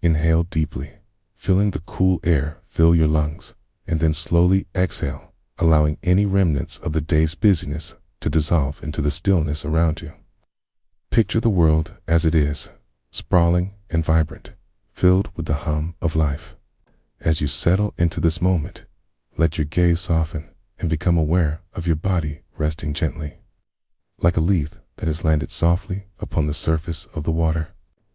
Inhale deeply, feeling the cool air fill your lungs, and then slowly exhale, allowing any remnants of the day's busyness to dissolve into the stillness around you. Picture the world as it is, sprawling and vibrant, filled with the hum of life. As you settle into this moment, let your gaze soften and become aware of your body resting gently, like a leaf that has landed softly upon the surface of the water.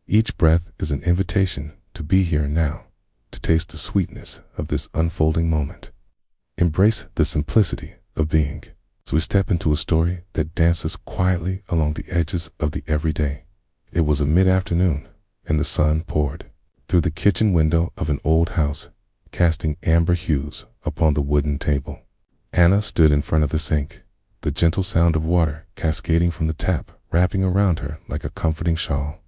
Each breath is an invitation to be here and now, to taste the sweetness of this unfolding moment. Embrace the simplicity of being, as we step into a story that dances quietly along the edges of the everyday. It was a mid-afternoon, and the sun poured through the kitchen window of an old house, casting amber hues upon the wooden table. Anna stood in front of the sink, the gentle sound of water cascading from the tap wrapping around her like a comforting shawl.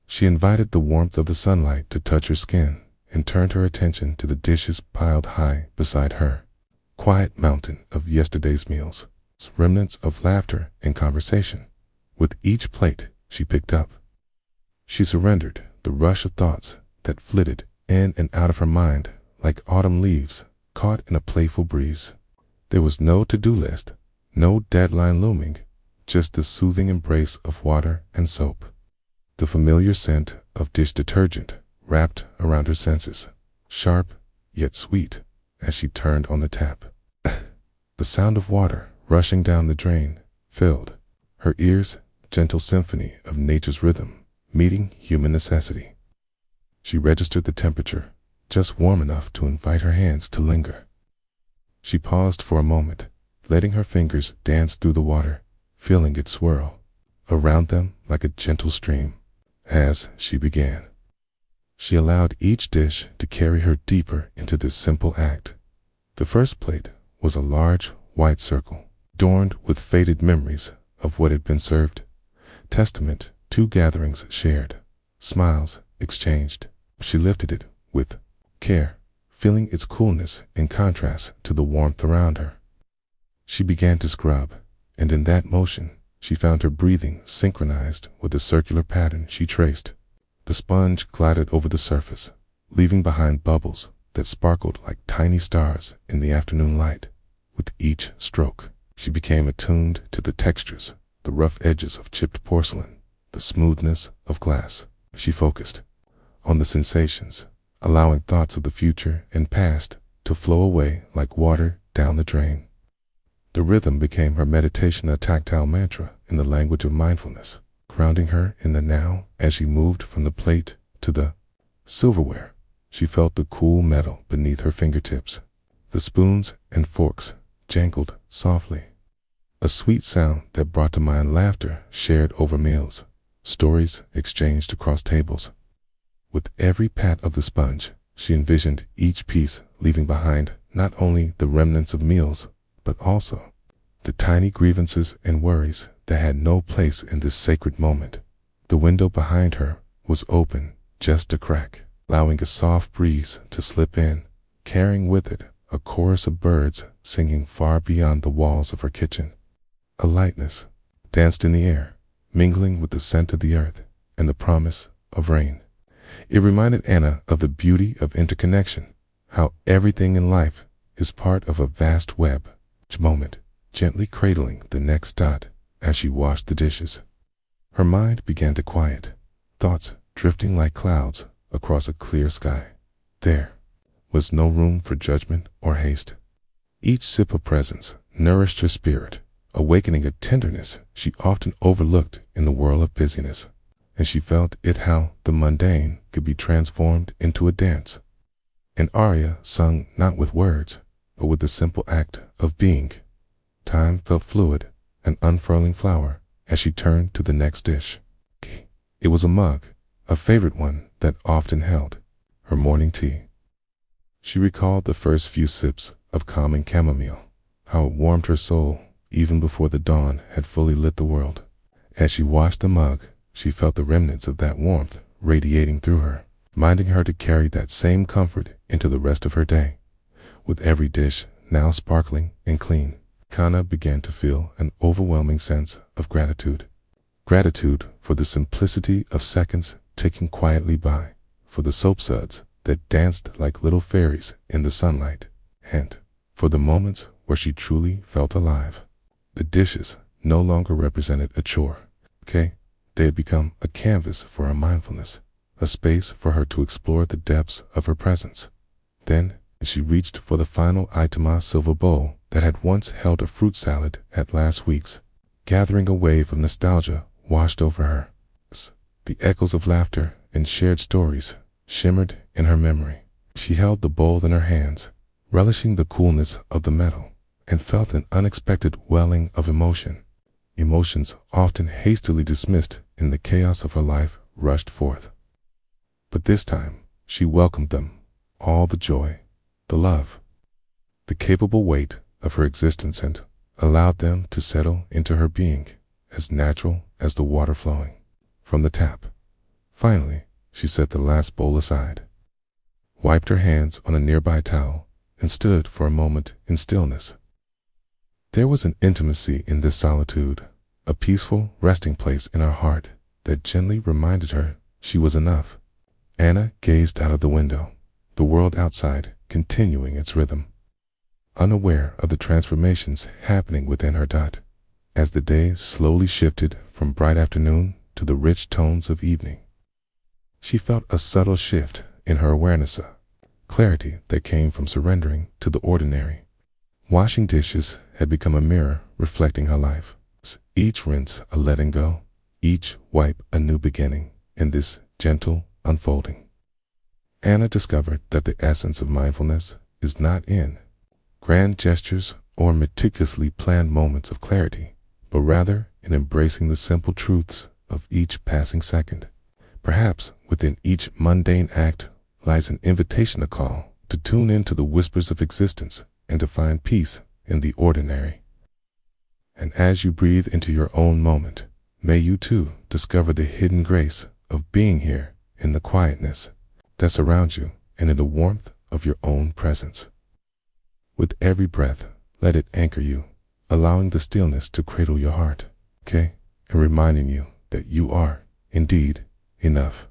She invited the warmth of the sunlight to touch her skin and turned her attention to the dishes piled high beside her. Quiet mountain of yesterday's meals, remnants of laughter and conversation. With each plate she picked up, she surrendered the rush of thoughts that flitted in and out of her mind like autumn leaves caught in a playful breeze. There was no to-do list, no deadline looming, just the soothing embrace of water and soap. The familiar scent of dish detergent wrapped around her senses, sharp yet sweet as she turned on the tap. The sound of water rushing down the drain filled her ears, gentle symphony of nature's rhythm, meeting human necessity. She registered the temperature, just warm enough to invite her hands to linger. She paused for a moment, letting her fingers dance through the water, feeling it swirl around them like a gentle stream. As she began, she allowed each dish to carry her deeper into this simple act. The first plate was a large white circle, adorned with faded memories of what had been served, testament to gatherings shared, smiles exchanged. She lifted it with care, feeling its coolness in contrast to the warmth around her. She began to scrub, and in that motion, she found her breathing synchronized with the circular pattern she traced. The sponge glided over the surface, leaving behind bubbles that sparkled like tiny stars in the afternoon light. With each stroke, she became attuned to the textures, the rough edges of chipped porcelain, the smoothness of glass. She focused on the sensations, allowing thoughts of the future and past to flow away like water down the drain. The rhythm became her meditation, a tactile mantra in the language of mindfulness, grounding her in the now. As she moved from the plate to the silverware, she felt the cool metal beneath her fingertips. The spoons and forks jangled softly, a sweet sound that brought to mind laughter shared over meals, stories exchanged across tables. With every pat of the sponge, she envisioned each piece leaving behind not only the remnants of meals, but also the tiny grievances and worries that had no place in this sacred moment. The window behind her was open just a crack, allowing a soft breeze to slip in, carrying with it a chorus of birds singing far beyond the walls of her kitchen. A lightness danced in the air, mingling with the scent of the earth and the promise of rain. It reminded Anna of the beauty of interconnection, how everything in life is part of a vast web. Each moment gently cradling the next dot as she washed the dishes. Her mind began to quiet, thoughts drifting like clouds across a clear sky. There was no room for judgment or haste. Each sip of presence nourished her spirit, awakening a tenderness she often overlooked in the whirl of busyness, and she felt it how the mundane could be transformed into a dance. An aria sung not with words, but with the simple act of being. Time felt fluid, an unfurling flower, as she turned to the next dish. It was a mug, a favorite one that often held her morning tea. She recalled the first few sips of calming chamomile, how it warmed her soul even before the dawn had fully lit the world. As she washed the mug, she felt the remnants of that warmth radiating through her, reminding her to carry that same comfort into the rest of her day. With every dish now sparkling and clean, Kana began to feel an overwhelming sense of gratitude. Gratitude for the simplicity of seconds ticking quietly by, for the soap suds that danced like little fairies in the sunlight, and for the moments where she truly felt alive. The dishes no longer represented a chore, okay? They had become a canvas for her mindfulness, a space for her to explore the depths of her presence. Then she reached for the final itemized silver bowl that had once held a fruit salad at last week's. Gathering a wave of nostalgia washed over her. The echoes of laughter and shared stories shimmered in her memory. She held the bowl in her hands, relishing the coolness of the metal, and felt an unexpected welling of emotion. Emotions often hastily dismissed in the chaos of her life rushed forth. But this time, she welcomed them, all the joy, the love, the capable weight of her existence, and allowed them to settle into her being, as natural as the water flowing from the tap. Finally, she set the last bowl aside, wiped her hands on a nearby towel, and stood for a moment in stillness. There was an intimacy in this solitude, a peaceful resting place in her heart that gently reminded her she was enough. Anna gazed out of the window, the world outside continuing its rhythm, unaware of the transformations happening within her. As the day slowly shifted from bright afternoon to the rich tones of evening, she felt a subtle shift in her awareness, a clarity that came from surrendering to the ordinary. Washing dishes had become a mirror reflecting her life, each rinse a letting go, each wipe a new beginning in this gentle unfolding. Anna discovered that the essence of mindfulness is not in grand gestures or meticulously planned moments of clarity, but rather in embracing the simple truths of each passing second. Perhaps within each mundane act lies an invitation, a call to tune into the whispers of existence and to find peace in the ordinary. And as you breathe into your own moment, may you too discover the hidden grace of being here in the quietness that surrounds you and in the warmth of your own presence. With every breath, let it anchor you, allowing the stillness to cradle your heart, okay? And reminding you that you are, indeed, enough.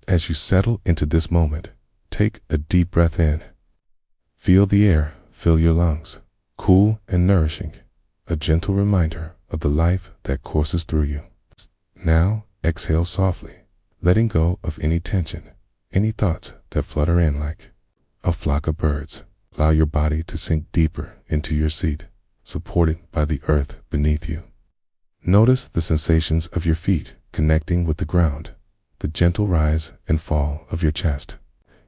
As you settle into this moment, take a deep breath in. Feel the air fill your lungs, cool and nourishing, a gentle reminder of the life that courses through you. Now exhale softly, letting go of any tension, any thoughts that flutter in like a flock of birds. Allow your body to sink deeper into your seat, supported by the earth beneath you. Notice the sensations of your feet connecting with the ground, the gentle rise and fall of your chest.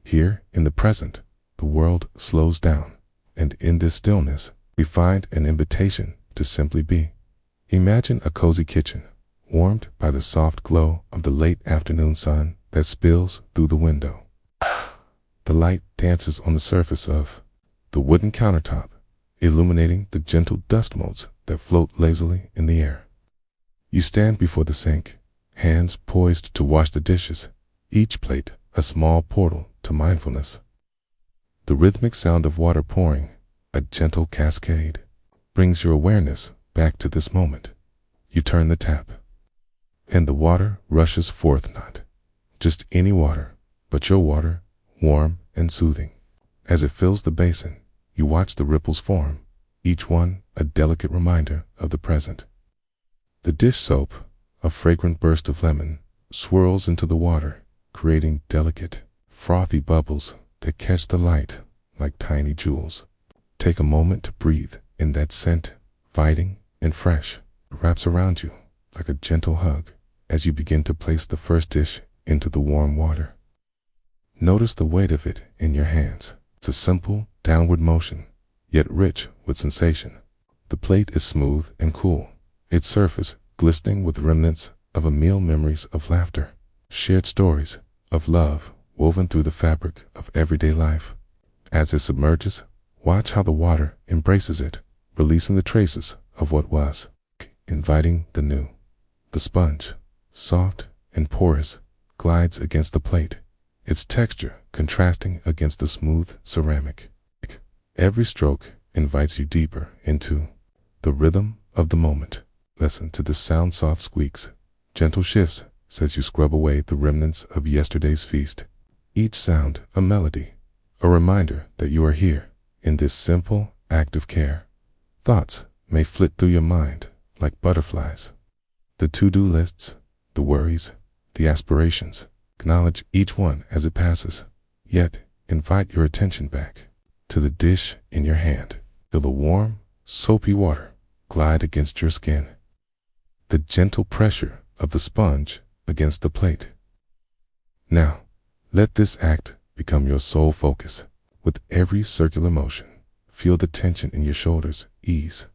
Here, in the present, the world slows down, and in this stillness, we find an invitation to simply be. Imagine a cozy kitchen, warmed by the soft glow of the late afternoon sun that spills through the window. The light dances on the surface of the wooden countertop, illuminating the gentle dust motes that float lazily in the air. You stand before the sink, hands poised to wash the dishes, each plate a small portal to mindfulness. The rhythmic sound of water pouring, a gentle cascade, brings your awareness back to this moment. You turn the tap, and the water rushes forth, not just any water, but your water, warm and soothing. As it fills the basin, you watch the ripples form, each one a delicate reminder of the present. The dish soap, a fragrant burst of lemon, swirls into the water, creating delicate, frothy bubbles that catch the light like tiny jewels. Take a moment to breathe in that scent, inviting and fresh. It wraps around you like a gentle hug as you begin to place the first dish into the warm water. Notice the weight of it in your hands. It's a simple, downward motion, yet rich with sensation. The plate is smooth and cool, its surface glistening with remnants of a meal, memories of laughter, shared stories of love woven through the fabric of everyday life. As it submerges, watch how the water embraces it, releasing the traces of what was, inviting the new. The sponge, soft and porous, glides against the plate, its texture contrasting against the smooth ceramic. Every stroke invites you deeper into the rhythm of the moment. Listen to the sound soft squeaks, gentle shifts as you scrub away the remnants of yesterday's feast. Each sound a melody, a reminder that you are here in this simple act of care. Thoughts may flit through your mind like butterflies. The to-do lists, the worries, the aspirations, acknowledge each one as it passes, yet invite your attention back to the dish in your hand. Feel the warm, soapy water glide against your skin, the gentle pressure of the sponge against the plate. Now, let this act become your sole focus. With every circular motion, feel the tension in your shoulders ease.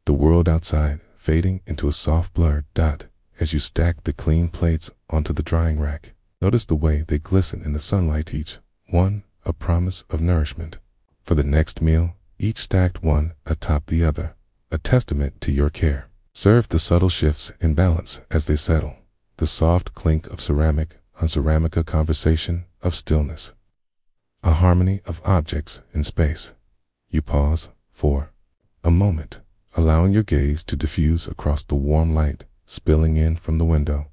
The world outside fading into a soft blurred dot as you stack the clean plates onto the drying rack. Notice the way they glisten in the sunlight, each one a promise of nourishment for the next meal, each stacked one atop the other, a testament to your care. Serve the subtle shifts in balance as they settle, the soft clink of ceramic on ceramic, a conversation of stillness, a harmony of objects in space. You pause for a moment, allowing your gaze to diffuse across the warm light spilling in from the window.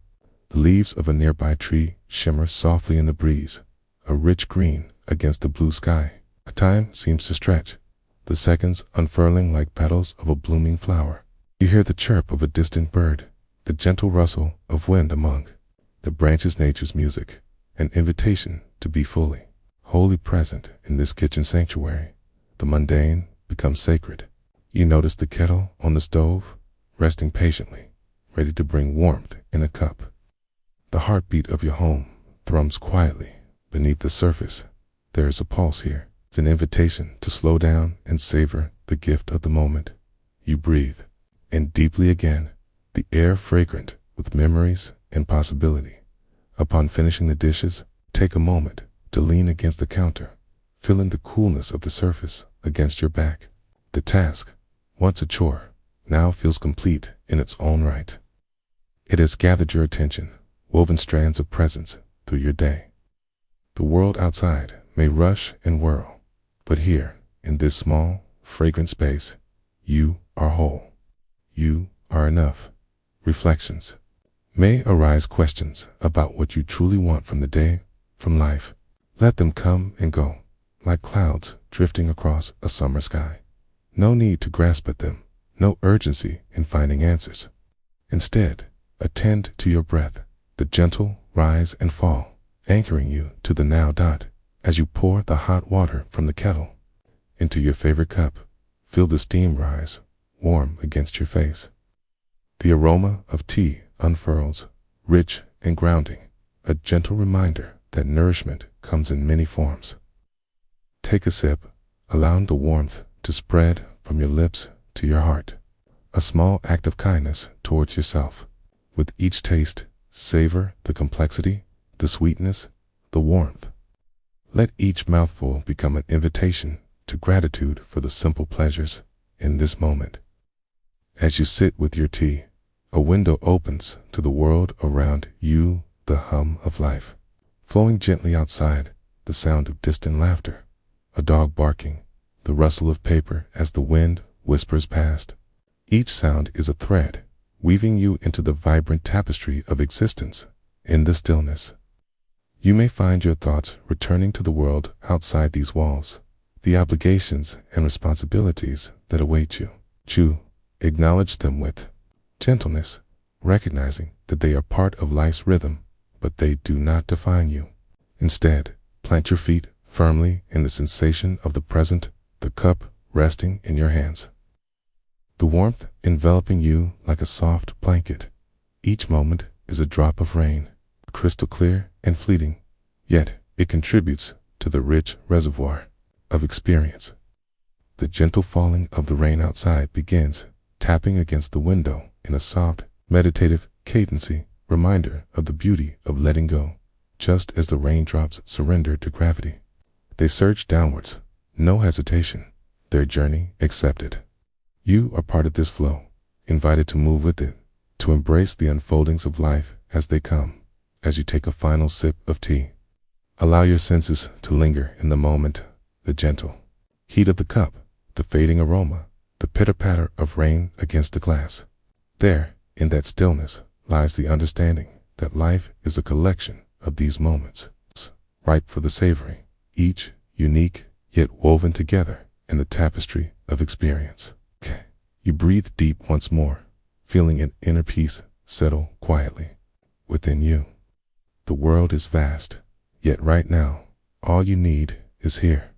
The leaves of a nearby tree shimmer softly in the breeze, a rich green against the blue sky. Time seems to stretch, the seconds unfurling like petals of a blooming flower. You hear the chirp of a distant bird, the gentle rustle of wind among the branches, nature's music, an invitation to be fully, wholly present in this kitchen sanctuary. The mundane becomes sacred. You notice the kettle on the stove, resting patiently, ready to bring warmth in a cup. The heartbeat of your home thrums quietly beneath the surface. There is a pulse here. It's an invitation to slow down and savor the gift of the moment. You breathe in deeply again, the air fragrant with memories and possibility. Upon finishing the dishes, take a moment to lean against the counter, feeling the coolness of the surface against your back. The task, once a chore, now feels complete in its own right. It has gathered your attention, woven strands of presence through your day. The world outside may rush and whirl, but here, in this small, fragrant space, you are whole. You are enough. Reflections. May arise questions about what you truly want from the day, from life. Let them come and go, like clouds drifting across a summer sky. No need to grasp at them, no urgency in finding answers. Instead, attend to your breath, the gentle rise and fall, anchoring you to the now dot. As you pour the hot water from the kettle into your favorite cup, feel the steam rise, warm against your face. The aroma of tea unfurls, rich and grounding, a gentle reminder that nourishment comes in many forms. Take a sip, allowing the warmth to spread from your lips to your heart, a small act of kindness towards yourself. With each taste, savor the complexity, the sweetness, the warmth. Let each mouthful become an invitation to gratitude for the simple pleasures in this moment. As you sit with your tea, a window opens to the world around you, the hum of life. Flowing gently outside, the sound of distant laughter, a dog barking, the rustle of paper as the wind whispers past. Each sound is a thread, weaving you into the vibrant tapestry of existence. In the stillness, you may find your thoughts returning to the world outside these walls, the obligations and responsibilities that await you. Acknowledge them with gentleness, recognizing that they are part of life's rhythm, but they do not define you. Instead, plant your feet firmly in the sensation of the present, the cup resting in your hands, the warmth enveloping you like a soft blanket. Each moment is a drop of rain, crystal clear and fleeting, yet it contributes to the rich reservoir of experience. The gentle falling of the rain outside begins, tapping against the window in a soft, meditative cadency, reminder of the beauty of letting go. Just as the raindrops surrender to gravity, they surge downwards, no hesitation, their journey accepted. You are part of this flow, invited to move with it, to embrace the unfoldings of life as they come. As you take a final sip of tea, allow your senses to linger in the moment, the gentle heat of the cup, the fading aroma, the pitter-patter of rain against the glass. There, in that stillness, lies the understanding that life is a collection of these moments, ripe for the savoring, each unique yet woven together in the tapestry of experience. You breathe deep once more, feeling an inner peace settle quietly within you. The world is vast, yet right now, all you need is here.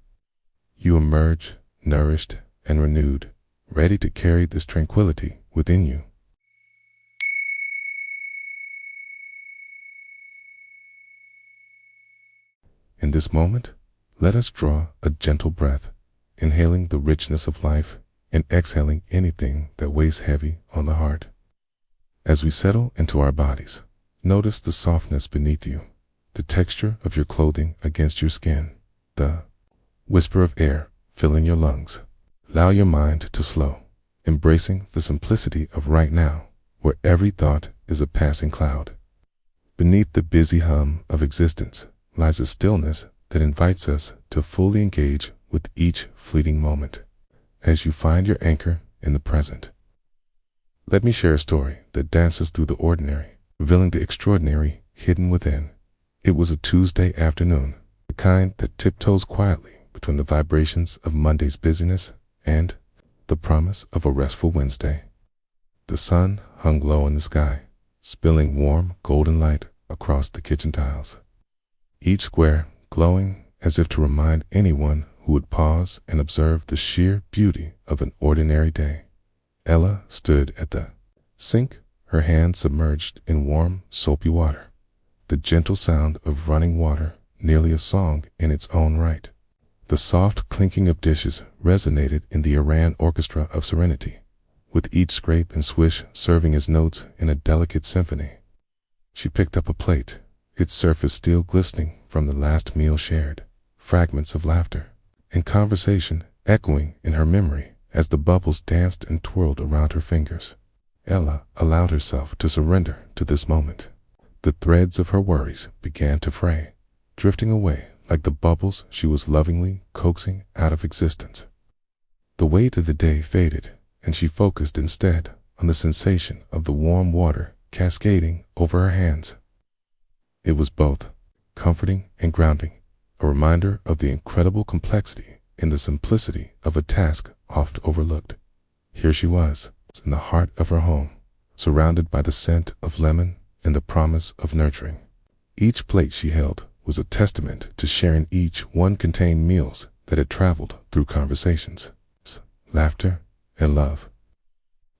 You emerge, nourished and renewed, ready to carry this tranquility within you. In this moment, let us draw a gentle breath, inhaling the richness of life and exhaling anything that weighs heavy on the heart. As we settle into our bodies, notice the softness beneath you, the texture of your clothing against your skin, the whisper of air filling your lungs. Allow your mind to slow, embracing the simplicity of right now, where every thought is a passing cloud. Beneath the busy hum of existence lies a stillness that invites us to fully engage with each fleeting moment. As you find your anchor in the present, let me share a story that dances through the ordinary, revealing the extraordinary hidden within. It was a Tuesday afternoon, the kind that tiptoes quietly between the vibrations of Monday's busyness and the promise of a restful Wednesday. The sun hung low in the sky, spilling warm golden light across the kitchen tiles, each square glowing as if to remind anyone who would pause and observe the sheer beauty of an ordinary day. Ella stood at the sink, her hands submerged in warm, soapy water, the gentle sound of running water nearly a song in its own right. The soft clinking of dishes resonated in the Iran orchestra of serenity, with each scrape and swish serving as notes in a delicate symphony. She picked up a plate, its surface still glistening from the last meal shared, fragments of laughter and conversation echoing in her memory as the bubbles danced and twirled around her fingers. Ella allowed herself to surrender to this moment. The threads of her worries began to fray, drifting away like the bubbles she was lovingly coaxing out of existence. The weight of the day faded, and she focused instead on the sensation of the warm water cascading over her hands. It was both comforting and grounding, a reminder of the incredible complexity in the simplicity of a task oft overlooked. Here she was, in the heart of her home, surrounded by the scent of lemon and the promise of nurturing. Each plate she held was a testament to sharing. Each one contained meals that had traveled through conversations, laughter, and love.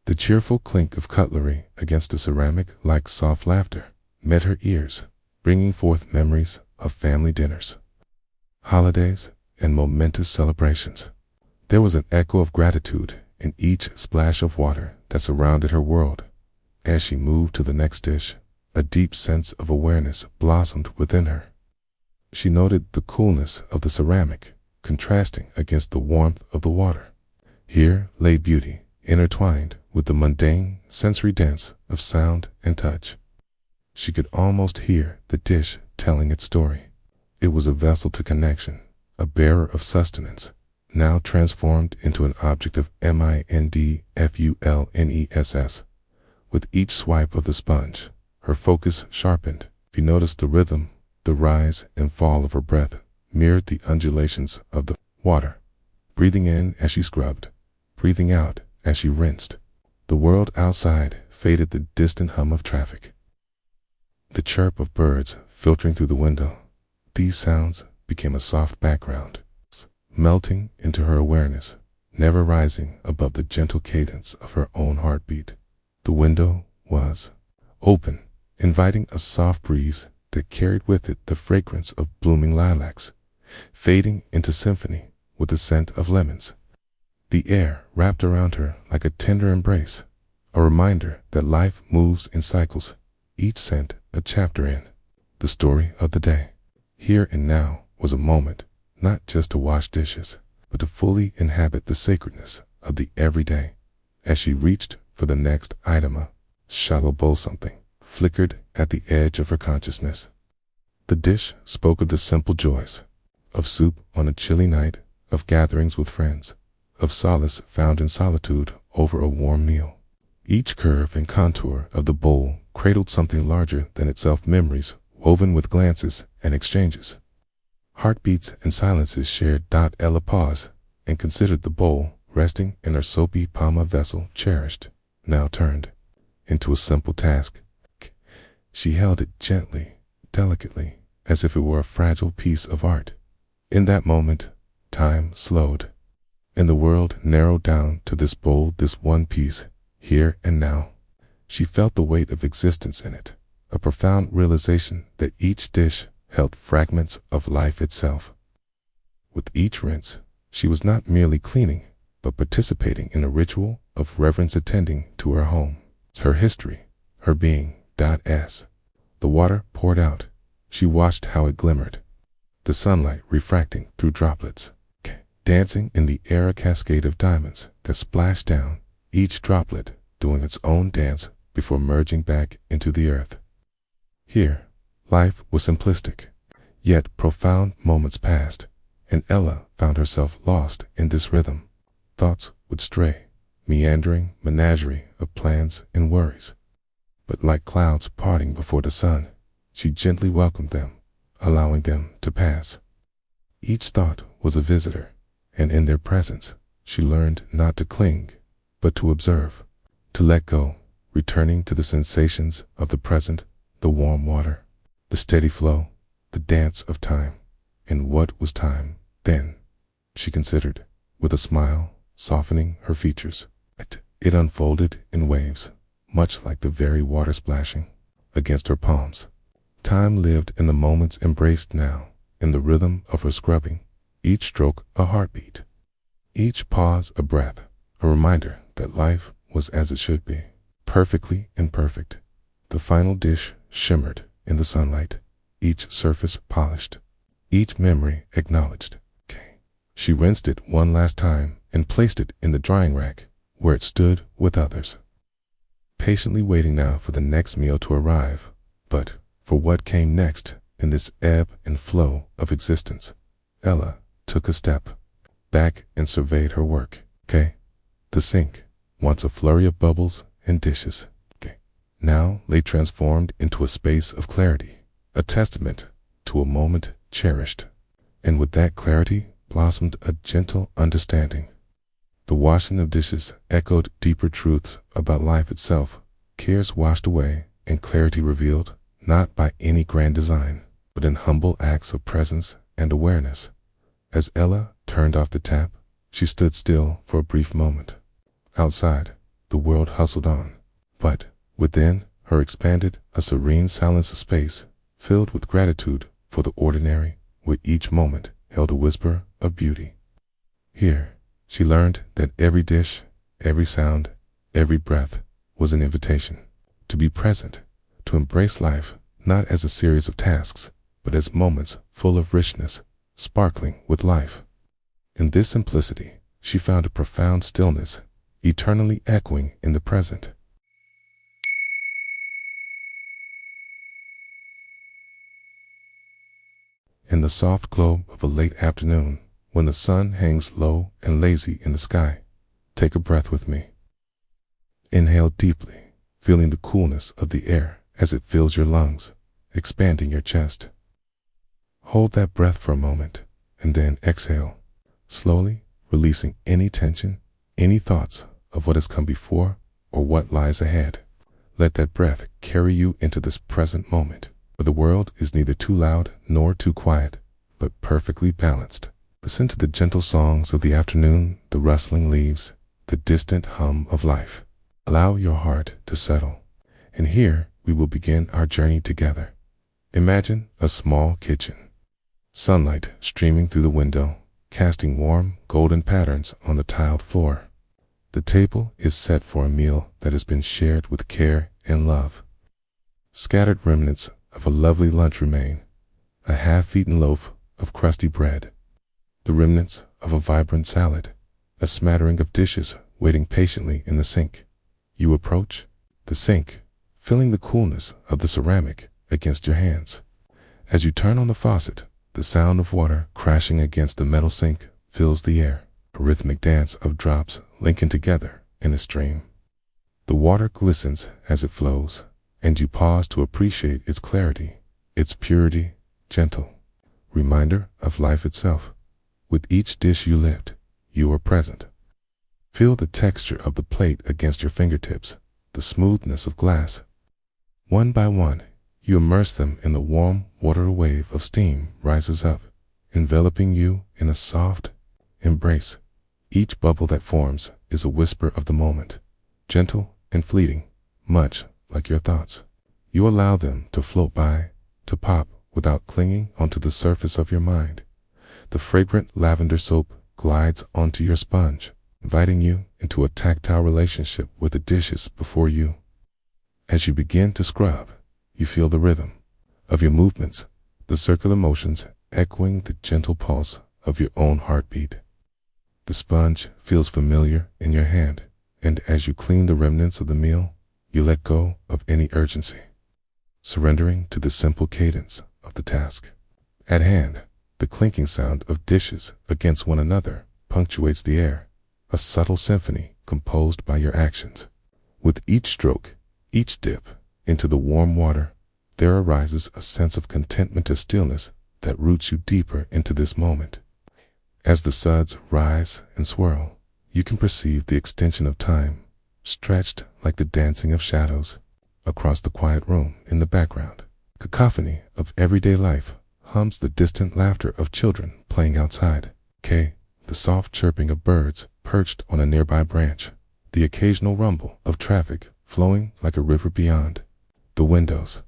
The cheerful clink of cutlery against the ceramic like soft laughter met her ears, bringing forth memories of family dinners, holidays, and momentous celebrations. There was an echo of gratitude in each splash of water that surrounded her world. As she moved to the next dish, a deep sense of awareness blossomed within her. She noted the coolness of the ceramic, contrasting against the warmth of the water. Here lay beauty, intertwined with the mundane sensory dance of sound and touch. She could almost hear the dish telling its story. It was a vessel to connection, a bearer of sustenance, now transformed into an object of mindfulness. With each swipe of the sponge, her focus sharpened. She noticed the rhythm, the rise and fall of her breath mirrored the undulations of the water, breathing in as she scrubbed, breathing out as she rinsed. The world outside faded the distant hum of traffic, the chirp of birds filtering through the window. These sounds became a soft background, melting into her awareness, never rising above the gentle cadence of her own heartbeat. The window was open, inviting a soft breeze that carried with it the fragrance of blooming lilacs, fading into symphony with the scent of lemons. The air wrapped around her like a tender embrace, a reminder that life moves in cycles, each scent a chapter in the story of the day. Here and now was a moment, not just to wash dishes, but to fully inhabit the sacredness of the everyday. As she reached for the next item, a shallow bowl something flickered at the edge of her consciousness. The dish spoke of the simple joys, of soup on a chilly night, of gatherings with friends, of solace found in solitude over a warm meal. Each curve and contour of the bowl cradled something larger than itself, memories woven with glances and exchanges. Heartbeats and silences shared. Ella paused and considered the bowl resting in her soapy palm vessel, cherished, now turned into a simple task. She held it gently, delicately, as if it were a fragile piece of art. In that moment, time slowed, and the world narrowed down to this bowl, this one piece, here and now. She felt the weight of existence in it, a profound realization that each dish held fragments of life itself. With each rinse, she was not merely cleaning, but participating in a ritual of reverence, attending to her home, her history, her being. As the water poured out, she watched how it glimmered, the sunlight refracting through droplets, dancing in the air, a cascade of diamonds that splashed down, each droplet doing its own dance before merging back into the earth. Here, life was simplistic, yet profound. Moments passed, and Ella found herself lost in this rhythm. Thoughts would stray, meandering menagerie of plans and worries. But like clouds parting before the sun, she gently welcomed them, allowing them to pass. Each thought was a visitor, and in their presence, she learned not to cling, but to observe, to let go, returning to the sensations of the present, the warm water, the steady flow, the dance of time. And what was time then? She considered, with a smile softening her features. It unfolded in waves, much like the very water splashing against her palms. Time lived in the moments embraced now, in the rhythm of her scrubbing, each stroke a heartbeat, each pause a breath, a reminder that life was as it should be, perfectly imperfect. The final dish shimmered in the sunlight, each surface polished, each memory acknowledged. She rinsed it one last time and placed it in the drying rack, where it stood with others, patiently waiting now for the next meal to arrive. But for what came next in this ebb and flow of existence, Ella took a step back and surveyed her work. The sink, once a flurry of bubbles and dishes, now lay transformed into a space of clarity, a testament to a moment cherished. And with that clarity blossomed a gentle understanding. The washing of dishes echoed deeper truths about life itself, cares washed away and clarity revealed, not by any grand design, but in humble acts of presence and awareness. As Ella turned off the tap, she stood still for a brief moment. Outside, the world hustled on, but within her expanded a serene silence, of space filled with gratitude for the ordinary, where each moment held a whisper of beauty. Here, she learned that every dish, every sound, every breath was an invitation to be present, to embrace life not as a series of tasks, but as moments full of richness, sparkling with life. In this simplicity, she found a profound stillness, eternally echoing in the present. In the soft glow of a late afternoon, when the sun hangs low and lazy in the sky, take a breath with me. Inhale deeply, feeling the coolness of the air as it fills your lungs, expanding your chest. Hold that breath for a moment, and then exhale, slowly releasing any tension, any thoughts of what has come before or what lies ahead. Let that breath carry you into this present moment, where the world is neither too loud nor too quiet, but perfectly balanced. Listen to the gentle songs of the afternoon, the rustling leaves, the distant hum of life. Allow your heart to settle, and here we will begin our journey together. Imagine a small kitchen. Sunlight streaming through the window, casting warm, golden patterns on the tiled floor. The table is set for a meal that has been shared with care and love. Scattered remnants of a lovely lunch remain, a half-eaten loaf of crusty bread, the remnants of a vibrant salad, a smattering of dishes waiting patiently in the sink. You approach the sink, feeling the coolness of the ceramic against your hands. As you turn on the faucet, the sound of water crashing against the metal sink fills the air, a rhythmic dance of drops linking together in a stream. The water glistens as it flows, and you pause to appreciate its clarity, its purity, gentle reminder of life itself. With each dish you lift, you are present. Feel the texture of the plate against your fingertips, the smoothness of glass. One by one, you immerse them in the warm water. A wave of steam rises up, enveloping you in a soft embrace. Each bubble that forms is a whisper of the moment, gentle and fleeting, much like your thoughts. You allow them to float by, to pop without clinging onto the surface of your mind. The fragrant lavender soap glides onto your sponge, inviting you into a tactile relationship with the dishes before you. As you begin to scrub, you feel the rhythm of your movements, the circular motions echoing the gentle pulse of your own heartbeat. The sponge feels familiar in your hand, and as you clean the remnants of the meal, you let go of any urgency, surrendering to the simple cadence of the task at hand. The clinking sound of dishes against one another punctuates the air, a subtle symphony composed by your actions. With each stroke, each dip into the warm water, there arises a sense of contentment, a stillness that roots you deeper into this moment. As the suds rise and swirl, you can perceive the extension of time, stretched like the dancing of shadows across the quiet room. In the background, cacophony of everyday life hums, the distant laughter of children playing outside, the soft chirping of birds perched on a nearby branch, the occasional rumble of traffic flowing like a river beyond the windows.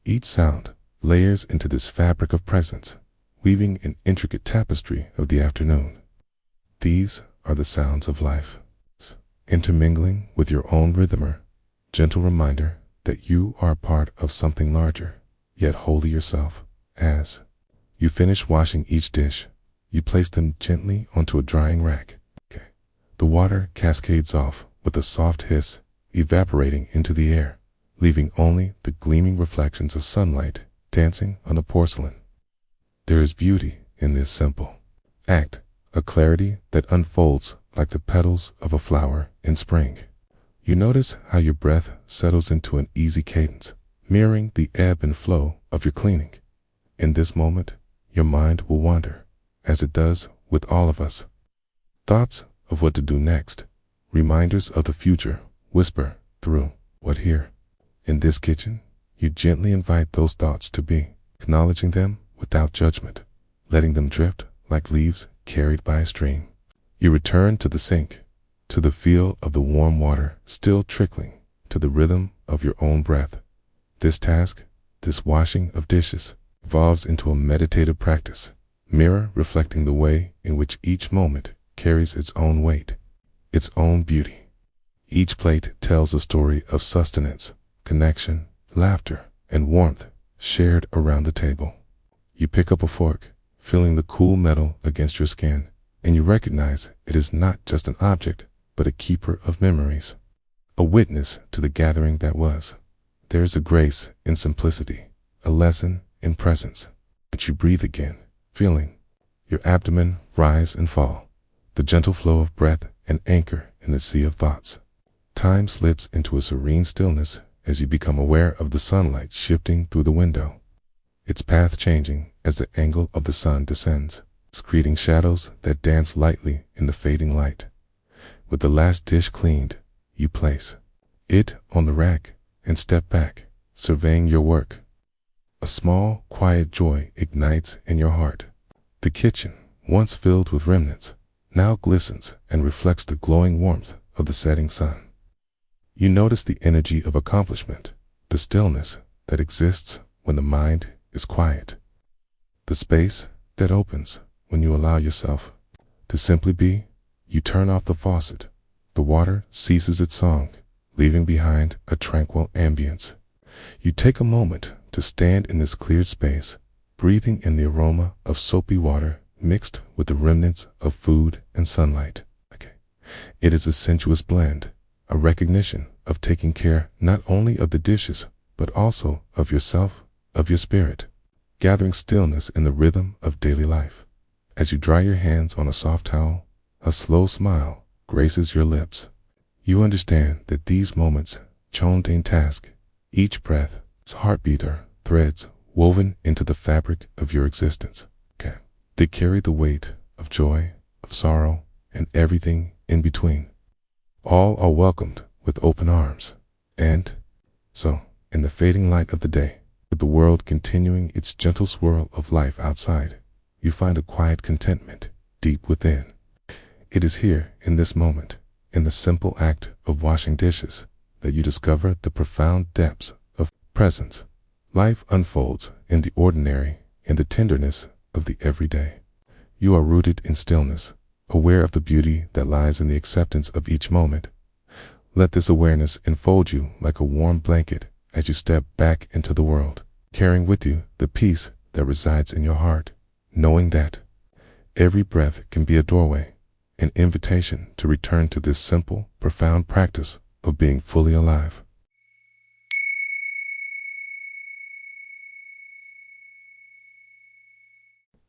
Each sound layers into this fabric of presence, weaving an intricate tapestry of the afternoon. These are the sounds of life, intermingling with your own rhythm, gentle reminder that you are part of something larger, yet wholly yourself. As you finish washing each dish, you place them gently onto a drying rack. The water cascades off with a soft hiss, evaporating into the air, leaving only the gleaming reflections of sunlight dancing on the porcelain. There is beauty in this simple act, a clarity that unfolds like the petals of a flower in spring. You notice how your breath settles into an easy cadence, mirroring the ebb and flow of your cleaning. In this moment, your mind will wander, as it does with all of us. Thoughts of what to do next, reminders of the future, whisper through what here. In this kitchen, you gently invite those thoughts to be, acknowledging them without judgment, letting them drift like leaves carried by a stream. You return to the sink, to the feel of the warm water still trickling, to the rhythm of your own breath. This task, this washing of dishes, evolves into a meditative practice, mirror reflecting the way in which each moment carries its own weight, its own beauty. Each plate tells a story of sustenance, connection, laughter, and warmth shared around the table. You pick up a fork, feeling the cool metal against your skin, and you recognize it is not just an object, but a keeper of memories, a witness to the gathering that was. There is a grace in simplicity, a lesson in presence. But you breathe again, feeling your abdomen rise and fall, the gentle flow of breath and anchor in the sea of thoughts. Time slips into a serene stillness as you become aware of the sunlight shifting through the window, its path changing as the angle of the sun descends, creating shadows that dance lightly in the fading light. With the last dish cleaned, you place it on the rack and step back, surveying your work. A small, quiet joy ignites in your heart. The kitchen, once filled with remnants, now glistens and reflects the glowing warmth of the setting sun. You notice the energy of accomplishment, the stillness that exists when the mind is quiet, the space that opens when you allow yourself to simply be. You turn off the faucet. The water ceases its song, leaving behind a tranquil ambience. You take a moment to stand in this cleared space, breathing in the aroma of soapy water mixed with the remnants of food and sunlight. It is a sensuous blend, a recognition of taking care not only of the dishes, but also of yourself, of your spirit, gathering stillness in the rhythm of daily life. As you dry your hands on a soft towel, a slow smile graces your lips. You understand that these moments, mundane task, each breath, its heartbeat are threads woven into the fabric of your existence. Okay. They carry the weight of joy, of sorrow, and everything in between. All are welcomed with open arms. And so, in the fading light of the day, with the world continuing its gentle swirl of life outside, you find a quiet contentment deep within. It is here, in this moment, in the simple act of washing dishes, that you discover the profound depths of presence. Life unfolds in the ordinary, in the tenderness of the everyday. You are rooted in stillness, aware of the beauty that lies in the acceptance of each moment. Let this awareness enfold you like a warm blanket as you step back into the world, carrying with you the peace that resides in your heart, knowing that every breath can be a doorway, an invitation to return to this simple, profound practice of being fully alive.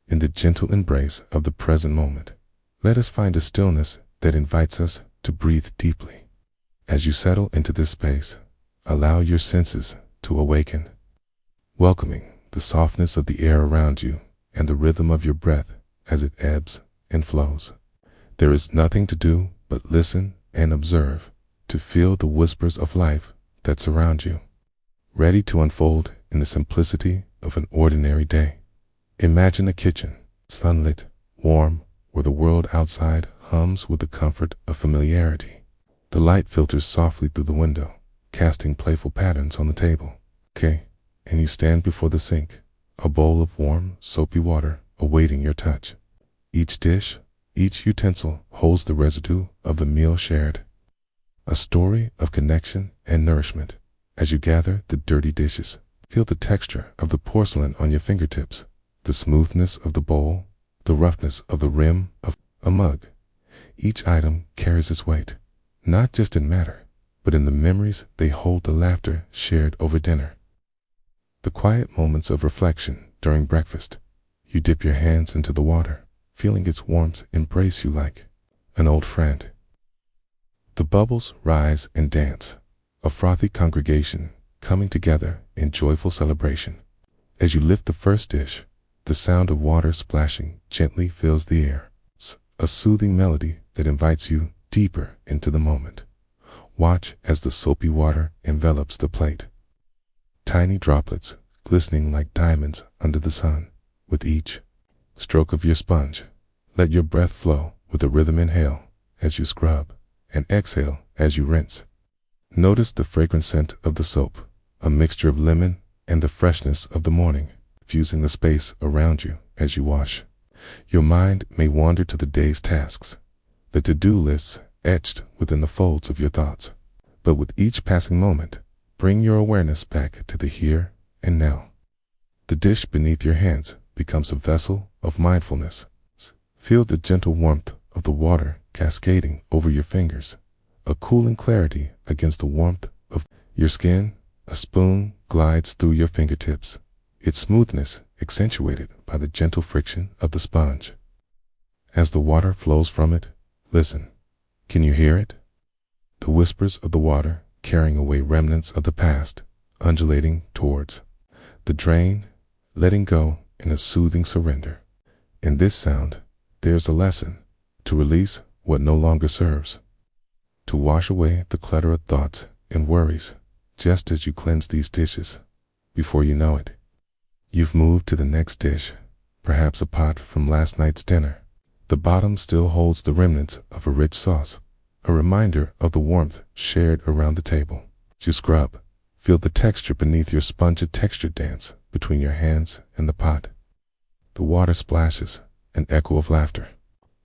In the gentle embrace of the present moment, let us find a stillness that invites us to breathe deeply. As you settle into this space, allow your senses to awaken, welcoming the softness of the air around you and the rhythm of your breath as it ebbs and flows. There is nothing to do but listen and observe, to feel the whispers of life that surround you, ready to unfold in the simplicity of an ordinary day. Imagine a kitchen, sunlit, warm, where the world outside hums with the comfort of familiarity. The light filters softly through the window, casting playful patterns on the table. Okay, and you stand before the sink, a bowl of warm, soapy water awaiting your touch. Each dish, each utensil holds the residue of the meal shared, a story of connection and nourishment. As you gather the dirty dishes, feel the texture of the porcelain on your fingertips, the smoothness of the bowl, the roughness of the rim of a mug. Each item carries its weight, not just in matter, but in the memories they hold, the laughter shared over dinner, the quiet moments of reflection during breakfast. You dip your hands into the water, feeling its warmth embrace you like an old friend. The bubbles rise and dance, a frothy congregation coming together in joyful celebration. As you lift the first dish, the sound of water splashing gently fills the air, a soothing melody that invites you deeper into the moment. Watch as the soapy water envelops the plate, tiny droplets glistening like diamonds under the sun. With each stroke of your sponge, let your breath flow with a rhythm. Inhale as you scrub, and exhale as you rinse. Notice the fragrant scent of the soap, a mixture of lemon and the freshness of the morning, fusing the space around you as you wash. Your mind may wander to the day's tasks, the to-do lists etched within the folds of your thoughts. But with each passing moment, bring your awareness back to the here and now. The dish beneath your hands becomes a vessel of mindfulness. Feel the gentle warmth of the water cascading over your fingers, a cooling clarity against the warmth of your skin. A spoon glides through your fingertips, its smoothness accentuated by the gentle friction of the sponge. As the water flows from it, listen. Can you hear it? The whispers of the water carrying away remnants of the past, undulating towards the drain, letting go in a soothing surrender. In this sound, there's a lesson: to release what no longer serves, to wash away the clutter of thoughts and worries. Just as you cleanse these dishes, before you know it, you've moved to the next dish, perhaps a pot from last night's dinner. The bottom still holds the remnants of a rich sauce, a reminder of the warmth shared around the table. You scrub, feel the texture beneath your sponge, a texture dance between your hands and the pot. The water splashes, an echo of laughter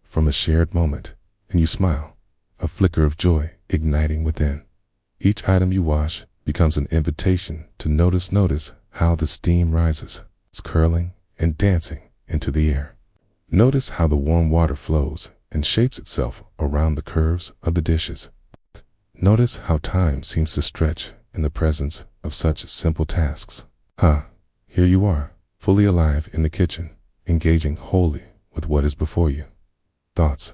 from a shared moment, and you smile, a flicker of joy igniting within. Each item you wash becomes an invitation to notice how the steam rises, curling and dancing into the air. Notice how the warm water flows and shapes itself around the curves of the dishes. Notice how time seems to stretch in the presence of such simple tasks. Here you are, fully alive in the kitchen, engaging wholly with what is before you. Thoughts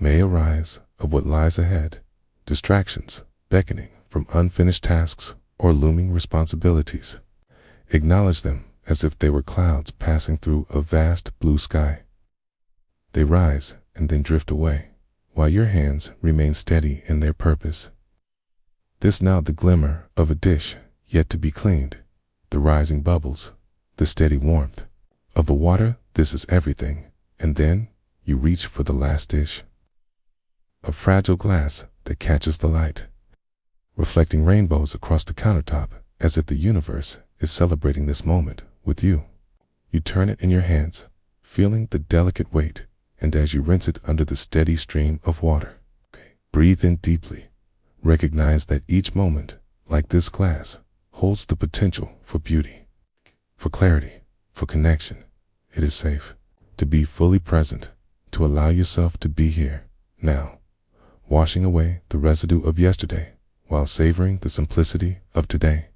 may arise of what lies ahead, distractions beckoning from unfinished tasks or looming responsibilities. Acknowledge them as if they were clouds passing through a vast blue sky. They rise and then drift away, while your hands remain steady in their purpose. This now the glimmer of a dish yet to be cleaned, the rising bubbles, the steady warmth of the water. This is everything, and then you reach for the last dish. A fragile glass that catches the light, reflecting rainbows across the countertop as if the universe is celebrating this moment with you. You turn it in your hands, feeling the delicate weight, and as you rinse it under the steady stream of water, breathe in deeply. Recognize that each moment, like this glass, holds the potential for beauty, for clarity, for connection. It is safe to be fully present, to allow yourself to be here, now, washing away the residue of yesterday while savoring the simplicity of today.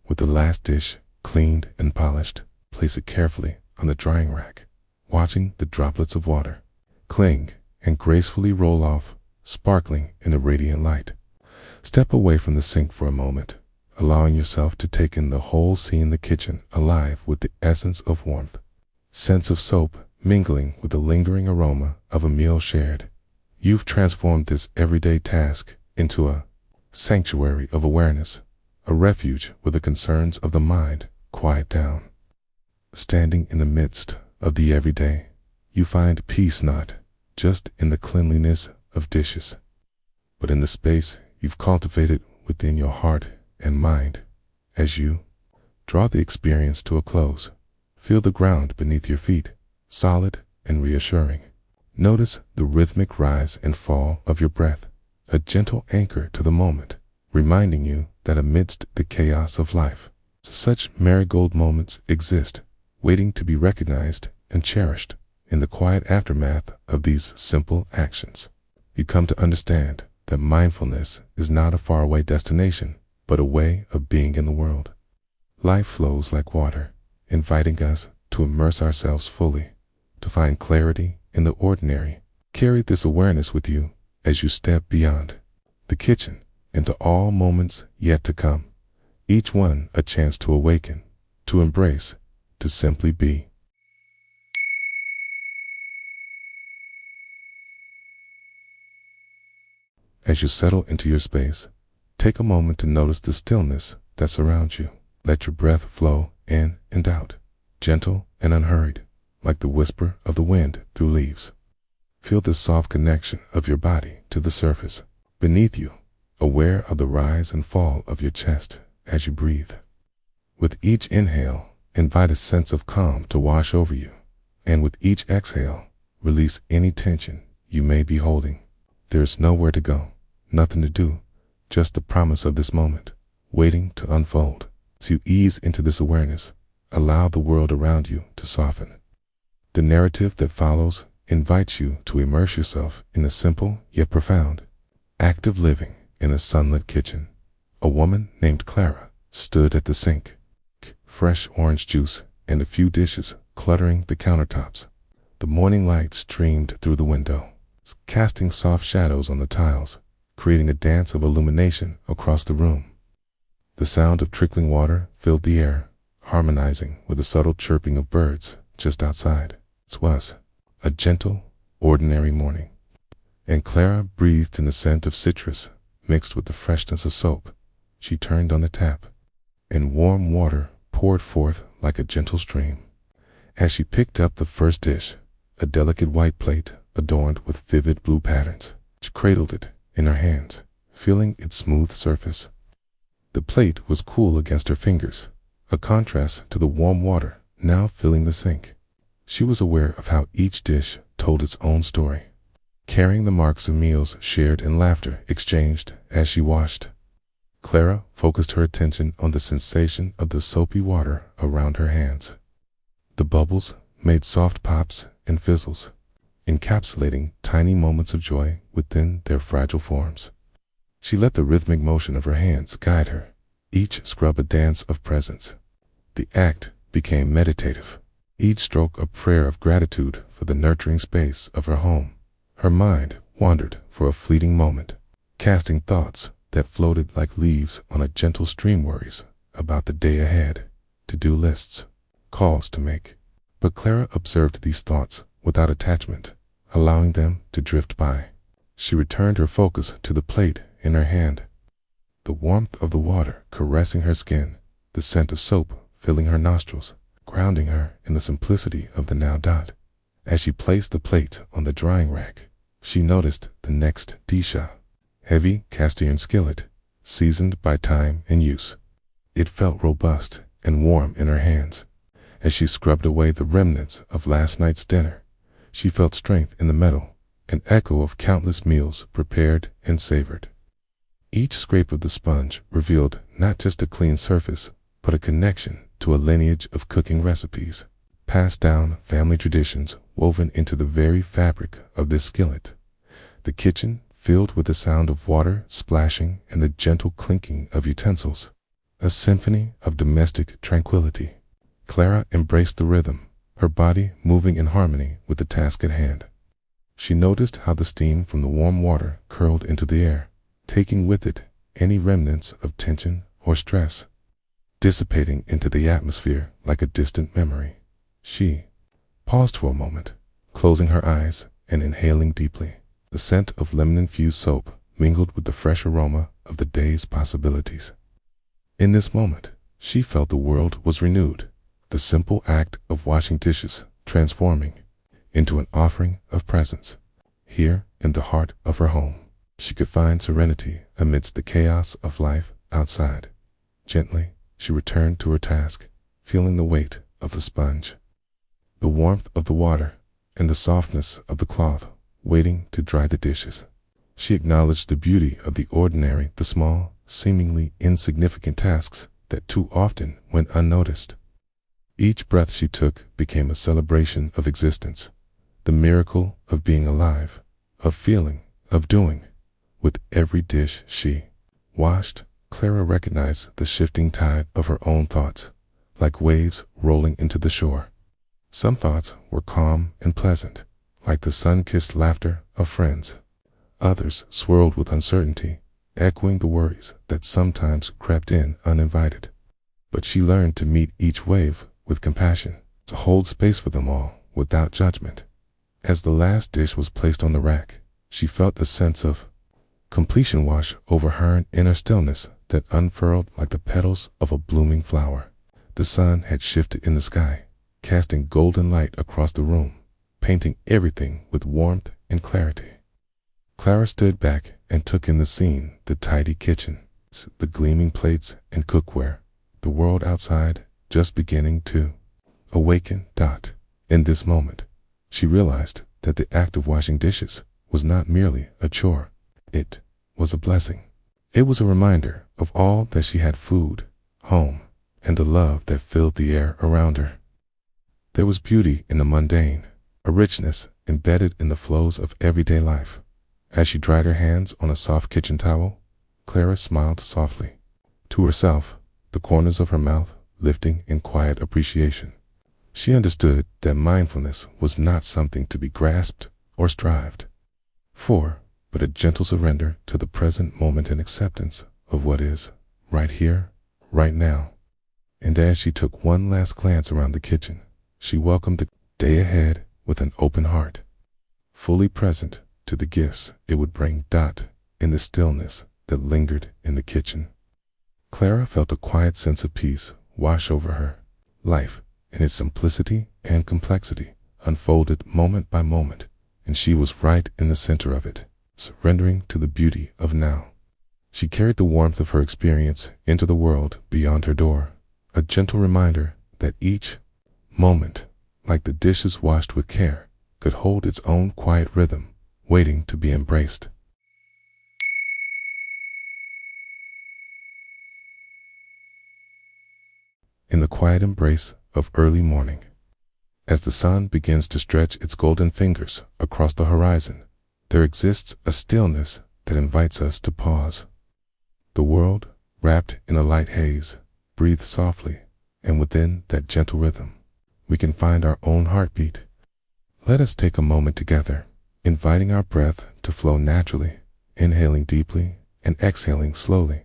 With the last dish cleaned and polished, place it carefully on the drying rack, watching the droplets of water cling and gracefully roll off, sparkling in the radiant light. Step away from the sink for a moment, allowing yourself to take in the whole scene, the kitchen alive with the essence of warmth, scents of soap mingling with the lingering aroma of a meal shared. You've transformed this everyday task into a sanctuary of awareness, a refuge where the concerns of the mind quiet down. Standing in the midst of the everyday, you find peace not just in the cleanliness of dishes, but in the space you've cultivated within your heart and mind. As you draw the experience to a close, feel the ground beneath your feet, solid and reassuring. Notice the rhythmic rise and fall of your breath, a gentle anchor to the moment, reminding you that amidst the chaos of life, such marigold moments exist, waiting to be recognized and cherished. In the quiet aftermath of these simple actions, you come to understand that mindfulness is not a faraway destination, but a way of being in the world. Life flows like water, inviting us to immerse ourselves fully, to find clarity in the ordinary. Carry this awareness with you as you step beyond the kitchen into all moments yet to come, each one a chance to awaken, to embrace, to simply be. As you settle into your space, take a moment to notice the stillness that surrounds you. Let your breath flow in and out, gentle and unhurried, like the whisper of the wind through leaves. Feel the soft connection of your body to the surface beneath you, aware of the rise and fall of your chest as you breathe. With each inhale, invite a sense of calm to wash over you, and with each exhale, release any tension you may be holding. There is nowhere to go, nothing to do, just the promise of this moment, waiting to unfold. As you ease into this awareness, allow the world around you to soften. The narrative that follows invites you to immerse yourself in a simple yet profound act of living in a sunlit kitchen. A woman named Clara stood at the sink, fresh orange juice and a few dishes cluttering the countertops. The morning light streamed through the window, casting soft shadows on the tiles, creating a dance of illumination across the room. The sound of trickling water filled the air, harmonizing with the subtle chirping of birds just outside. It was a gentle, ordinary morning, and Clara breathed in the scent of citrus mixed with the freshness of soap. She turned on the tap, and warm water poured forth like a gentle stream. As she picked up the first dish, a delicate white plate adorned with vivid blue patterns, she cradled it in her hands, feeling its smooth surface. The plate was cool against her fingers, a contrast to the warm water now filling the sink. She was aware of how each dish told its own story, carrying the marks of meals shared and laughter exchanged as she washed. Clara focused her attention on the sensation of the soapy water around her hands. The bubbles made soft pops and fizzles, encapsulating tiny moments of joy within their fragile forms. She let the rhythmic motion of her hands guide her, each scrub a dance of presence. The act became meditative, each stroke a prayer of gratitude for the nurturing space of her home. Her mind wandered for a fleeting moment, casting thoughts that floated like leaves on a gentle stream, worries about the day ahead, to-do lists, calls to make. But Clara observed these thoughts without attachment, allowing them to drift by. She returned her focus to the plate in her hand, the warmth of the water caressing her skin, the scent of soap filling her nostrils, grounding her in the simplicity of the now. As she placed the plate on the drying rack, she noticed the next disha, heavy cast iron skillet, seasoned by time and use. It felt robust and warm in her hands. As she scrubbed away the remnants of last night's dinner, she felt strength in the metal, an echo of countless meals prepared and savored. Each scrape of the sponge revealed not just a clean surface, but a connection to a lineage of cooking recipes, passed down family traditions woven into the very fabric of this skillet. The kitchen filled with the sound of water splashing and the gentle clinking of utensils, a symphony of domestic tranquility. Clara embraced the rhythm, her body moving in harmony with the task at hand. She noticed how the steam from the warm water curled into the air, taking with it any remnants of tension or stress, dissipating into the atmosphere like a distant memory. She paused for a moment, closing her eyes and inhaling deeply. The scent of lemon-infused soap mingled with the fresh aroma of the day's possibilities. In this moment, she felt the world was renewed, the simple act of washing dishes transforming into an offering of presence. Here, in the heart of her home, she could find serenity amidst the chaos of life outside. Gently, she returned to her task, feeling the weight of the sponge, the warmth of the water, and the softness of the cloth waiting to dry the dishes. She acknowledged the beauty of the ordinary, the small, seemingly insignificant tasks that too often went unnoticed. Each breath she took became a celebration of existence, the miracle of being alive, of feeling, of doing. With every dish she washed, Clara recognized the shifting tide of her own thoughts, like waves rolling into the shore. Some thoughts were calm and pleasant, like the sun-kissed laughter of friends. Others swirled with uncertainty, echoing the worries that sometimes crept in uninvited. But she learned to meet each wave with compassion, to hold space for them all without judgment. As the last dish was placed on the rack, she felt a sense of completion wash over her inner stillness that unfurled like the petals of a blooming flower. The sun had shifted in the sky, casting golden light across the room, painting everything with warmth and clarity. Clara stood back and took in the scene, the tidy kitchen, the gleaming plates and cookware, the world outside just beginning to awaken. In this moment, she realized that the act of washing dishes was not merely a chore. It was a blessing. It was a reminder of all that she had: food, home, and the love that filled the air around her. There was beauty in the mundane, a richness embedded in the flows of everyday life. As she dried her hands on a soft kitchen towel, Clara smiled softly to herself, the corners of her mouth lifting in quiet appreciation. She understood that mindfulness was not something to be grasped or strived for, but a gentle surrender to the present moment and acceptance of what is, right here, right now. And as she took one last glance around the kitchen, she welcomed the day ahead with an open heart, fully present to the gifts it would bring. In the stillness that lingered in the kitchen, Clara felt a quiet sense of peace wash over her. Life, in its simplicity and complexity, unfolded moment by moment, and she was right in the center of it, surrendering to the beauty of now. She carried the warmth of her experience into the world beyond her door, a gentle reminder that each moment, like the dishes washed with care, could hold its own quiet rhythm, waiting to be embraced. In the quiet embrace of early morning, as the sun begins to stretch its golden fingers across the horizon, there exists a stillness that invites us to pause. The world, wrapped in a light haze, breathes softly, and within that gentle rhythm, we can find our own heartbeat. Let us take a moment together, inviting our breath to flow naturally, inhaling deeply and exhaling slowly.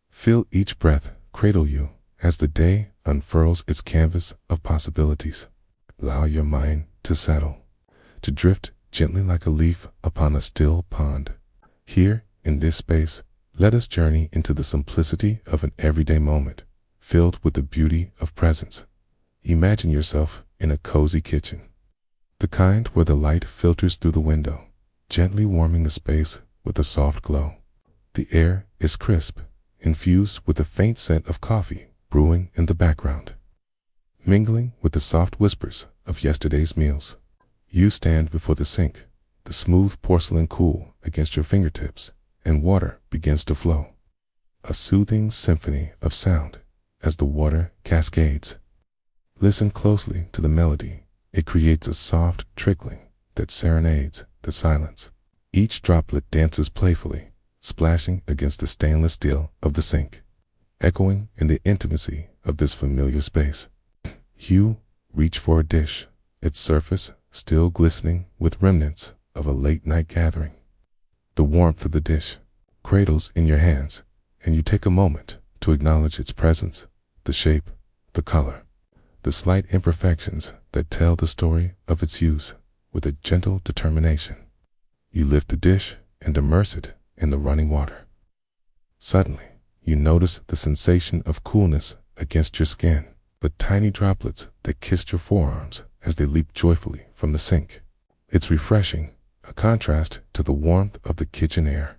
Feel each breath cradle you as the day unfurls its canvas of possibilities. Allow your mind to settle, to drift gently like a leaf upon a still pond. Here, in this space, let us journey into the simplicity of an everyday moment, filled with the beauty of presence. Imagine yourself in a cozy kitchen, the kind where the light filters through the window, gently warming the space with a soft glow. The air is crisp, infused with the faint scent of coffee brewing in the background, mingling with the soft whispers of yesterday's meals. You stand before the sink, the smooth porcelain cool against your fingertips, and water begins to flow. A soothing symphony of sound as the water cascades. Listen closely to the melody. It creates a soft trickling that serenades the silence. Each droplet dances playfully, splashing against the stainless steel of the sink, echoing in the intimacy of this familiar space. You reach for a dish, its surface still glistening with remnants of a late-night gathering. The warmth of the dish cradles in your hands, and you take a moment to acknowledge its presence, the shape, the color, the slight imperfections that tell the story of its use with a gentle determination. You lift the dish and immerse it in the running water. Suddenly, you notice the sensation of coolness against your skin, the tiny droplets that kissed your forearms as they leap joyfully from the sink. It's refreshing, a contrast to the warmth of the kitchen air.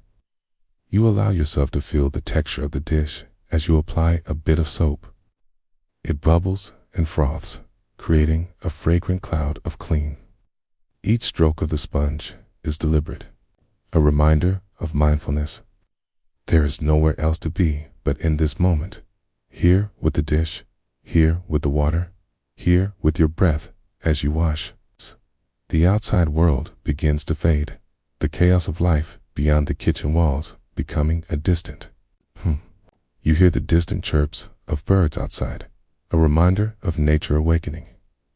You allow yourself to feel the texture of the dish as you apply a bit of soap. It bubbles and froths, creating a fragrant cloud of clean. Each stroke of the sponge is deliberate, a reminder of mindfulness. There is nowhere else to be but in this moment, here with the dish, here with the water, here with your breath as you wash. The outside world begins to fade, the chaos of life beyond the kitchen walls becoming a distant. You hear the distant chirps of birds outside, a reminder of nature awakening,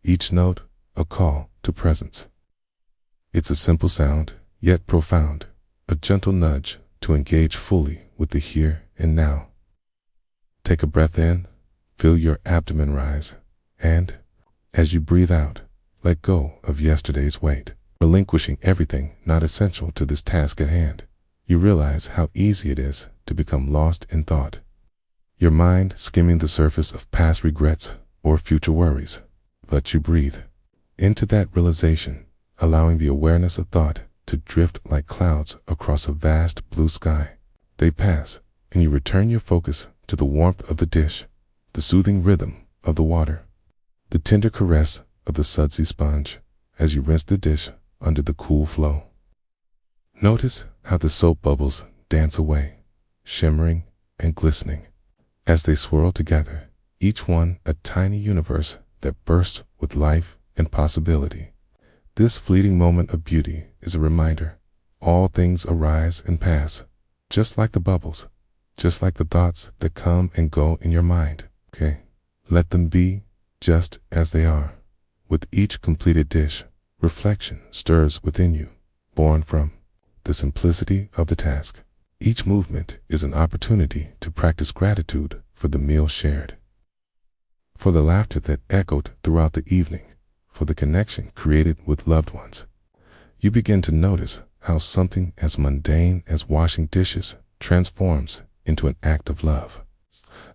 each note a call to presence. It's a simple sound, yet profound, a gentle nudge to engage fully with the here and now. Take a breath in, feel your abdomen rise, and, as you breathe out, let go of yesterday's weight, relinquishing everything not essential to this task at hand. You realize how easy it is to become lost in thought, your mind skimming the surface of past regrets or future worries. But you breathe into that realization, allowing the awareness of thought to drift like clouds across a vast blue sky. They pass, and you return your focus to the warmth of the dish, the soothing rhythm of the water, the tender caress of the sudsy sponge as you rinse the dish under the cool flow. Notice how the soap bubbles dance away, shimmering and glistening, as they swirl together, each one a tiny universe that bursts with life and possibility. This fleeting moment of beauty is a reminder. All things arise and pass, just like the bubbles, just like the thoughts that come and go in your mind. Okay, let them be just as they are. With each completed dish, reflection stirs within you, born from the simplicity of the task. Each movement is an opportunity to practice gratitude for the meal shared, for the laughter that echoed throughout the evening, for the connection created with loved ones. You begin to notice how something as mundane as washing dishes transforms into an act of love,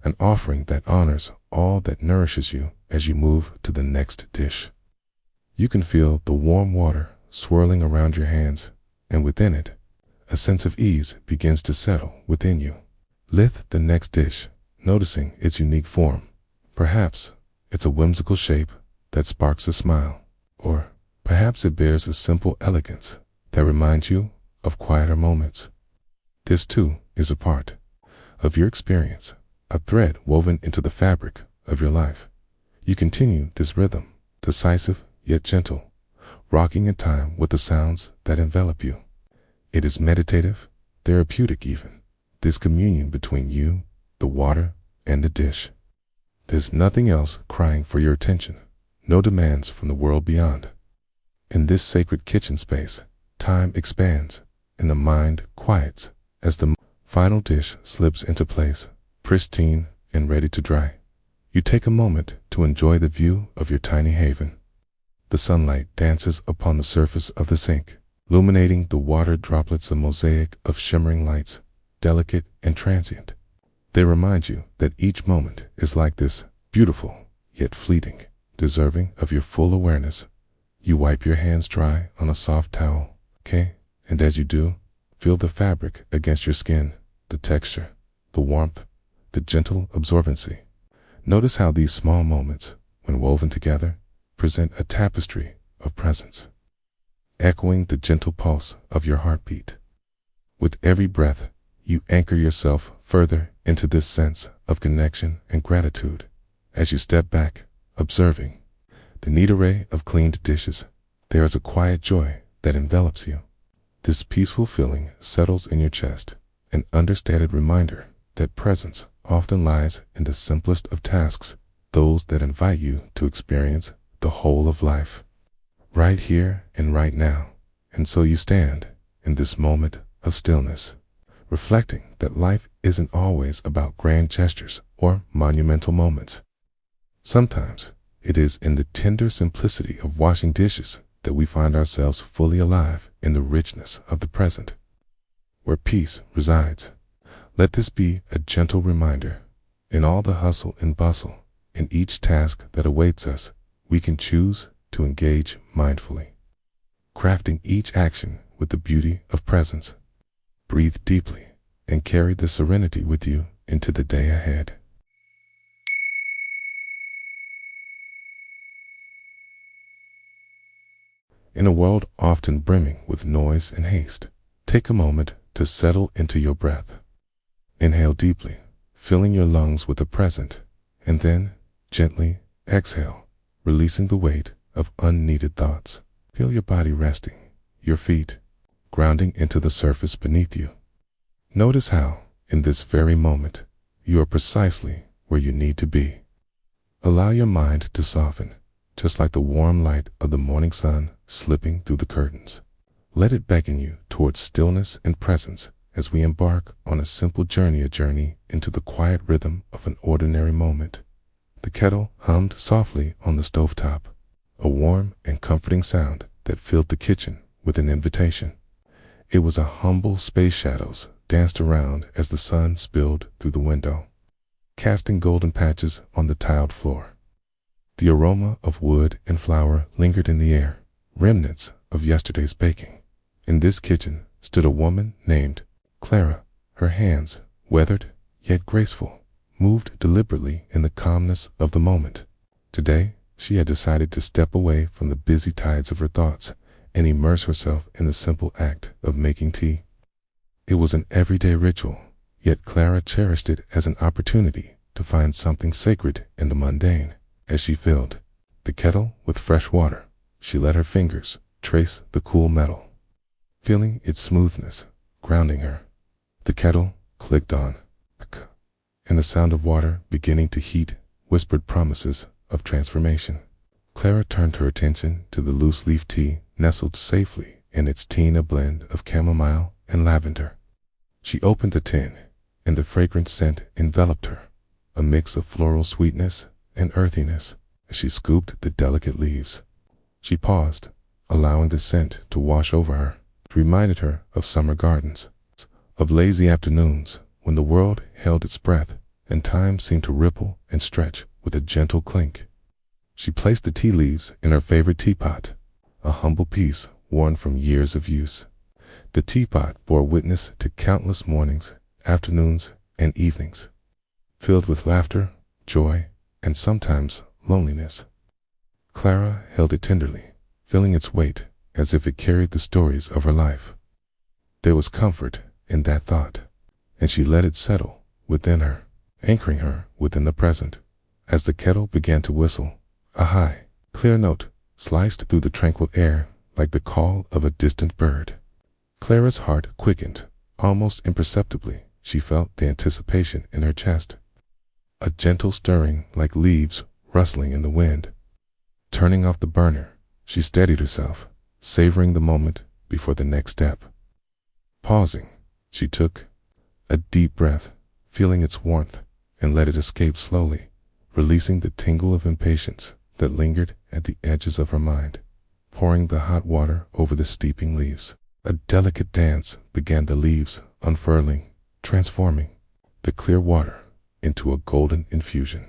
an offering that honors all that nourishes you as you move to the next dish. You can feel the warm water swirling around your hands, and within it, a sense of ease begins to settle within you. Lift the next dish, noticing its unique form. Perhaps it's a whimsical shape that sparks a smile, or perhaps it bears a simple elegance that reminds you of quieter moments. This too is a part of your experience, a thread woven into the fabric of your life. You continue this rhythm, decisive yet gentle, rocking in time with the sounds that envelop you. It is meditative, therapeutic even, this communion between you, the water, and the dish. There's nothing else crying for your attention, no demands from the world beyond. In this sacred kitchen space, time expands, and the mind quiets as the final dish slips into place, pristine and ready to dry. You take a moment to enjoy the view of your tiny haven. The sunlight dances upon the surface of the sink, illuminating the water droplets, a mosaic of shimmering lights, delicate and transient. They remind you that each moment is like this, beautiful yet fleeting, deserving of your full awareness. You wipe your hands dry on a soft towel, and as you do, feel the fabric against your skin, the texture, the warmth, the gentle absorbency. Notice how these small moments, when woven together, present a tapestry of presence, echoing the gentle pulse of your heartbeat. With every breath, you anchor yourself further into this sense of connection and gratitude. As you step back, observing the neat array of cleaned dishes, there is a quiet joy that envelops you. This peaceful feeling settles in your chest, an understated reminder that presence often lies in the simplest of tasks, those that invite you to experience the whole of life, right here and right now. And so you stand in this moment of stillness, reflecting that life isn't always about grand gestures or monumental moments. Sometimes it is in the tender simplicity of washing dishes that we find ourselves fully alive in the richness of the present, where peace resides. Let this be a gentle reminder. In all the hustle and bustle, in each task that awaits us, we can choose to engage mindfully, crafting each action with the beauty of presence. Breathe deeply and carry the serenity with you into the day ahead. In a world often brimming with noise and haste, take a moment to settle into your breath. Inhale deeply, filling your lungs with the present, and then gently exhale, releasing the weight of unneeded thoughts. Feel your body resting, your feet grounding into the surface beneath you. Notice how, in this very moment, you are precisely where you need to be. Allow your mind to soften, just like the warm light of the morning sun slipping through the curtains. Let it beckon you towards stillness and presence as we embark on a simple journey, into the quiet rhythm of an ordinary moment. The kettle hummed softly on the stovetop, a warm and comforting sound that filled the kitchen with an invitation. It was a humble space. Shadows danced around as the sun spilled through the window, casting golden patches on the tiled floor. The aroma of wood and flour lingered in the air, remnants of yesterday's baking. In this kitchen stood a woman named Clara. Her hands, weathered yet graceful, moved deliberately in the calmness of the moment. Today, she had decided to step away from the busy tides of her thoughts and immerse herself in the simple act of making tea. It was an everyday ritual, yet Clara cherished it as an opportunity to find something sacred in the mundane. As she filled the kettle with fresh water, she let her fingers trace the cool metal, feeling its smoothness, grounding her. The kettle clicked on, and the sound of water beginning to heat whispered promises of transformation. Clara turned her attention to the loose leaf tea nestled safely in its tin, a blend of chamomile and lavender. She opened the tin, and the fragrant scent enveloped her, a mix of floral sweetness and earthiness. As she scooped the delicate leaves, she paused, allowing the scent to wash over her. It reminded her of summer gardens, of lazy afternoons when the world held its breath and time seemed to ripple and stretch with a gentle clink. She placed the tea leaves in her favorite teapot, a humble piece worn from years of use. The teapot bore witness to countless mornings, afternoons, and evenings, filled with laughter, joy, and sometimes loneliness. Clara held it tenderly, feeling its weight as if it carried the stories of her life. There was comfort in that thought, and she let it settle within her, anchoring her within the present. As the kettle began to whistle, a high, clear note sliced through the tranquil air like the call of a distant bird. Clara's heart quickened. Almost imperceptibly, she felt the anticipation in her chest, a gentle stirring like leaves rustling in the wind. Turning off the burner, she steadied herself, savoring the moment before the next step. Pausing, she took a deep breath, feeling its warmth, and let it escape slowly, releasing the tingle of impatience that lingered at the edges of her mind. Pouring the hot water over the steeping leaves, a delicate dance began, the leaves unfurling, transforming the clear water into a golden infusion.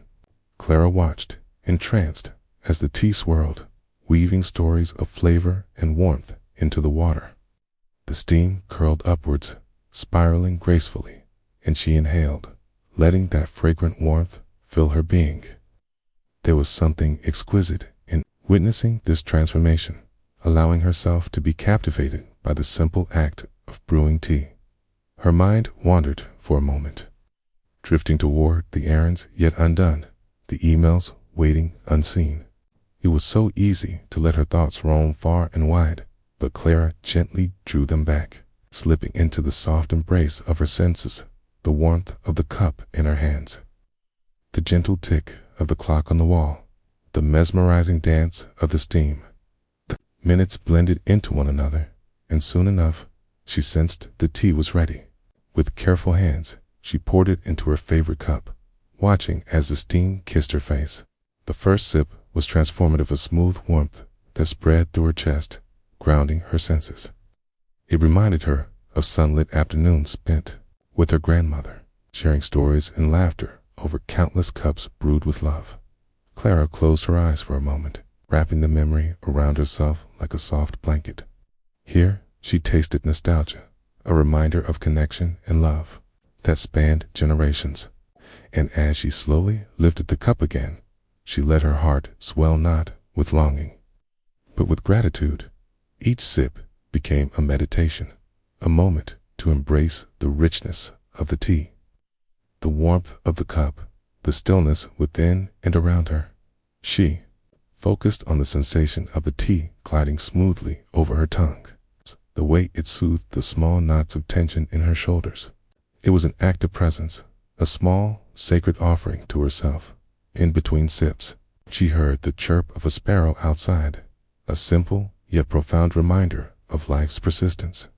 Clara watched, entranced, as the tea swirled, weaving stories of flavor and warmth into the water. The steam curled upwards, spiraling gracefully, and she inhaled, letting that fragrant warmth fill her being. There was something exquisite in witnessing this transformation, allowing herself to be captivated by the simple act of brewing tea. Her mind wandered for a moment, drifting toward the errands yet undone, the emails waiting unseen. It was so easy to let her thoughts roam far and wide, but Clara gently drew them back, slipping into the soft embrace of her senses, the warmth of the cup in her hands, the gentle tick of the clock on the wall, the mesmerizing dance of the steam. The minutes blended into one another, and soon enough she sensed the tea was ready. With careful hands, she poured it into her favorite cup, watching as the steam kissed her face. The first sip was transformative, a smooth warmth that spread through her chest, grounding her senses. It reminded her of sunlit afternoons spent with her grandmother, sharing stories and laughter over countless cups brewed with love. Clara closed her eyes for a moment, wrapping the memory around herself like a soft blanket. Here she tasted nostalgia, a reminder of connection and love that spanned generations. And as she slowly lifted the cup again, she let her heart swell not with longing, but with gratitude. Each sip became a meditation, a moment to embrace the richness of the tea, the warmth of the cup, the stillness within and around her. She focused on the sensation of the tea gliding smoothly over her tongue, the way it soothed the small knots of tension in her shoulders. It was an act of presence, a small, sacred offering to herself. In between sips, she heard the chirp of a sparrow outside, a simple yet profound reminder of life's persistence.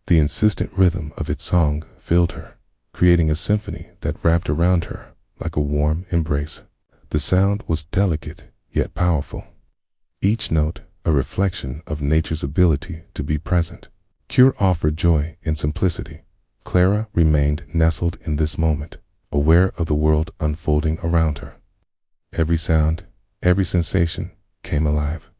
The insistent rhythm of its song filled her, creating a symphony that wrapped around her like a warm embrace. The sound was delicate yet powerful, each note a reflection of nature's ability to be present. Cure offered joy in simplicity. Clara remained nestled in this moment, aware of the world unfolding around her. Every sound, every sensation came alive.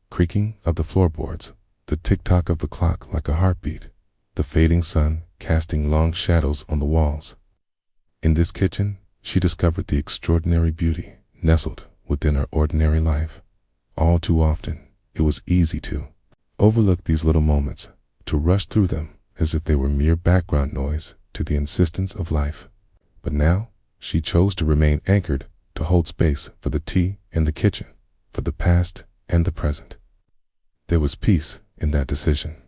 Creaking of the floorboards, the tick-tock of the clock like a heartbeat, the fading sun casting long shadows on the walls. In this kitchen, she discovered the extraordinary beauty nestled within her ordinary life. All too often, it was easy to overlook these little moments, to rush through them as if they were mere background noise to the insistence of life. But now, she chose to remain anchored, to hold space for the tea in the kitchen, for the past and the present. There was peace in that decision,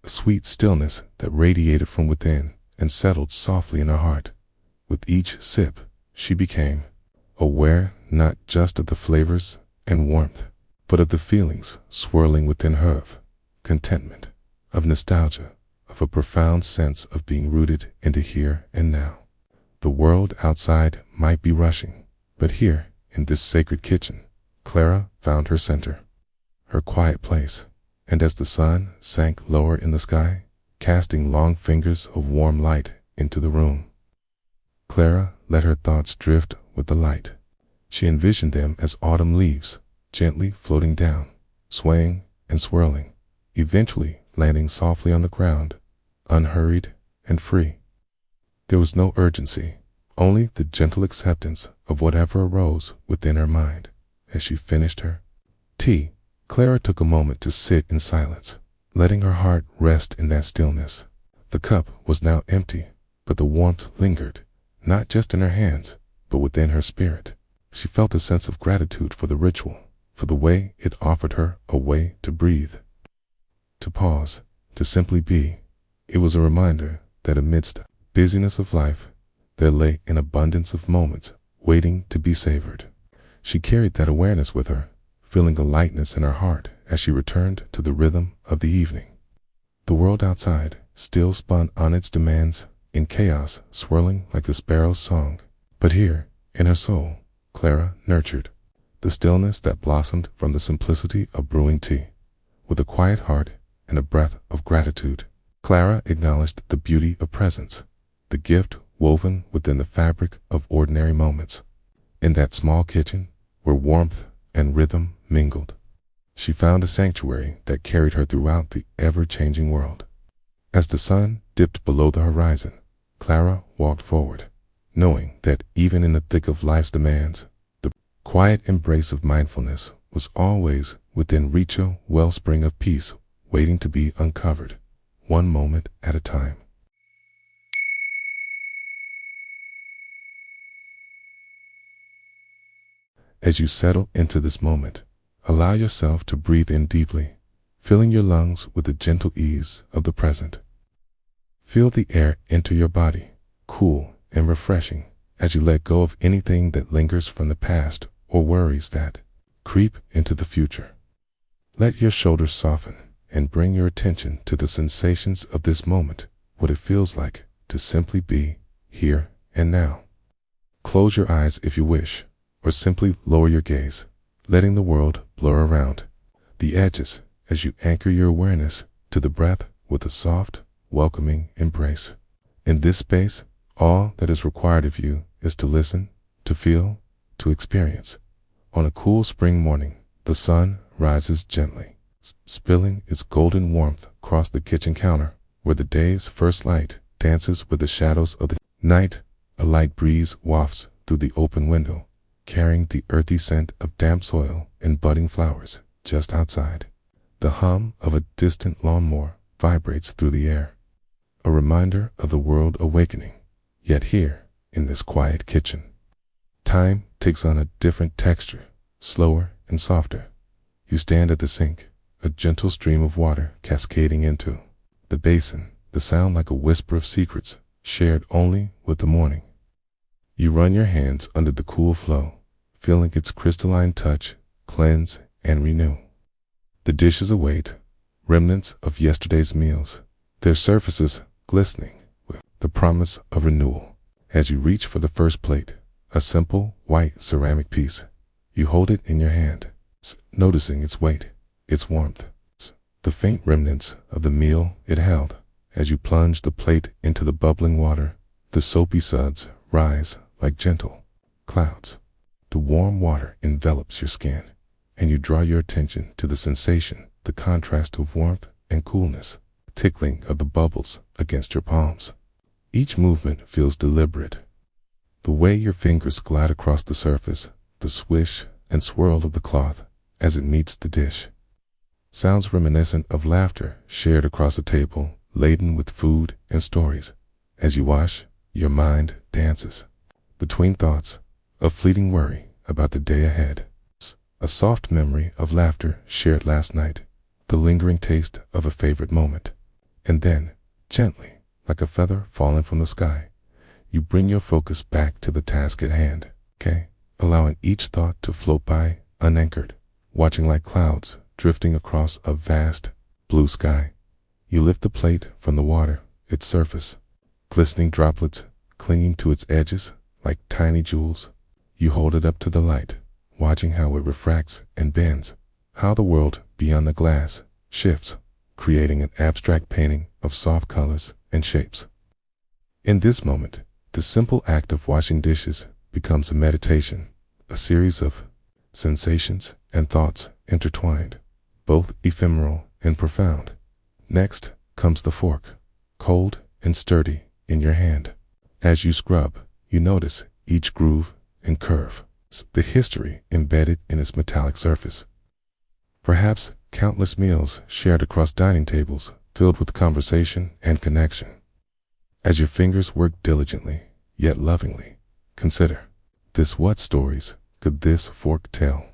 a sweet stillness that radiated from within and settled softly in her heart. With each sip, she became aware not just of the flavors and warmth, but of the feelings swirling within her, of contentment, of nostalgia, of a profound sense of being rooted into here and now. The world outside might be rushing, but here, in this sacred kitchen, Clara found her center, her quiet place. And as the sun sank lower in the sky, casting long fingers of warm light into the room, Clara let her thoughts drift with the light. She envisioned them as autumn leaves, gently floating down, swaying and swirling, eventually landing softly on the ground, unhurried and free. There was no urgency, only the gentle acceptance of whatever arose within her mind. As she finished her tea, Clara took a moment to sit in silence, letting her heart rest in that stillness. The cup was now empty, but the warmth lingered, not just in her hands, but within her spirit. She felt a sense of gratitude for the ritual, for the way it offered her a way to breathe, to pause, to simply be. It was a reminder that amidst busyness of life, there lay an abundance of moments waiting to be savored. She carried that awareness with her, feeling a lightness in her heart as she returned to the rhythm of the evening. The world outside still spun on its demands, in chaos swirling like the sparrow's song. But here, in her soul, Clara nurtured the stillness that blossomed from the simplicity of brewing tea. With a quiet heart and a breath of gratitude, Clara acknowledged the beauty of presence, the gift woven within the fabric of ordinary moments. In that small kitchen, where warmth and rhythm mingled, she found a sanctuary that carried her throughout the ever-changing world. As the sun dipped below the horizon, Clara walked forward, knowing that even in the thick of life's demands, the quiet embrace of mindfulness was always within reach, a wellspring of peace waiting to be uncovered, one moment at a time. As you settle into this moment, allow yourself to breathe in deeply, filling your lungs with the gentle ease of the present. Feel the air enter your body, cool and refreshing, as you let go of anything that lingers from the past or worries that creep into the future. Let your shoulders soften and bring your attention to the sensations of this moment, what it feels like to simply be here and now. Close your eyes if you wish, or simply lower your gaze, letting the world blur around the edges as you anchor your awareness to the breath with a soft, welcoming embrace. In this space, all that is required of you is to listen, to feel, to experience. On a cool spring morning, the sun rises gently, spilling its golden warmth across the kitchen counter, where the day's first light dances with the shadows of the night. A light breeze wafts through the open window, carrying the earthy scent of damp soil and budding flowers just outside. The hum of a distant lawnmower vibrates through the air, a reminder of the world awakening. Yet here, in this quiet kitchen, time takes on a different texture, slower and softer. You stand at the sink, a gentle stream of water cascading into the basin, the sound like a whisper of secrets shared only with the morning. You run your hands under the cool flow, feeling its crystalline touch cleanse and renew. The dishes await, remnants of yesterday's meals, their surfaces glistening with the promise of renewal. As you reach for the first plate, a simple white ceramic piece, you hold it in your hand, noticing its weight, its warmth, the faint remnants of the meal it held. As you plunge the plate into the bubbling water, the soapy suds rise like gentle clouds. The warm water envelops your skin, and you draw your attention to the sensation, the contrast of warmth and coolness, tickling of the bubbles against your palms. Each movement feels deliberate. The way your fingers glide across the surface, the swish and swirl of the cloth as it meets the dish, sounds reminiscent of laughter shared across a table laden with food and stories. As you wash, your mind dances between thoughts, a fleeting worry about the day ahead, a soft memory of laughter shared last night, the lingering taste of a favorite moment. And then, gently, like a feather falling from the sky, you bring your focus back to the task at hand, allowing each thought to float by unanchored, watching like clouds drifting across a vast blue sky. You lift the plate from the water, its surface, glistening droplets clinging to its edges like tiny jewels. You hold it up to the light, watching how it refracts and bends, how the world beyond the glass shifts, creating an abstract painting of soft colors and shapes. In this moment, the simple act of washing dishes becomes a meditation, a series of sensations and thoughts intertwined, both ephemeral and profound. Next comes the fork, cold and sturdy in your hand. As you scrub, you notice each groove and curve, the history embedded in its metallic surface. Perhaps countless meals shared across dining tables filled with conversation and connection. As your fingers work diligently, yet lovingly, consider this: what stories could this fork tell?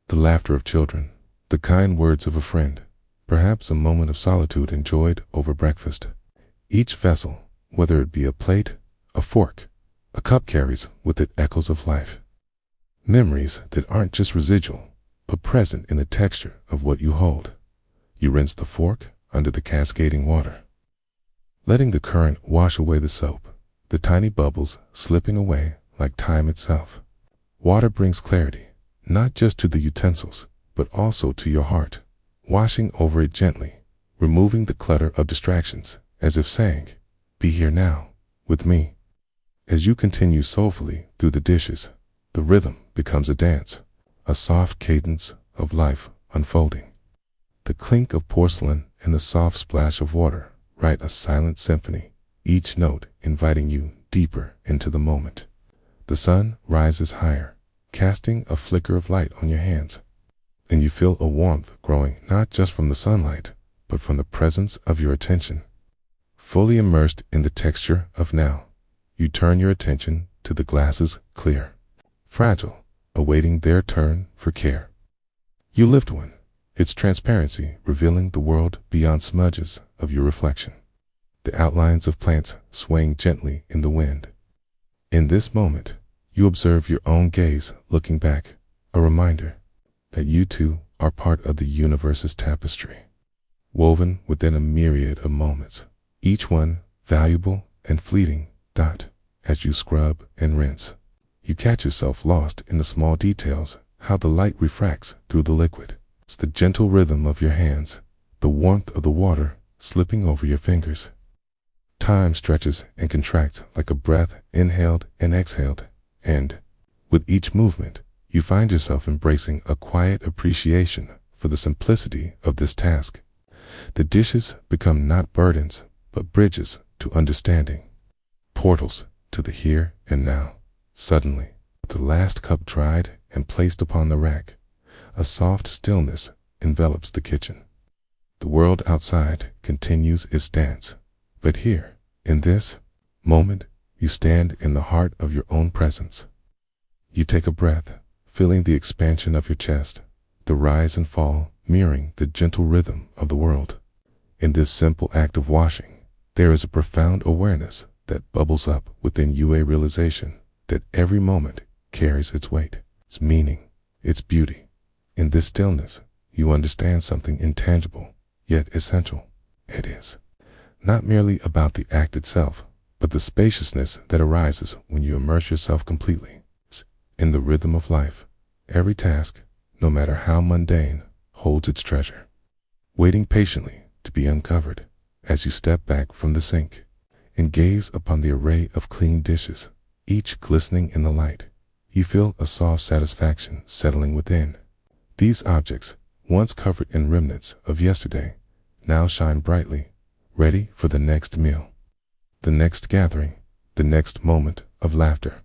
The laughter of children, the kind words of a friend, perhaps a moment of solitude enjoyed over breakfast. Each vessel, whether it be a plate, a fork, a cup, carries with it echoes of life. Memories that aren't just residual, but present in the texture of what you hold. You rinse the fork under the cascading water, letting the current wash away the soap, the tiny bubbles slipping away like time itself. Water brings clarity, not just to the utensils, but also to your heart, washing over it gently, removing the clutter of distractions, as if saying, "Be here now, with me." As you continue soulfully through the dishes, the rhythm becomes a dance, a soft cadence of life unfolding. The clink of porcelain and the soft splash of water write a silent symphony, each note inviting you deeper into the moment. The sun rises higher, casting a flicker of light on your hands, and you feel a warmth growing not just from the sunlight, but from the presence of your attention. Fully immersed in the texture of now, you turn your attention to the glasses, clear, fragile, awaiting their turn for care. You lift one, its transparency revealing the world beyond smudges of your reflection, the outlines of plants swaying gently in the wind. In this moment, you observe your own gaze looking back, a reminder that you too are part of the universe's tapestry, woven within a myriad of moments, each one valuable and fleeting. As you scrub and rinse, you catch yourself lost in the small details, how the light refracts through the liquid. It's the gentle rhythm of your hands, the warmth of the water slipping over your fingers. Time stretches and contracts like a breath inhaled and exhaled, and with each movement, you find yourself embracing a quiet appreciation for the simplicity of this task. The dishes become not burdens, but bridges to understanding, portals to the here and now. Suddenly, with the last cup dried and placed upon the rack, a soft stillness envelops the kitchen. The world outside continues its dance, but here, in this moment, you stand in the heart of your own presence. You take a breath, feeling the expansion of your chest, the rise and fall mirroring the gentle rhythm of the world. In this simple act of washing, there is a profound awareness that bubbles up within you, a realization that every moment carries its weight, its meaning, its beauty. In this stillness, you understand something intangible, yet essential. It is not merely about the act itself, but the spaciousness that arises when you immerse yourself completely in the rhythm of life. Every task, no matter how mundane, holds its treasure, waiting patiently to be uncovered. As you step back from the sink and gaze upon the array of clean dishes, each glistening in the light, you feel a soft satisfaction settling within. These objects, once covered in remnants of yesterday, now shine brightly, ready for the next meal, the next gathering, the next moment of laughter.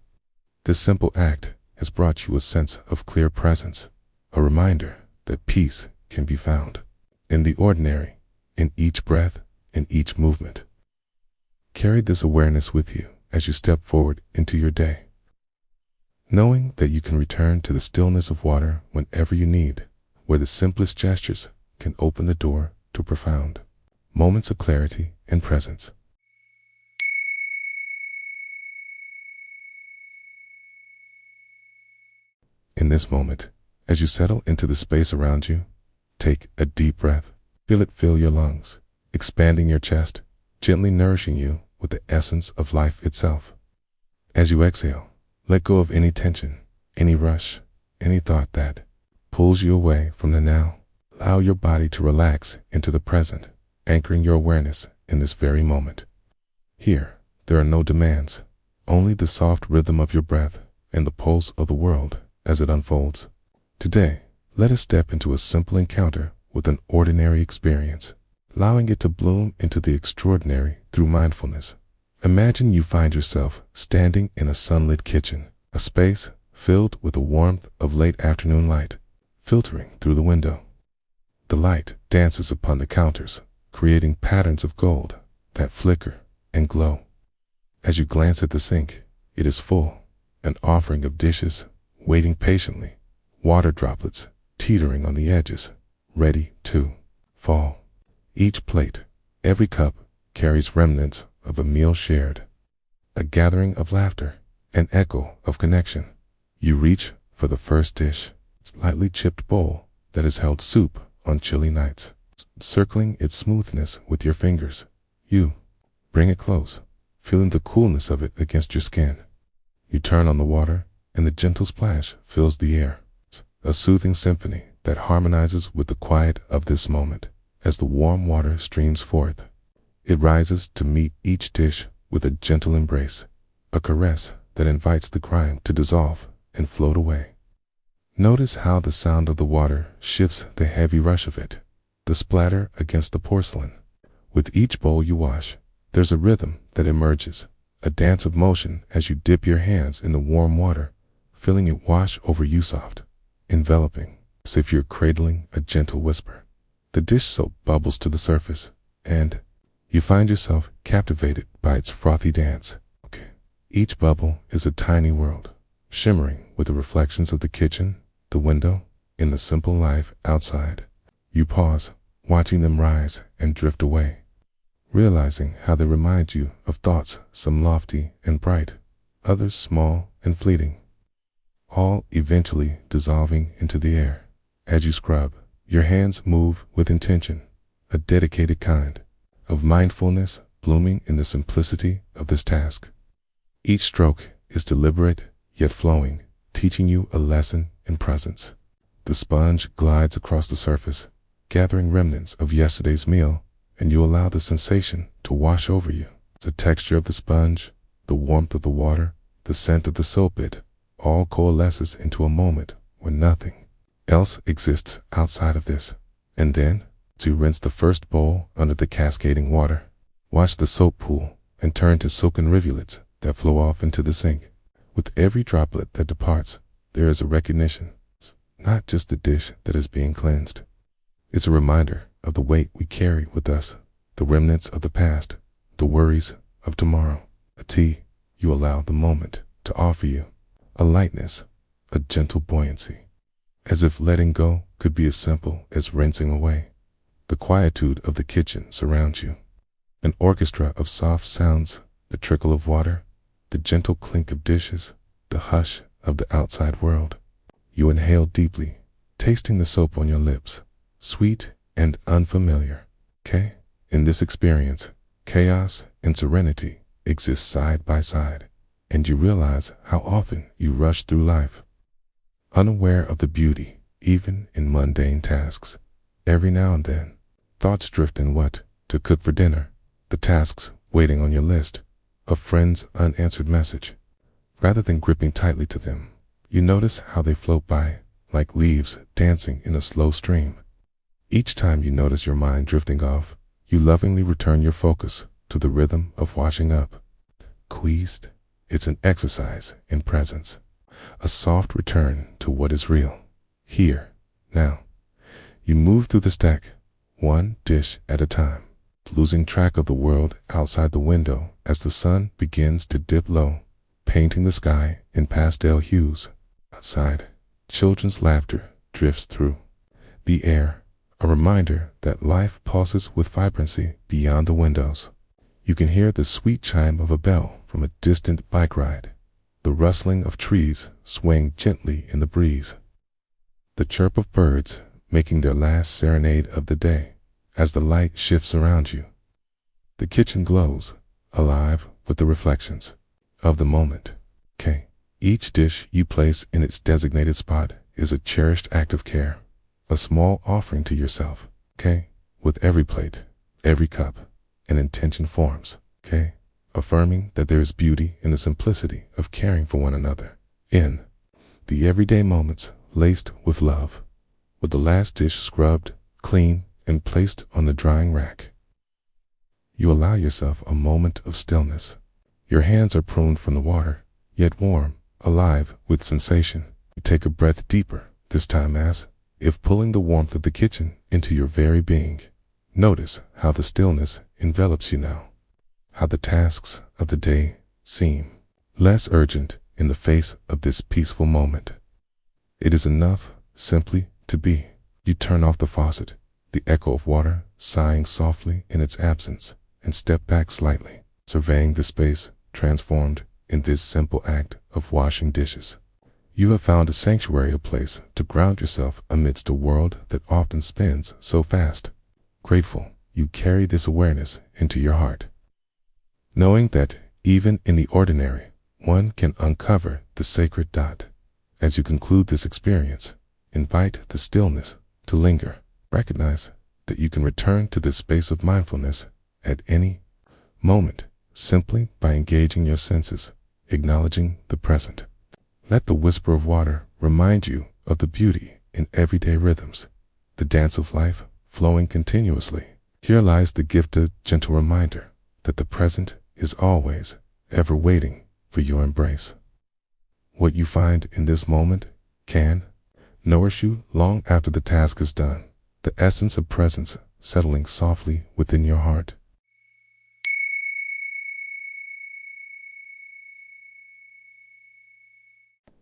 This simple act has brought you a sense of clear presence, a reminder that peace can be found in the ordinary, in each breath, in each movement. Carry this awareness with you as you step forward into your day, knowing that you can return to the stillness of water whenever you need, where the simplest gestures can open the door to profound moments of clarity and presence. In this moment, as you settle into the space around you, take a deep breath. Feel it fill your lungs, expanding your chest, gently nourishing you with the essence of life itself. As you exhale, let go of any tension, any rush, any thought that pulls you away from the now. Allow your body to relax into the present, anchoring your awareness in this very moment. Here, there are no demands, only the soft rhythm of your breath and the pulse of the world as it unfolds. Today, let us step into a simple encounter with an ordinary experience, allowing it to bloom into the extraordinary through mindfulness. Imagine you find yourself standing in a sunlit kitchen, a space filled with the warmth of late afternoon light filtering through the window. The light dances upon the counters, creating patterns of gold that flicker and glow. As you glance at the sink, it is full, an offering of dishes waiting patiently, water droplets teetering on the edges, ready to fall. Each plate, every cup, carries remnants of a meal shared, a gathering of laughter, an echo of connection. You reach for the first dish, slightly chipped bowl that has held soup on chilly nights, circling its smoothness with your fingers. You Bring it close, feeling the coolness of it against your skin. You turn on the water, and the gentle splash fills the air. It's a soothing symphony that harmonizes with the quiet of this moment. As the warm water streams forth, it rises to meet each dish with a gentle embrace, a caress that invites the grime to dissolve and float away. Notice how the sound of the water shifts the heavy rush of it, the splatter against the porcelain. With each bowl you wash, there's a rhythm that emerges, a dance of motion as you dip your hands in the warm water, feeling it wash over you soft, enveloping, as if you're cradling a gentle whisper. The dish soap bubbles to the surface, and you find yourself captivated by its frothy dance. Each bubble is a tiny world, shimmering with the reflections of the kitchen, the window, and the simple life outside. You pause, watching them rise and drift away, realizing how they remind you of thoughts, some lofty and bright, others small and fleeting, all eventually dissolving into the air. As you scrub, your hands move with intention, a dedicated kind of mindfulness blooming in the simplicity of this task. Each stroke is deliberate yet flowing, teaching you a lesson in presence. The sponge glides across the surface, gathering remnants of yesterday's meal, and you allow the sensation to wash over you. The texture of the sponge, the warmth of the water, the scent of the soap bit, all coalesces into a moment when nothing else exists outside of this. And then, to rinse the first bowl under the cascading water, watch the soap pool and turn to silken rivulets that flow off into the sink. With every droplet that departs, there is a recognition. It's not just the dish that is being cleansed. It's a reminder of the weight we carry with us, the remnants of the past, the worries of tomorrow. A tea, you allow the moment to offer you, a lightness, a gentle buoyancy, as if letting go could be as simple as rinsing away. The quietude of the kitchen surrounds you, an orchestra of soft sounds, the trickle of water, the gentle clink of dishes, the hush of the outside world. You inhale deeply, tasting the soap on your lips, sweet and unfamiliar. In this experience, chaos and serenity exist side by side, and you realize how often you rush through life, unaware of the beauty, even in mundane tasks. Every now and then, thoughts drift in what to cook for dinner, the tasks waiting on your list, a friend's unanswered message. Rather than gripping tightly to them, you notice how they float by, like leaves dancing in a slow stream. Each time you notice your mind drifting off, you lovingly return your focus to the rhythm of washing up. Queezed, it's an exercise in presence, a soft return to what is real, here, now. You move through the stack, one dish at a time, losing track of the world outside the window as the sun begins to dip low, painting the sky in pastel hues. Outside, children's laughter drifts through the air, a reminder that life pulses with vibrancy beyond the windows. You can hear the sweet chime of a bell from a distant bike ride, the rustling of trees swaying gently in the breeze, the chirp of birds making their last serenade of the day as the light shifts around you. The kitchen glows, alive with the reflections of the moment. Each dish you place in its designated spot is a cherished act of care, a small offering to yourself. With every plate, every cup, an intention forms, affirming that there is beauty in the simplicity of caring for one another, in the everyday moments laced with love. With the last dish scrubbed, clean, and placed on the drying rack, you allow yourself a moment of stillness. Your hands are pruned from the water, yet warm, alive with sensation. You take a breath deeper, this time as if pulling the warmth of the kitchen into your very being. Notice how the stillness envelops you now, how the tasks of the day seem less urgent in the face of this peaceful moment. It is enough simply to be. You turn off the faucet, the echo of water sighing softly in its absence, and step back slightly, surveying the space transformed in this simple act of washing dishes. You have found a sanctuary, a place to ground yourself amidst a world that often spins so fast. Grateful, you carry this awareness into your heart. knowing that even in the ordinary, one can uncover the sacred dot. As you conclude this experience, invite the stillness to linger. Recognize that you can return to this space of mindfulness at any moment simply by engaging your senses, acknowledging the present. Let the whisper of water remind you of the beauty in everyday rhythms, the dance of life flowing continuously. Here lies the gifted, gentle reminder that the present is always, ever waiting for your embrace. What you find in this moment can nourish you long after the task is done, the essence of presence settling softly within your heart.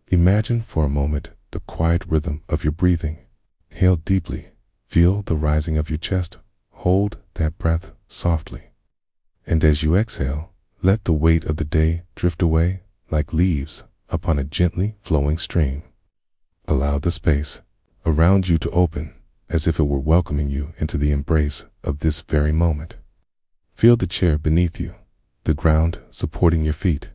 Imagine for a moment the quiet rhythm of your breathing. Inhale deeply, feel the rising of your chest, hold that breath softly. And as you exhale, let the weight of the day drift away like leaves upon a gently flowing stream. Allow the space around you to open as if it were welcoming you into the embrace of this very moment. Feel the chair beneath you, the ground supporting your feet,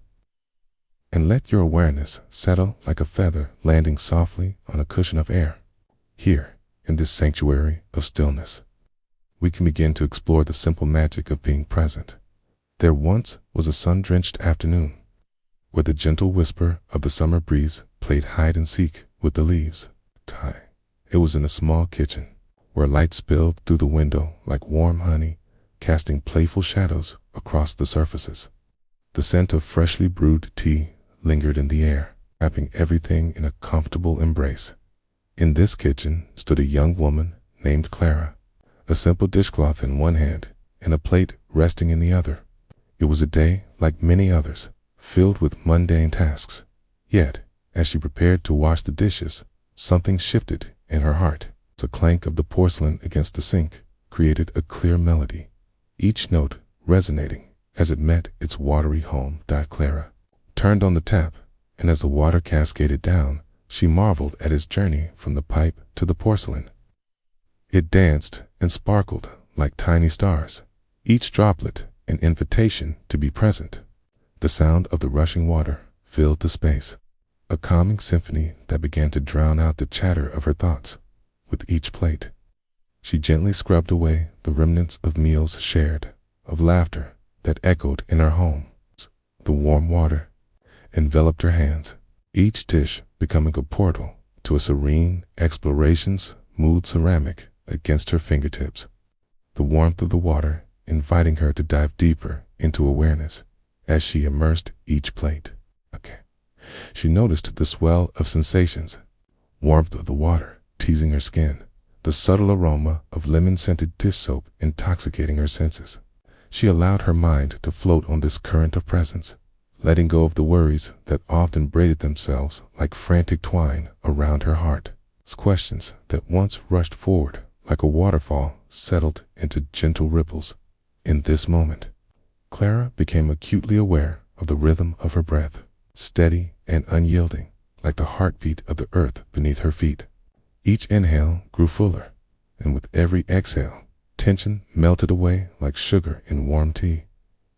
and let your awareness settle like a feather landing softly on a cushion of air. Here, in this sanctuary of stillness, we can begin to explore the simple magic of being present. There once was a sun-drenched afternoon, where the gentle whisper of the summer breeze played hide and seek with the leaves. It was in a small kitchen, where light spilled through the window like warm honey, casting playful shadows across the surfaces. The scent of freshly brewed tea lingered in the air, wrapping everything in a comfortable embrace. In this kitchen stood a young woman named Clara, a simple dishcloth in one hand and a plate resting in the other. It was a day like many others, filled with mundane tasks. Yet, as she prepared to wash the dishes, something shifted in her heart. The clank of the porcelain against the sink created a clear melody, each note resonating as it met its watery home. Clara turned on the tap, and as the water cascaded down, she marveled at its journey from the pipe to the porcelain. It danced and sparkled like tiny stars, each droplet an invitation to be present. The sound of the rushing water filled the space, a calming symphony that began to drown out the chatter of her thoughts. With each plate, she gently scrubbed away the remnants of meals shared, of laughter that echoed in her home. The warm water enveloped her hands, each dish becoming a portal to a serene exploration's smooth ceramic against her fingertips. The warmth of the water inviting her to dive deeper into awareness as she immersed each plate. She noticed the swell of sensations, warmth of the water teasing her skin, the subtle aroma of lemon-scented dish soap intoxicating her senses. She allowed her mind to float on this current of presence, letting go of the worries that often braided themselves like frantic twine around her heart. Questions that once rushed forward like a waterfall settled into gentle ripples. In this moment, Clara became acutely aware of the rhythm of her breath, steady and unyielding, like the heartbeat of the earth beneath her feet. Each inhale grew fuller, and with every exhale, tension melted away like sugar in warm tea.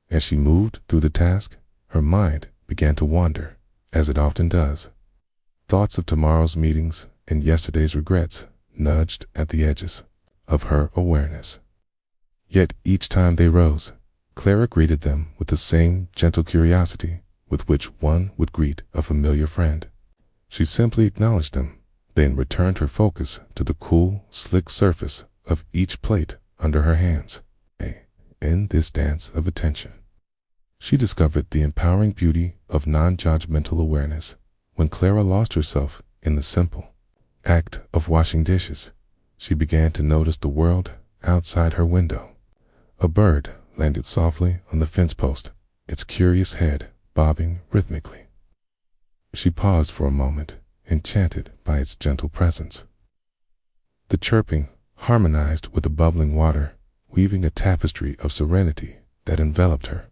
As she moved through the task, her mind began to wander, as it often does. Thoughts of tomorrow's meetings and yesterday's regrets nudged at the edges of her awareness. Yet each time they rose, Clara greeted them with the same gentle curiosity with which one would greet a familiar friend. She simply acknowledged them, then returned her focus to the cool, slick surface of each plate under her hands. In this dance of attention, she discovered the empowering beauty of non-judgmental awareness. When Clara lost herself in the simple act of washing dishes, she began to notice the world outside her window. A bird landed softly on the fence post, its curious head bobbing rhythmically. She paused for a moment, enchanted by its gentle presence. The chirping harmonized with the bubbling water, weaving a tapestry of serenity that enveloped her.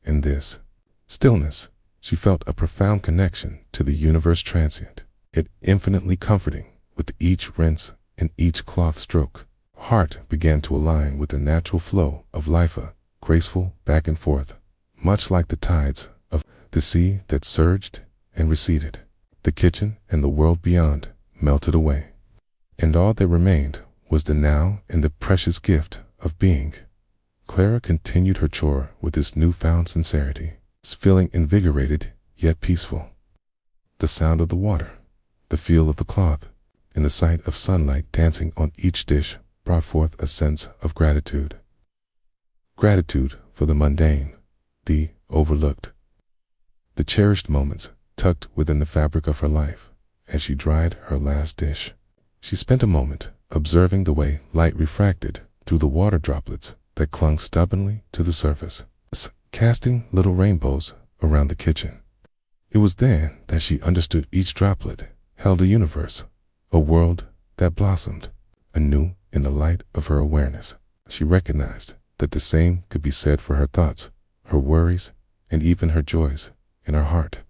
In this stillness, she felt a profound connection to the universe transient, yet infinitely comforting. With each rinse and each cloth stroke, her heart began to align with the natural flow of life, a graceful back and forth much like the tides of the sea that surged and receded. The kitchen and the world beyond melted away, and all that remained was the now and the precious gift of being. Clara continued her chore with this newfound sincerity, feeling invigorated yet peaceful. The sound of the water, the feel of the cloth, and the sight of sunlight dancing on each dish brought forth a sense of gratitude. Gratitude for the mundane, the overlooked, the cherished moments tucked within the fabric of her life. As she dried her last dish, she spent a moment observing the way light refracted through the water droplets that clung stubbornly to the surface, casting little rainbows around the kitchen. It was then that she understood each droplet held a universe, a world that blossomed anew in the light of her awareness. She recognized that the same could be said for her thoughts, her worries, and even her joys in her heart.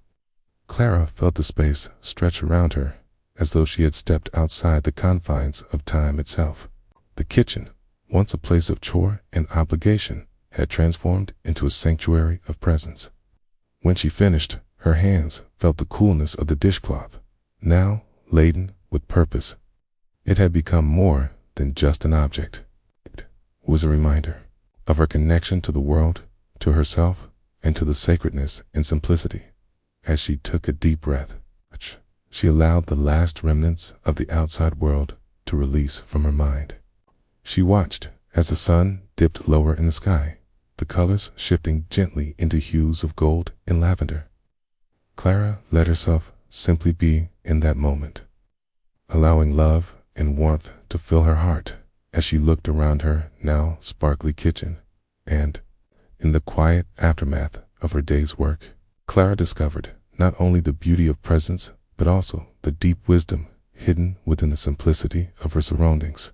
Clara felt the space stretch around her as though she had stepped outside the confines of time itself. The kitchen, once a place of chore and obligation, had transformed into a sanctuary of presence. When she finished, her hands felt the coolness of the dishcloth, now laden with purpose. It had become more than just an object. It was a reminder of her connection to the world, to herself, and to the sacredness and simplicity. As she took a deep breath, she allowed the last remnants of the outside world to release from her mind. She watched as the sun dipped lower in the sky, the colors shifting gently into hues of gold and lavender. Clara let herself simply be in that moment, allowing love and warmth to fill her heart as she looked around her now sparkly kitchen. And, in the quiet aftermath of her day's work, Clara discovered not only the beauty of presence, but also the deep wisdom hidden within the simplicity of her surroundings.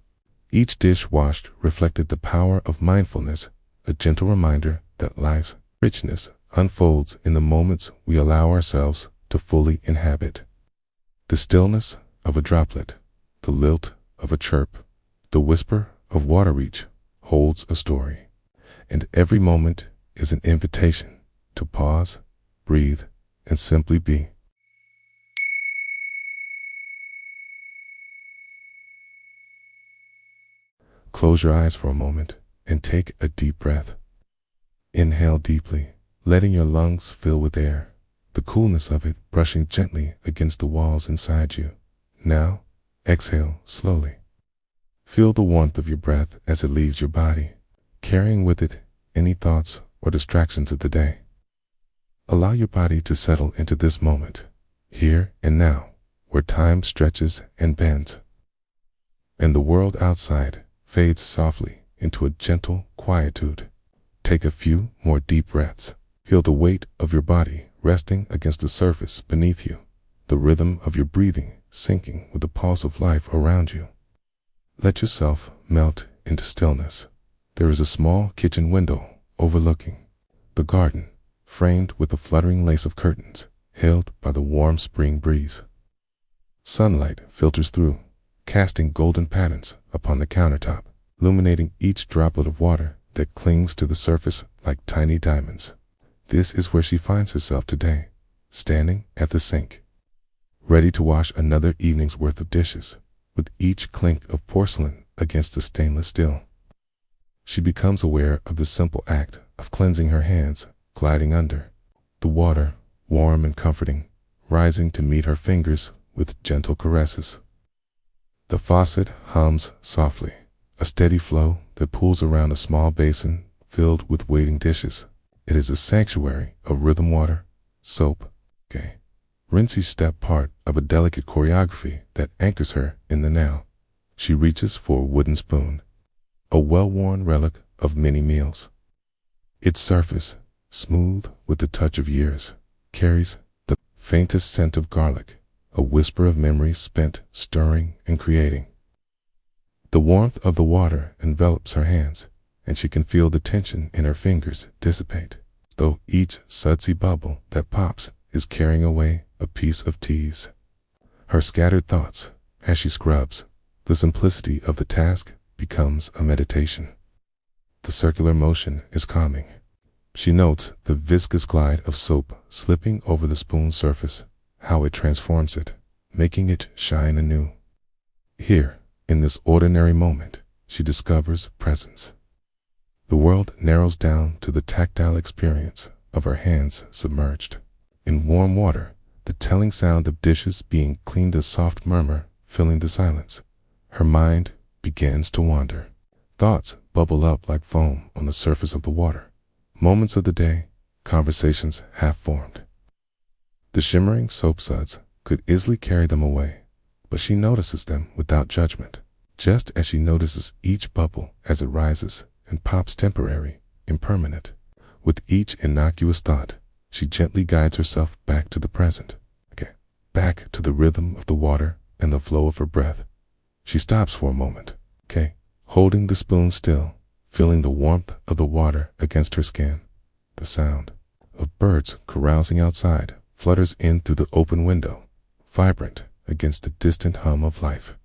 Each dish washed reflected the power of mindfulness, a gentle reminder that life's richness unfolds in the moments we allow ourselves to fully inhabit. The stillness of a droplet, the lilt of a chirp, the whisper of water reach holds a story, and every moment is an invitation to pause, breathe, and simply be. Close your eyes for a moment and take a deep breath. Inhale deeply, letting your lungs fill with air, the coolness of it brushing gently against the walls inside you. Now, exhale slowly. Feel the warmth of your breath as it leaves your body, carrying with it any thoughts or distractions of the day. Allow your body to settle into this moment, here and now, where time stretches and bends, and the world outside fades softly into a gentle quietude. Take a few more deep breaths. Feel the weight of your body resting against the surface beneath you, the rhythm of your breathing syncing with the pulse of life around you. Let yourself melt into stillness. There is a small kitchen window overlooking the garden, framed with a fluttering lace of curtains, held by the warm spring breeze. Sunlight filters through, casting golden patterns upon the countertop, illuminating each droplet of water that clings to the surface like tiny diamonds. This is where she finds herself today, standing at the sink, ready to wash another evening's worth of dishes, with each clink of porcelain against the stainless steel. She becomes aware of the simple act of cleansing her hands, gliding under, the water, warm and comforting, rising to meet her fingers with gentle caresses. The faucet hums softly, a steady flow that pools around a small basin filled with waiting dishes. It is a sanctuary of rhythm water, soap, rinse each step part of a delicate choreography that anchors her in the now. She reaches for a wooden spoon, a well-worn relic of many meals. Its surface, smooth with the touch of years, carries the faintest scent of garlic, a whisper of memories spent stirring and creating. The warmth of the water envelops her hands, and she can feel the tension in her fingers dissipate, as though each sudsy bubble that pops is carrying away a piece of tease. Her scattered thoughts, as she scrubs, the simplicity of the task becomes a meditation. The circular motion is calming, She notes the viscous glide of soap slipping over the spoon's surface, how it transforms it, making it shine anew. Here, in this ordinary moment, she discovers presence. The world narrows down to the tactile experience of her hands submerged in warm water, the telling sound of dishes being cleaned, a soft murmur filling the silence. Her mind begins to wander. Thoughts bubble up like foam on the surface of the water. Moments of the day, conversations half formed. The shimmering soap suds could easily carry them away, but she notices them without judgment, just as she notices each bubble as it rises and pops, temporary, impermanent. With each innocuous thought, she gently guides herself back to the present, back to the rhythm of the water and the flow of her breath. She stops for a moment, holding the spoon still, feeling the warmth of the water against her skin. The sound of birds carousing outside flutters in through the open window, vibrant against the distant hum of life.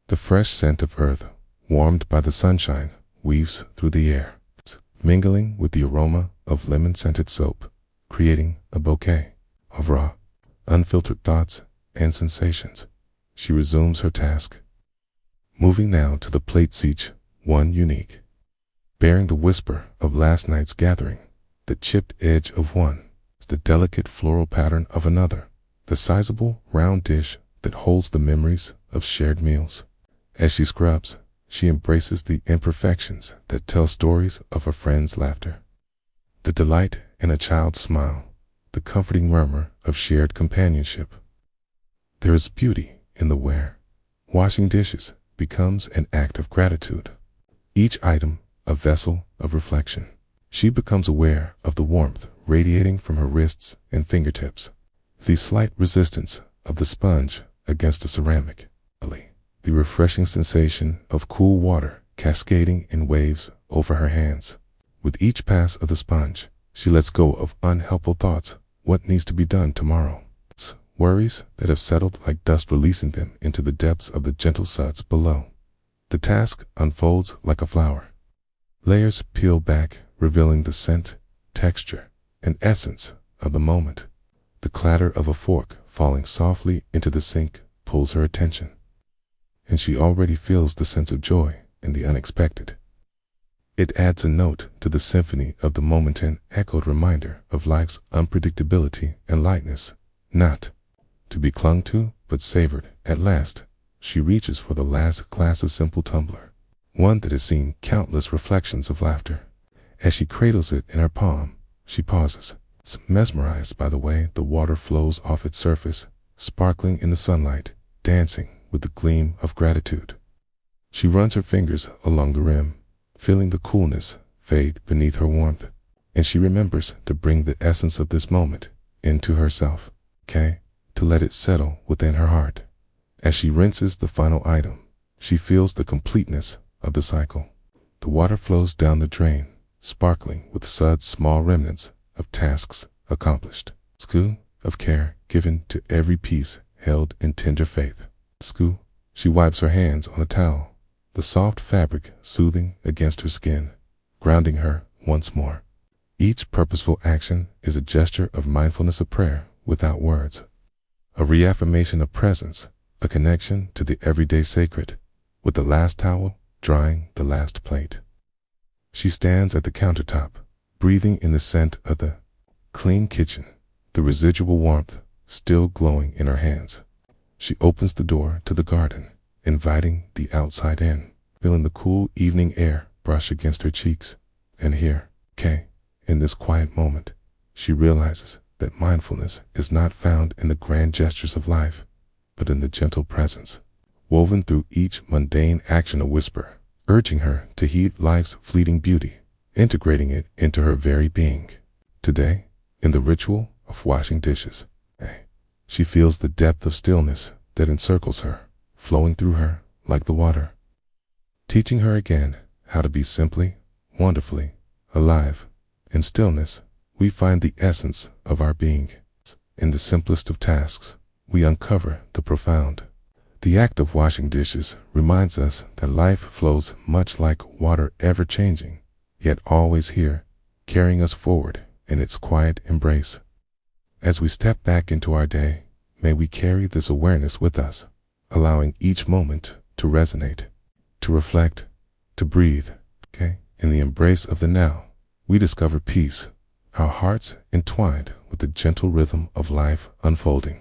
The fresh scent of earth, warmed by the sunshine, weaves through the air, mingling with the aroma of lemon-scented soap, creating a bouquet of raw, unfiltered thoughts and sensations. She resumes her task, moving now to the plates, each one unique, bearing the whisper of last night's gathering, the chipped edge of one, the delicate floral pattern of another, the sizable round dish that holds the memories of shared meals. As she scrubs, she embraces the imperfections that tell stories of a friend's laughter, the delight in a child's smile, the comforting murmur of shared companionship. There is beauty in the wear. Washing dishes becomes an act of gratitude, each item a vessel of reflection. She becomes aware of the warmth radiating from her wrists and fingertips, the slight resistance of the sponge against the ceramic, the refreshing sensation of cool water cascading in waves over her hands. With each pass of the sponge, she lets go of unhelpful thoughts, what needs to be done tomorrow, worries that have settled like dust, releasing them into the depths of the gentle suds below. The task unfolds like a flower. Layers peel back, revealing the scent, texture, and essence of the moment. The clatter of a fork falling softly into the sink pulls her attention, and she already feels the sense of joy in the unexpected. It adds a note to the symphony of the moment, an echoed reminder of life's unpredictability and lightness, not to be clung to, but savored. At last, she reaches for the last glass, a simple tumbler, one that has seen countless reflections of laughter. As she cradles it in her palm, she pauses, mesmerized by the way the water flows off its surface, sparkling in the sunlight, dancing with the gleam of gratitude. She runs her fingers along the rim, feeling the coolness fade beneath her warmth, and she remembers to bring the essence of this moment into herself, to let it settle within her heart. As she rinses the final item, she feels the completeness of the cycle. The water flows down the drain, sparkling with suds, small remnants of tasks accomplished, of care given to every piece held in tender faith. She wipes her hands on a towel, the soft fabric soothing against her skin, grounding her once more. Each purposeful action is a gesture of mindfulness, a prayer without words, a reaffirmation of presence, a connection to the everyday sacred. With the last towel drying the last plate, she stands at the countertop, breathing in the scent of the clean kitchen, the residual warmth still glowing in her hands. She opens the door to the garden, inviting the outside in, feeling the cool evening air brush against her cheeks. And here, in this quiet moment, she realizes that mindfulness is not found in the grand gestures of life, but in the gentle presence, woven through each mundane action, a whisper, urging her to heed life's fleeting beauty, integrating it into her very being. Today, in the ritual of washing dishes, she feels the depth of stillness that encircles her, flowing through her like the water, teaching her again how to be simply, wonderfully alive. In stillness, we find the essence of our being. In the simplest of tasks, we uncover the profound. The act of washing dishes reminds us that life flows much like water, ever changing, yet always here, carrying us forward in its quiet embrace. As we step back into our day, may we carry this awareness with us, allowing each moment to resonate, to reflect, to breathe. In the embrace of the now, we discover peace, our hearts entwined with the gentle rhythm of life unfolding.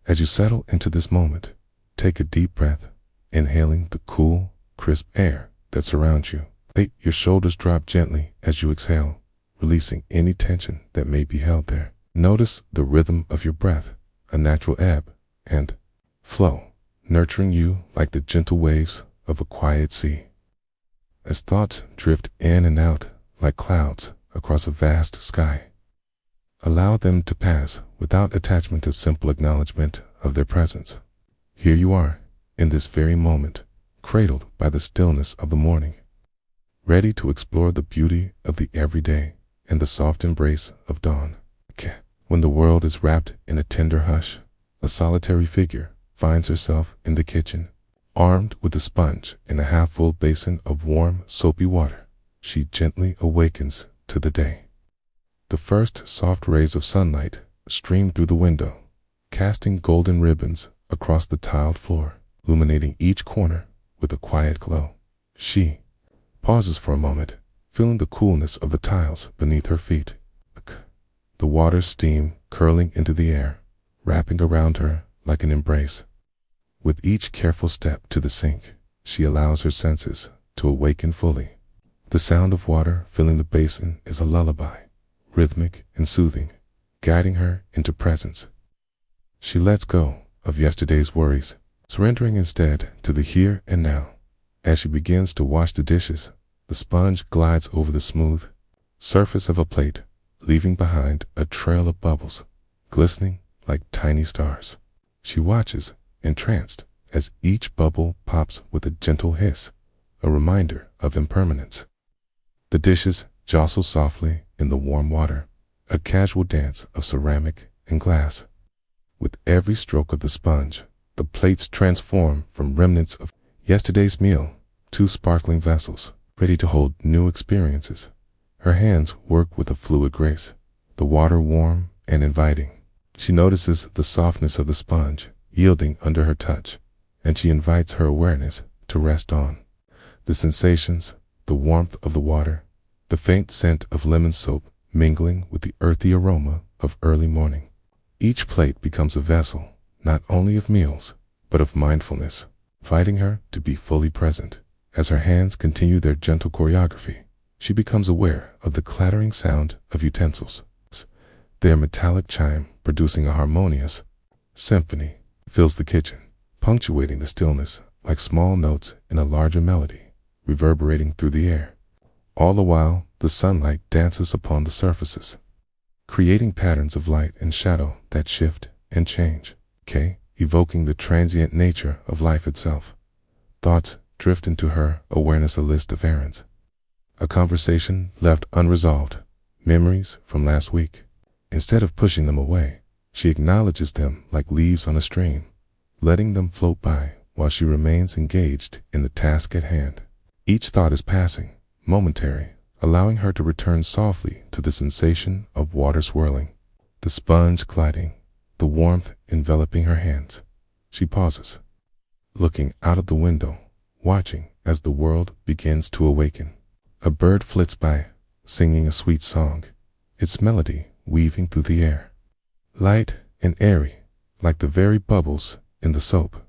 As you settle into this moment, take a deep breath, inhaling the cool, crisp air that surrounds you. Let your shoulders drop gently as you exhale, releasing any tension that may be held there. Notice the rhythm of your breath, a natural ebb and flow, nurturing you like the gentle waves of a quiet sea. As thoughts drift in and out like clouds across a vast sky, allow them to pass without attachment to simple acknowledgement of their presence. Here you are, in this very moment, cradled by the stillness of the morning, ready to explore the beauty of the everyday and the soft embrace of dawn. When the world is wrapped in a tender hush, a solitary figure finds herself in the kitchen, armed with a sponge and a half-full basin of warm, soapy water. She gently awakens to the day. The first soft rays of sunlight stream through the window, casting golden ribbons across the tiled floor, illuminating each corner with a quiet glow. She pauses for a moment, feeling the coolness of the tiles beneath her feet. The water's steam curling into the air, wrapping around her like an embrace. With each careful step to the sink, she allows her senses to awaken fully. The sound of water filling the basin is a lullaby, rhythmic and soothing, guiding her into presence. She lets go of yesterday's worries, surrendering instead to the here and now. As she begins to wash the dishes, the sponge glides over the smooth surface of a plate, leaving behind a trail of bubbles, glistening like tiny stars. She watches, entranced, as each bubble pops with a gentle hiss, a reminder of impermanence. The dishes jostle softly in the warm water, a casual dance of ceramic and glass. With every stroke of the sponge, the plates transform from remnants of yesterday's meal to sparkling vessels, ready to hold new experiences. Her hands work with a fluid grace, the water warm and inviting. She notices the softness of the sponge yielding under her touch, and she invites her awareness to rest on the sensations, the warmth of the water, the faint scent of lemon soap mingling with the earthy aroma of early morning. Each plate becomes a vessel, not only of meals, but of mindfulness, inviting her to be fully present. As her hands continue their gentle choreography, she becomes aware of the clattering sound of utensils. Their metallic chime, producing a harmonious symphony, fills the kitchen, punctuating the stillness like small notes in a larger melody, reverberating through the air. All the while, the sunlight dances upon the surfaces, creating patterns of light and shadow that shift and change, evoking the transient nature of life itself. Thoughts drift into her awareness, a list of errands, a conversation left unresolved, memories from last week. Instead of pushing them away, she acknowledges them like leaves on a stream, letting them float by while she remains engaged in the task at hand. Each thought is passing, momentary, allowing her to return softly to the sensation of water swirling, the sponge gliding, the warmth enveloping her hands. She pauses, looking out of the window, watching as the world begins to awaken. A bird flits by, singing a sweet song, its melody weaving through the air, light and airy, like the very bubbles in the soap.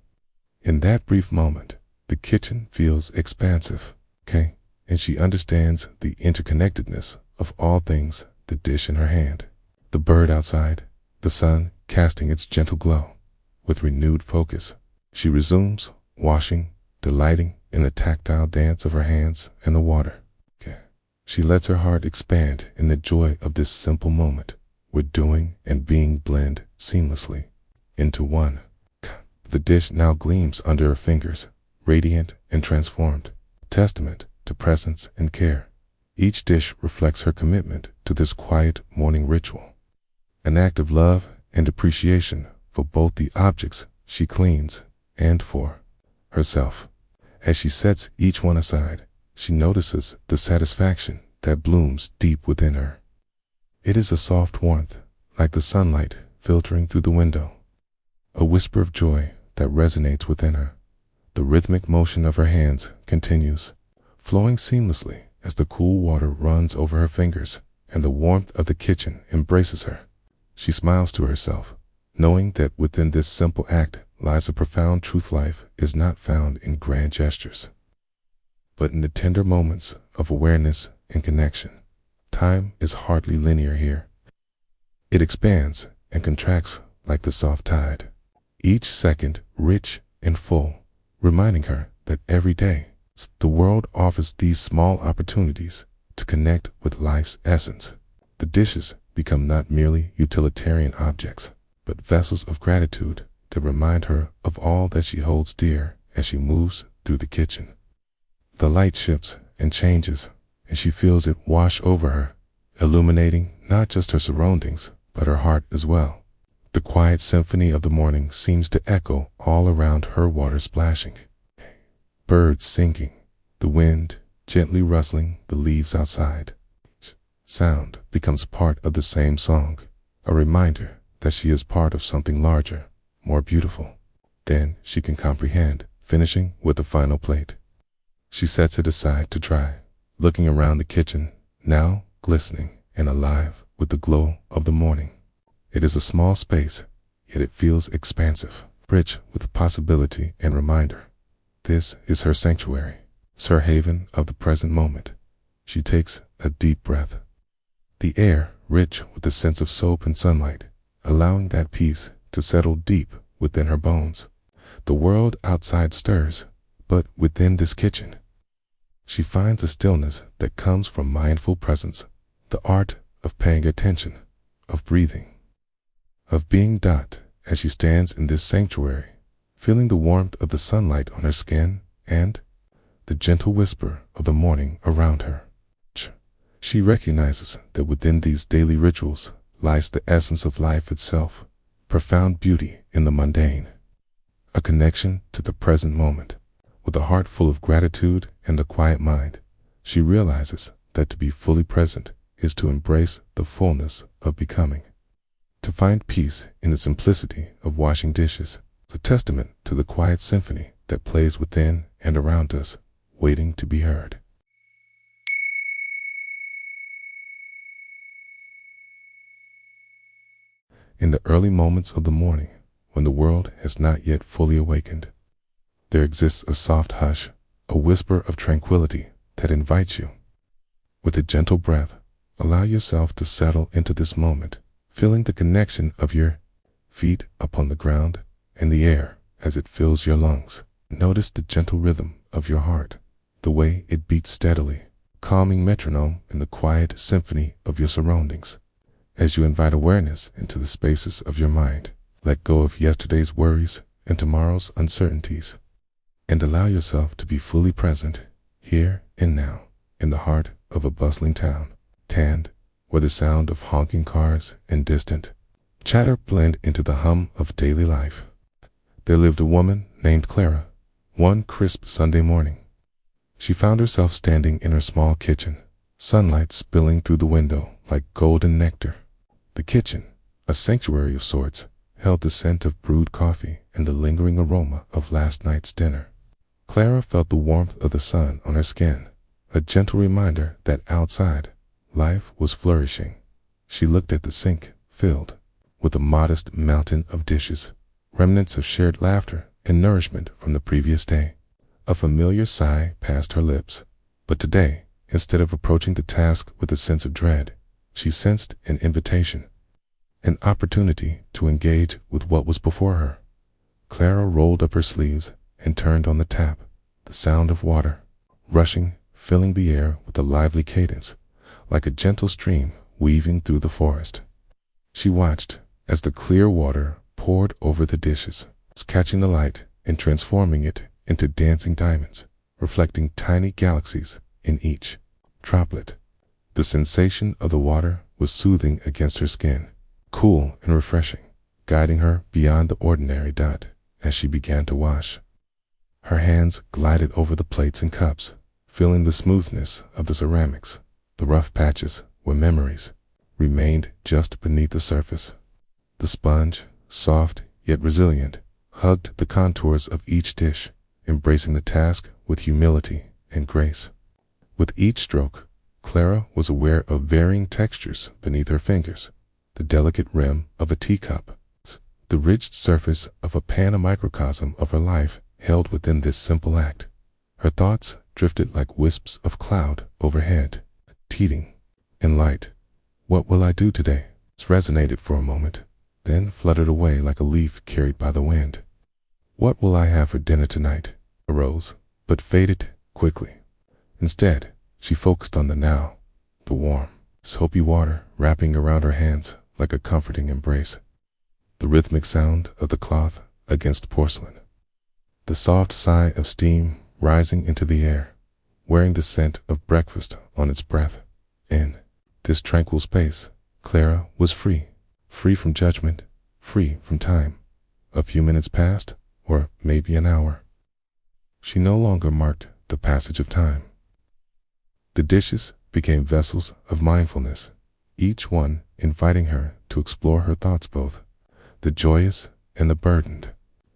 In that brief moment, the kitchen feels expansive, and she understands the interconnectedness of all things, the dish in her hand, the bird outside, the sun casting its gentle glow. With renewed focus, she resumes washing, delighting in the tactile dance of her hands and the water. She lets her heart expand in the joy of this simple moment, where doing and being blend seamlessly into one. The dish now gleams under her fingers, radiant and transformed, testament to presence and care. Each dish reflects her commitment to this quiet morning ritual, an act of love and appreciation for both the objects she cleans and for herself. As she sets each one aside, she notices the satisfaction that blooms deep within her. It is a soft warmth, like the sunlight filtering through the window, a whisper of joy that resonates within her. The rhythmic motion of her hands continues, flowing seamlessly as the cool water runs over her fingers and the warmth of the kitchen embraces her. She smiles to herself, knowing that within this simple act lies a profound truth. Life is not found in grand gestures, but in the tender moments of awareness and connection. Time is hardly linear here. It expands and contracts like the soft tide, each second rich and full, reminding her that every day the world offers these small opportunities to connect with life's essence. The dishes become not merely utilitarian objects, but vessels of gratitude that remind her of all that she holds dear as she moves through the kitchen. The light shifts and changes, and she feels it wash over her, illuminating not just her surroundings, but her heart as well. The quiet symphony of the morning seems to echo all around her, water splashing, birds singing, the wind gently rustling the leaves outside. Sound becomes part of the same song, a reminder that she is part of something larger, more beautiful than she can comprehend. Finishing with the final plate, she sets it aside to dry, looking around the kitchen, now glistening and alive with the glow of the morning. It is a small space, yet it feels expansive, rich with possibility and reminder. This is her sanctuary, her haven of the present moment. She takes a deep breath, the air rich with the sense of soap and sunlight, allowing that peace to settle deep within her bones. The world outside stirs, but within this kitchen, she finds a stillness that comes from mindful presence, the art of paying attention, of breathing, of being. As she stands in this sanctuary, feeling the warmth of the sunlight on her skin and the gentle whisper of the morning around her, she recognizes that within these daily rituals lies the essence of life itself, profound beauty in the mundane, a connection to the present moment. With a heart full of gratitude and a quiet mind, she realizes that to be fully present is to embrace the fullness of becoming. To find peace in the simplicity of washing dishes is a testament to the quiet symphony that plays within and around us, waiting to be heard. In the early moments of the morning, when the world has not yet fully awakened, there exists a soft hush, a whisper of tranquility that invites you. With a gentle breath, allow yourself to settle into this moment, feeling the connection of your feet upon the ground and the air as it fills your lungs. Notice the gentle rhythm of your heart, the way it beats steadily, calming metronome in the quiet symphony of your surroundings. As you invite awareness into the spaces of your mind, let go of yesterday's worries and tomorrow's uncertainties, and allow yourself to be fully present, here and now, in the heart of a bustling town, where the sound of honking cars and distant chatter blend into the hum of daily life. There lived a woman named Clara. One crisp Sunday morning, she found herself standing in her small kitchen, sunlight spilling through the window like golden nectar. The kitchen, a sanctuary of sorts, held the scent of brewed coffee and the lingering aroma of last night's dinner. Clara felt the warmth of the sun on her skin, a gentle reminder that outside, life was flourishing. She looked at the sink, filled with a modest mountain of dishes, remnants of shared laughter and nourishment from the previous day. A familiar sigh passed her lips, but today, instead of approaching the task with a sense of dread, she sensed an invitation, an opportunity to engage with what was before her. Clara rolled up her sleeves and turned on the tap, the sound of water rushing, filling the air with a lively cadence, like a gentle stream weaving through the forest. She watched as the clear water poured over the dishes, catching the light and transforming it into dancing diamonds, reflecting tiny galaxies in each droplet. The sensation of the water was soothing against her skin, cool and refreshing, guiding her beyond the ordinary. As she began to wash, Her hands glided over the plates and cups, feeling the smoothness of the ceramics, the rough patches where memories remained just beneath the surface. The sponge, soft yet resilient, hugged the contours of each dish, embracing the task with humility and grace. With each stroke, Clara was aware of varying textures beneath her fingers, the delicate rim of a teacup, the ridged surface of a pan, a microcosm of her life held within this simple act. Her thoughts drifted like wisps of cloud overhead, teeting in light. What will I do today? It resonated for a moment, then fluttered away like a leaf carried by the wind. What will I have for dinner tonight? Arose, but faded quickly. Instead, she focused on the now, the warm, soapy water wrapping around her hands like a comforting embrace, the rhythmic sound of the cloth against porcelain, the soft sigh of steam rising into the air, wearing the scent of breakfast on its breath. In this tranquil space, Clara was free from judgment, free from time. A few minutes passed, or maybe an hour. She no longer marked the passage of time. The dishes became vessels of mindfulness, each one inviting her to explore her thoughts, both the joyous and the burdened.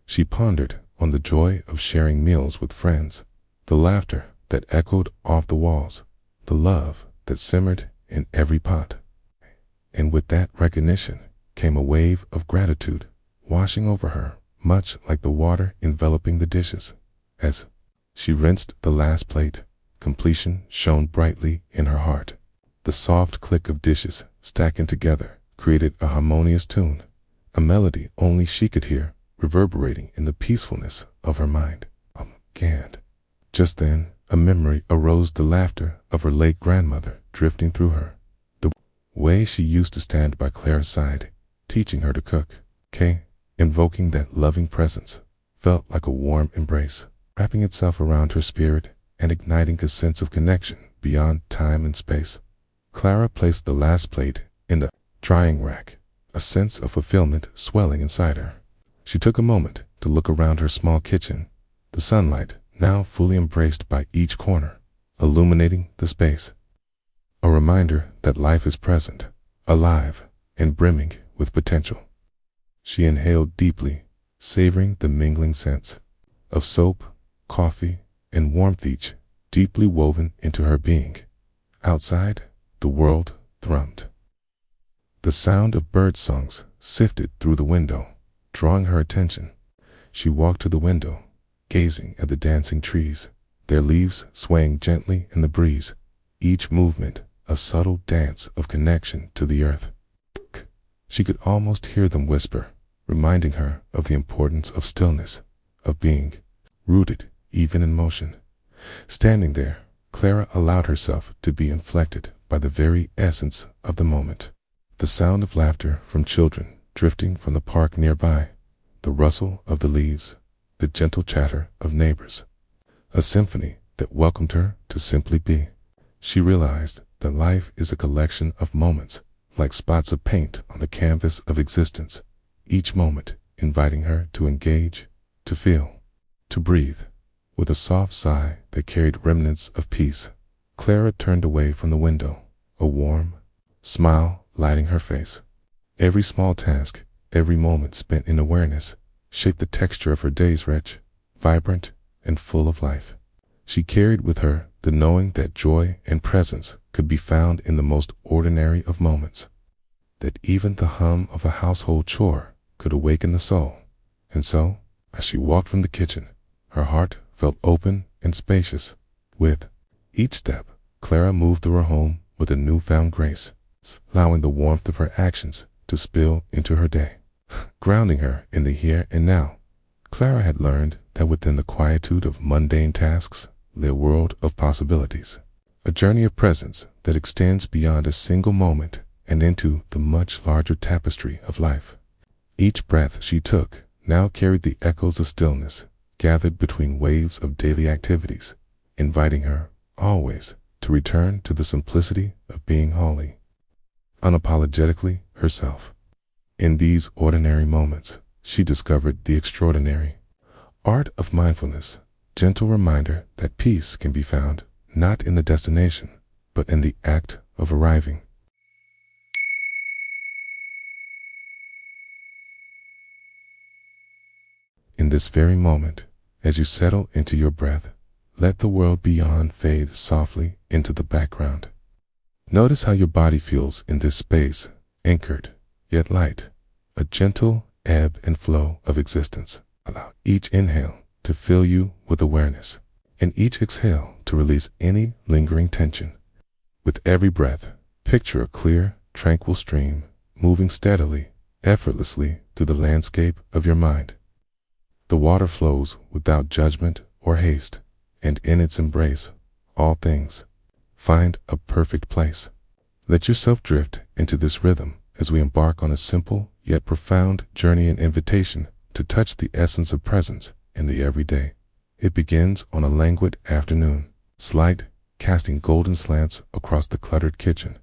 She pondered on the joy of sharing meals with friends, the laughter that echoed off the walls, the love that simmered in every pot. And with that recognition came a wave of gratitude washing over her, much like the water enveloping the dishes. As she rinsed the last plate, completion shone brightly in her heart. The soft click of dishes stacking together created a harmonious tune, a melody only she could hear, reverberating in the peacefulness of her mind. And just then, a memory arose, the laughter of her late grandmother drifting through her, the way she used to stand by Clara's side, teaching her to cook. Invoking that loving presence, felt like a warm embrace, wrapping itself around her spirit and igniting a sense of connection beyond time and space. Clara placed the last plate in the drying rack, a sense of fulfillment swelling inside her. She took a moment to look around her small kitchen, the sunlight now fully embraced by each corner, illuminating the space. A reminder that life is present, alive, and brimming with potential. She inhaled deeply, savoring the mingling scents of soap, coffee, and warmth, each deeply woven into her being. Outside, the world thrummed. The sound of bird songs sifted through the window, drawing her attention. She walked to the window, gazing at the dancing trees, their leaves swaying gently in the breeze, each movement a subtle dance of connection to the earth. She could almost hear them whisper, reminding her of the importance of stillness, of being rooted even in motion. Standing there, Clara allowed herself to be inflected by the very essence of the moment. The sound of laughter from children drifting from the park nearby, the rustle of the leaves, the gentle chatter of neighbors. A symphony that welcomed her to simply be. She realized that life is a collection of moments, like spots of paint on the canvas of existence, each moment inviting her to engage, to feel, to breathe. With a soft sigh that carried remnants of peace, Clara turned away from the window, a warm smile lighting her face. Every small task, every moment spent in awareness, shaped the texture of her days, rich, vibrant, and full of life. She carried with her the knowing that joy and presence could be found in the most ordinary of moments, that even the hum of a household chore could awaken the soul. And so, as she walked from the kitchen, her heart felt open and spacious. With each step, Clara moved through her home with a newfound grace, allowing the warmth of her actions to spill into her day, grounding her in the here and now. Clara had learned that within the quietude of mundane tasks lay a world of possibilities, a journey of presence that extends beyond a single moment and into the much larger tapestry of life. Each breath she took now carried the echoes of stillness, gathered between waves of daily activities, inviting her always to return to the simplicity of being wholly, unapologetically herself. In these ordinary moments, she discovered the extraordinary art of mindfulness, gentle reminder that peace can be found not in the destination, but in the act of arriving. In this very moment, as you settle into your breath, let the world beyond fade softly into the background. Notice how your body feels in this space, anchored, yet light, a gentle ebb and flow of existence. Allow each inhale to fill you with awareness, and each exhale to release any lingering tension. With every breath, picture a clear, tranquil stream moving steadily, effortlessly through the landscape of your mind. The water flows without judgment or haste, and in its embrace, all things find a perfect place. Let yourself drift into this rhythm as we embark on a simple yet profound journey and invitation to touch the essence of presence in the everyday. It begins on a languid afternoon, slight, casting golden slants across the cluttered kitchen.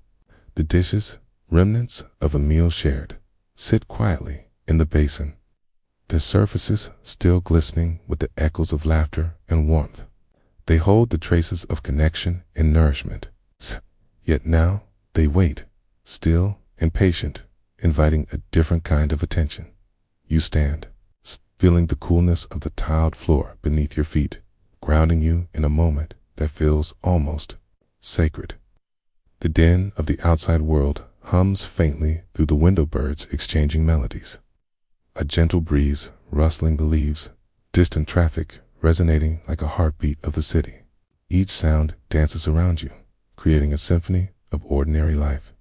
The dishes, remnants of a meal shared, sit quietly in the basin, their surfaces still glistening with the echoes of laughter and warmth. They hold the traces of connection and nourishment. Yet now they wait, still and patient, inviting a different kind of attention. You stand, feeling the coolness of the tiled floor beneath your feet, grounding you in a moment that feels almost sacred. The din of the outside world hums faintly through the window birds exchanging melodies. A gentle breeze rustling the leaves, distant traffic resonating like a heartbeat of the city. Each sound dances around you, creating a symphony of ordinary life.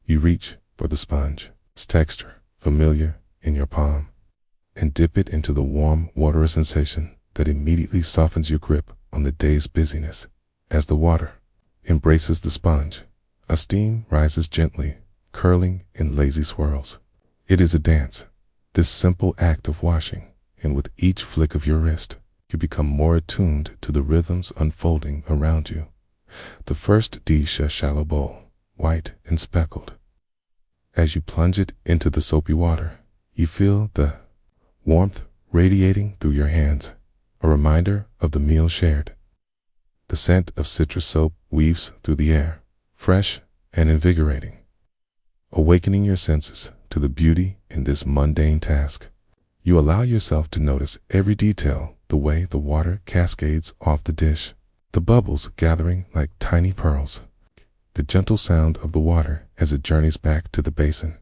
You reach for the sponge, its texture familiar in your palm, and dip it into the warm, watery sensation that immediately softens your grip on the day's busyness. As the water embraces the sponge, a steam rises gently, curling in lazy swirls. It is a dance, this simple act of washing, and with each flick of your wrist, you become more attuned to the rhythms unfolding around you. The first dish, a shallow bowl, white and speckled. As you plunge it into the soapy water, you feel the warmth radiating through your hands, a reminder of the meal shared. The scent of citrus soap weaves through the air, fresh and invigorating, awakening your senses to the beauty in this mundane task. You allow yourself to notice every detail, the way the water cascades off the dish, the bubbles gathering like tiny pearls, the gentle sound of the water as it journeys back to the basin.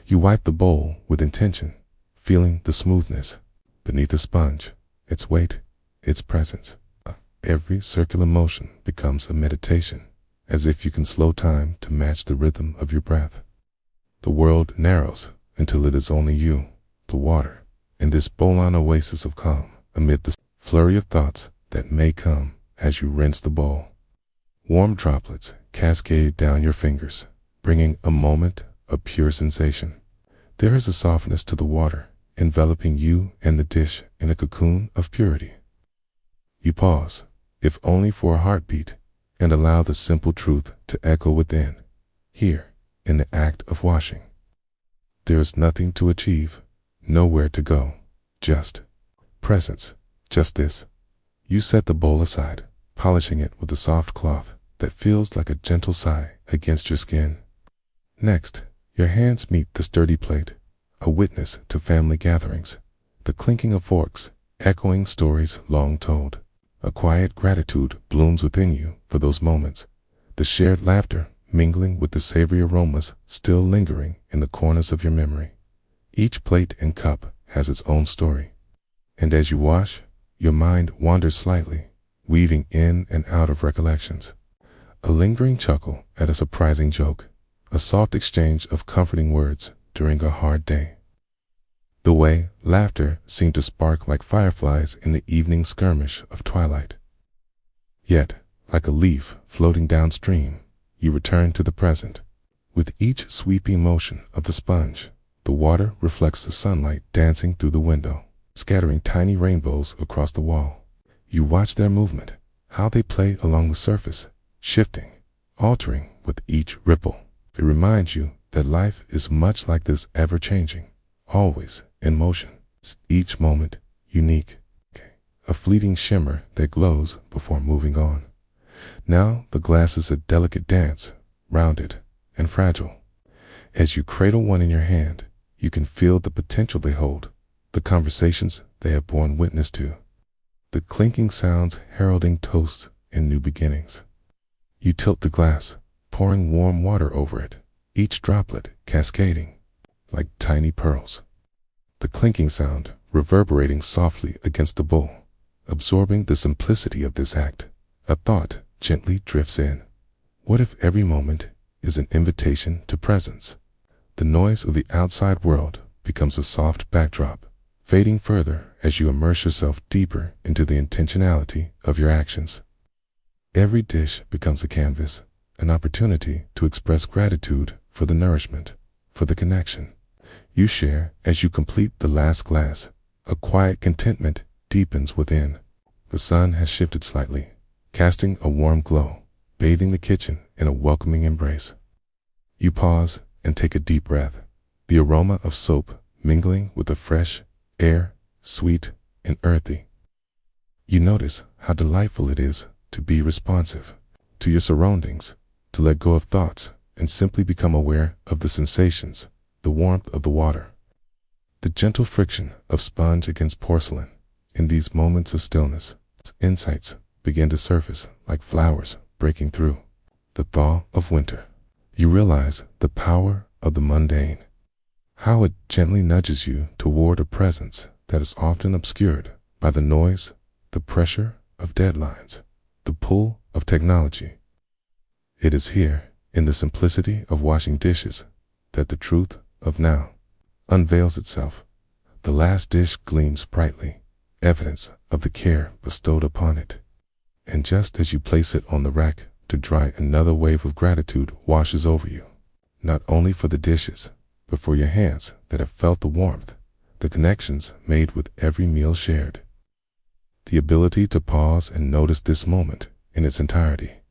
You wipe the bowl with intention, feeling the smoothness beneath the sponge, its weight, its presence. Every circular motion becomes a meditation, as if you can slow time to match the rhythm of your breath. The world narrows until it is only you, the water, and this bowl-on oasis of calm amid the flurry of thoughts that may come as you rinse the bowl. Warm droplets cascade down your fingers, bringing a moment of pure sensation. There is a softness to the water, enveloping you and the dish in a cocoon of purity. You pause, if only for a heartbeat, and allow the simple truth to echo within. Here, in the act of washing, there is nothing to achieve, nowhere to go, just presence, just this. You set the bowl aside, polishing it with a soft cloth that feels like a gentle sigh against your skin. Next, your hands meet the sturdy plate, a witness to family gatherings, the clinking of forks, echoing stories long told. A quiet gratitude blooms within you for those moments, the shared laughter mingling with the savory aromas still lingering in the corners of your memory. Each plate and cup has its own story, and as you wash, your mind wanders slightly, weaving in and out of recollections. A lingering chuckle at a surprising joke, a soft exchange of comforting words during a hard day. The way laughter seemed to spark like fireflies in the evening skirmish of twilight. Yet, like a leaf floating downstream, you return to the present. With each sweeping motion of the sponge, the water reflects the sunlight dancing through the window, scattering tiny rainbows across the wall. You watch their movement, how they play along the surface, shifting, altering with each ripple. It reminds you that life is much like this ever-changing, always in motion, each moment unique. a fleeting shimmer that glows before moving on. Now the glass is a delicate dance, rounded and fragile. As you cradle one in your hand, you can feel the potential they hold, the conversations they have borne witness to, the clinking sounds heralding toasts and new beginnings. You tilt the glass, pouring warm water over it, each droplet cascading like tiny pearls. The clinking sound reverberating softly against the bowl, absorbing the simplicity of this act. A thought gently drifts in. What if every moment is an invitation to presence? The noise of the outside world becomes a soft backdrop, fading further as you immerse yourself deeper into the intentionality of your actions. Every dish becomes a canvas, an opportunity to express gratitude for the nourishment, for the connection you share as you complete the last glass. A quiet contentment deepens within. The sun has shifted slightly, casting a warm glow, bathing the kitchen in a welcoming embrace. You pause and take a deep breath, the aroma of soap mingling with the fresh air, sweet and earthy. You notice how delightful it is to be responsive to your surroundings, to let go of thoughts and simply become aware of the sensations, the warmth of the water, the gentle friction of sponge against porcelain. In these moments of stillness, insights begin to surface like flowers breaking through the thaw of winter. You realize the power of the mundane, how it gently nudges you toward a presence that is often obscured by the noise, the pressure of deadlines, the pull of technology. It is here, in the simplicity of washing dishes, that the truth of now unveils itself. The last dish gleams brightly, evidence of the care bestowed upon it. And just as you place it on the rack to dry, another wave of gratitude washes over you, not only for the dishes, but for your hands that have felt the warmth, the connections made with every meal shared. The ability to pause and notice this moment in its entirety.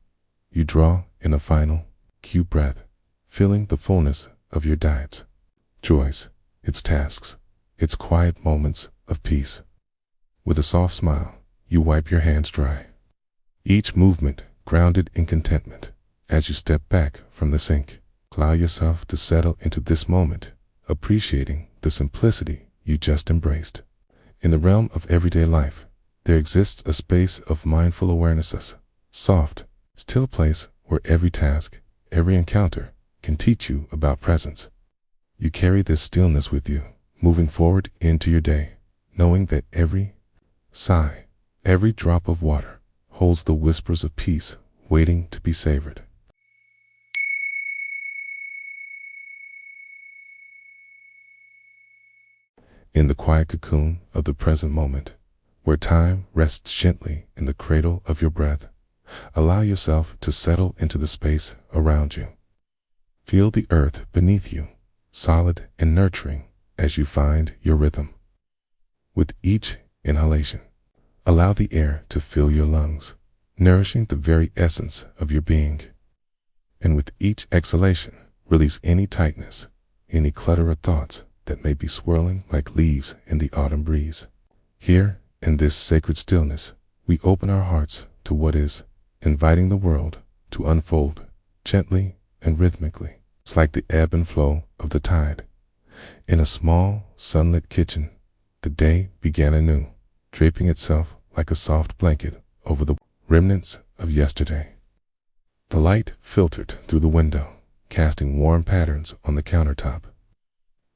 You draw in a final, cue breath, feeling the fullness of your diet's joys, its tasks, its quiet moments of peace. With a soft smile, you wipe your hands dry, each movement grounded in contentment. As you step back from the sink, allow yourself to settle into this moment, appreciating the simplicity you just embraced. In the realm of everyday life, there exists a space of mindful awarenesses, soft, still place where every task, every encounter can teach you about presence. You carry this stillness with you, moving forward into your day, knowing that every sigh, every drop of water holds the whispers of peace waiting to be savored. In the quiet cocoon of the present moment, where time rests gently in the cradle of your breath, allow yourself to settle into the space around you. Feel the earth beneath you, solid and nurturing as you find your rhythm. With each inhalation, allow the air to fill your lungs, nourishing the very essence of your being. And with each exhalation, release any tightness, any clutter of thoughts that may be swirling like leaves in the autumn breeze. Here, in this sacred stillness, we open our hearts to what is, inviting the world to unfold gently and rhythmically. It's like the ebb and flow of the tide. In a small, sunlit kitchen, the day began anew, draping itself like a soft blanket over the remnants of yesterday. The light filtered through the window, casting warm patterns on the countertop.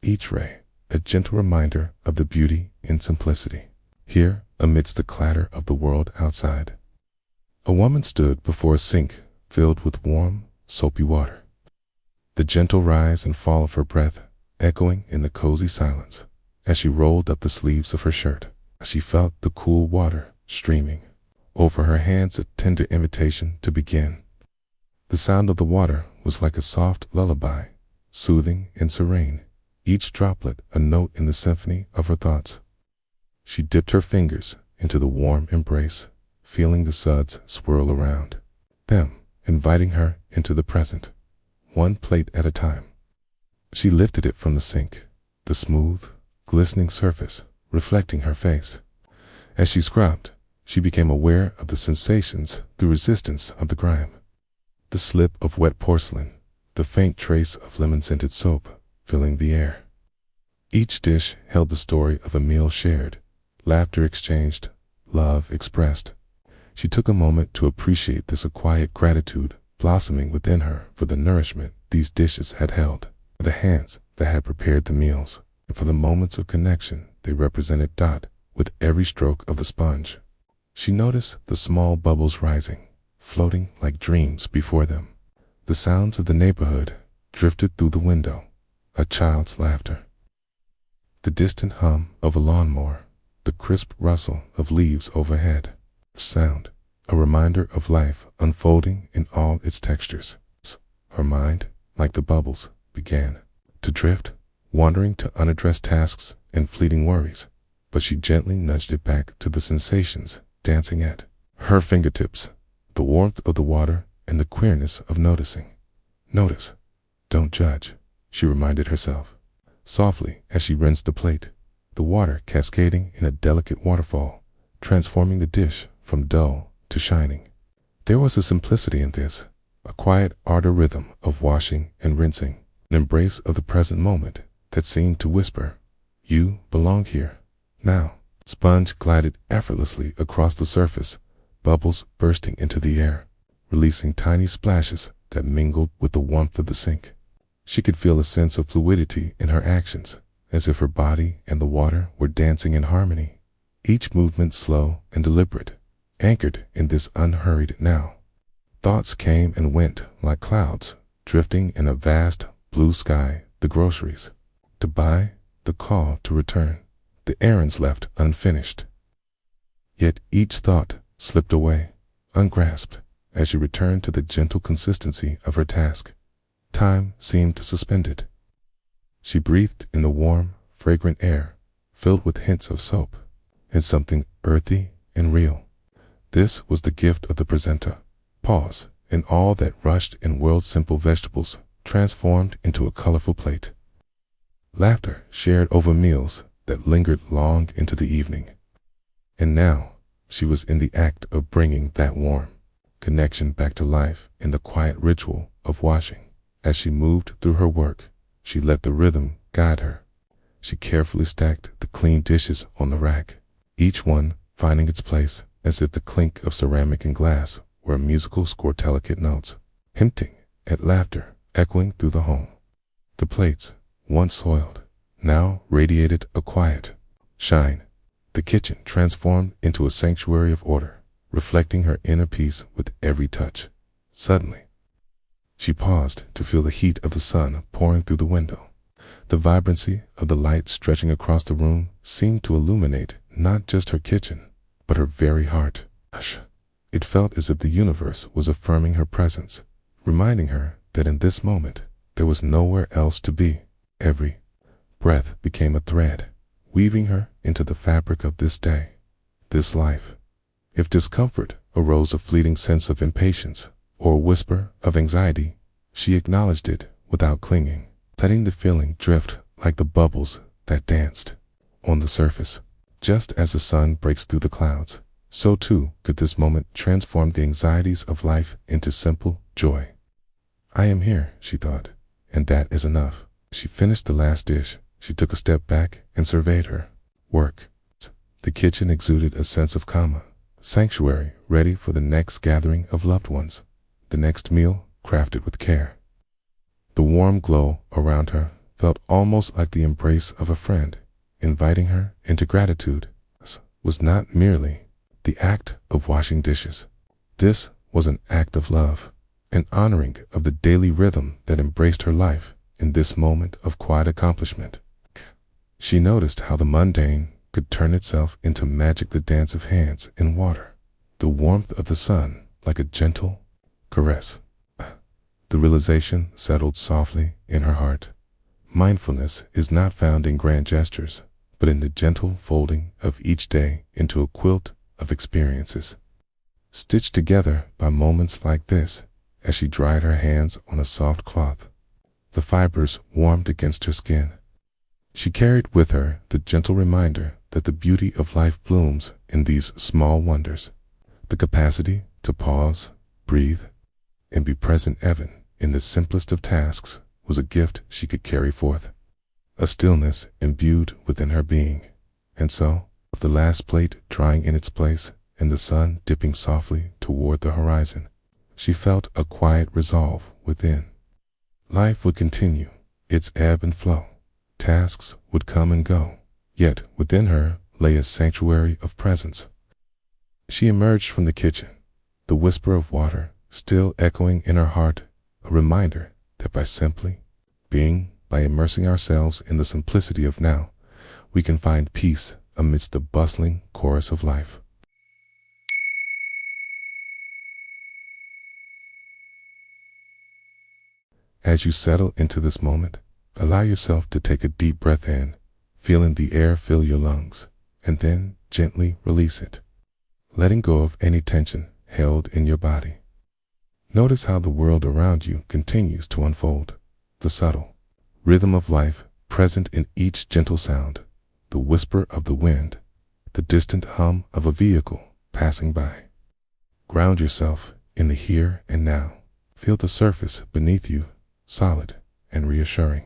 Each ray, a gentle reminder of the beauty in simplicity. Here, amidst the clatter of the world outside, a woman stood before a sink filled with warm, soapy water. The gentle rise and fall of her breath echoing in the cozy silence. As she rolled up the sleeves of her shirt, she felt the cool water streaming over her hands, a tender invitation to begin. The sound of the water was like a soft lullaby, soothing and serene, each droplet a note in the symphony of her thoughts. She dipped her fingers into the warm embrace, feeling the suds swirl around them, inviting her into the present, one plate at a time. She lifted it from the sink, the smooth, glistening surface reflecting her face. As she scrubbed, she became aware of the sensations through resistance of the grime. The slip of wet porcelain, the faint trace of lemon-scented soap filling the air. Each dish held the story of a meal shared, laughter exchanged, love expressed. She took a moment to appreciate this quiet gratitude blossoming within her for the nourishment these dishes had held, for the hands that had prepared the meals, and for the moments of connection they represented. With every stroke of the sponge, she noticed the small bubbles rising, floating like dreams before them. The sounds of the neighborhood drifted through the window, a child's laughter, the distant hum of a lawnmower, the crisp rustle of leaves overhead. Sound, a reminder of life unfolding in all its textures. Her mind, like the bubbles, began to drift, wandering to unaddressed tasks and fleeting worries, but she gently nudged it back to the sensations dancing at her fingertips, the warmth of the water and the queerness of noticing. Notice, don't judge, she reminded herself, softly as she rinsed the plate, the water cascading in a delicate waterfall, transforming the dish from dull to shining. There was a simplicity in this, a quiet ardor rhythm of washing and rinsing, an embrace of the present moment that seemed to whisper, "You belong here, now." Sponge glided effortlessly across the surface, bubbles bursting into the air, releasing tiny splashes that mingled with the warmth of the sink. She could feel a sense of fluidity in her actions, as if her body and the water were dancing in harmony, each movement slow and deliberate, anchored in this unhurried now. Thoughts came and went like clouds, drifting in a vast blue sky, the groceries to buy, the call to return, the errands left unfinished. Yet each thought slipped away, ungrasped, as she returned to the gentle consistency of her task. Time seemed suspended. She breathed in the warm, fragrant air, filled with hints of soap, and something earthy and real. This was the gift of the presenter. Pause, and all that rushed and whirled simple vegetables transformed into a colorful plate. Laughter shared over meals that lingered long into the evening. And now, she was in the act of bringing that warm connection back to life in the quiet ritual of washing. As she moved through her work, she let the rhythm guide her. She carefully stacked the clean dishes on the rack, each one finding its place as if the clink of ceramic and glass were a musical score, delicate notes, hinting at laughter echoing through the home. The plates, once soiled, now radiated a quiet shine. The kitchen transformed into a sanctuary of order, reflecting her inner peace with every touch. Suddenly, she paused to feel the heat of the sun pouring through the window. The vibrancy of the light stretching across the room seemed to illuminate not just her kitchen, but her very heart. Hush! It felt as if the universe was affirming her presence, reminding her that in this moment there was nowhere else to be. Every breath became a thread, weaving her into the fabric of this day, this life. If discomfort arose a fleeting sense of impatience or a whisper of anxiety, she acknowledged it without clinging, letting the feeling drift like the bubbles that danced on the surface. Just as the sun breaks through the clouds, so too could this moment transform the anxieties of life into simple joy. I am here, she thought, and that is enough. She finished the last dish. She took a step back and surveyed her work. The kitchen exuded a sense of calm, sanctuary ready for the next gathering of loved ones, the next meal crafted with care. The warm glow around her felt almost like the embrace of a friend, inviting her into gratitude. This was not merely the act of washing dishes. This was an act of love, an honoring of the daily rhythm that embraced her life in this moment of quiet accomplishment. She noticed how the mundane could turn itself into magic, the dance of hands in water, the warmth of the sun like a gentle caress. The realization settled softly in her heart. Mindfulness is not found in grand gestures, but in the gentle folding of each day into a quilt of experiences, stitched together by moments like this. As she dried her hands on a soft cloth, the fibers warmed against her skin. She carried with her the gentle reminder that the beauty of life blooms in these small wonders. The capacity to pause, breathe, and be present even in the simplest of tasks was a gift she could carry forth, a stillness imbued within her being. And so, with the last plate drying in its place and the sun dipping softly toward the horizon, she felt a quiet resolve within. Life would continue, its ebb and flow. Tasks would come and go, yet within her lay a sanctuary of presence. She emerged from the kitchen, the whisper of water still echoing in her heart, a reminder that by simply being, by immersing ourselves in the simplicity of now, we can find peace amidst the bustling chorus of life. As you settle into this moment, allow yourself to take a deep breath in, feeling the air fill your lungs, and then gently release it, letting go of any tension held in your body. Notice how the world around you continues to unfold, the subtle rhythm of life present in each gentle sound, the whisper of the wind, the distant hum of a vehicle passing by. Ground yourself in the here and now. Feel the surface beneath you, solid and reassuring.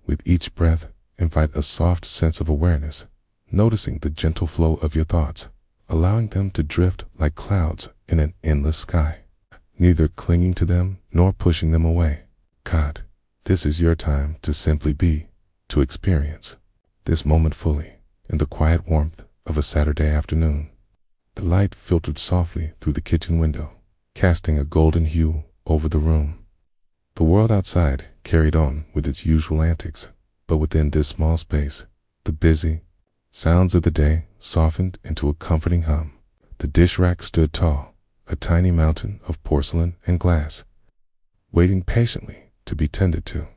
With each breath, invite a soft sense of awareness, noticing the gentle flow of your thoughts, allowing them to drift like clouds in an endless sky, neither clinging to them nor pushing them away. God, this is your time to simply be, to experience this moment fully, in the quiet warmth of a Saturday afternoon. The light filtered softly through the kitchen window, casting a golden hue over the room. The world outside carried on with its usual antics, but within this small space, the busy sounds of the day softened into a comforting hum. The dish rack stood tall, a tiny mountain of porcelain and glass, waiting patiently to be tended to.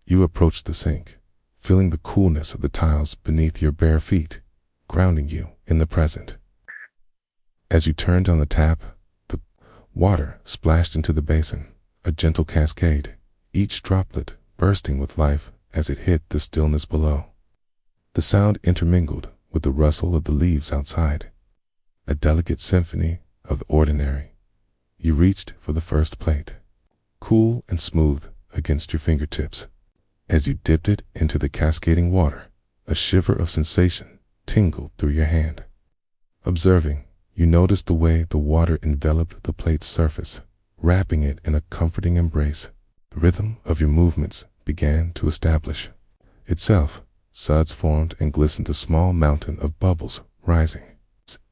You approached the sink, feeling the coolness of the tiles beneath your bare feet, grounding you in the present. As you turned on the tap, the water splashed into the basin, a gentle cascade, each droplet bursting with life as it hit the stillness below. The sound intermingled with the rustle of the leaves outside, a delicate symphony of the ordinary. You reached for the first plate, cool and smooth against your fingertips. As you dipped it into the cascading water, a shiver of sensation tingled through your hand. Observing, you noticed the way the water enveloped the plate's surface, wrapping it in a comforting embrace. The rhythm of your movements began to establish itself. Suds formed and glistened, a small mountain of bubbles rising.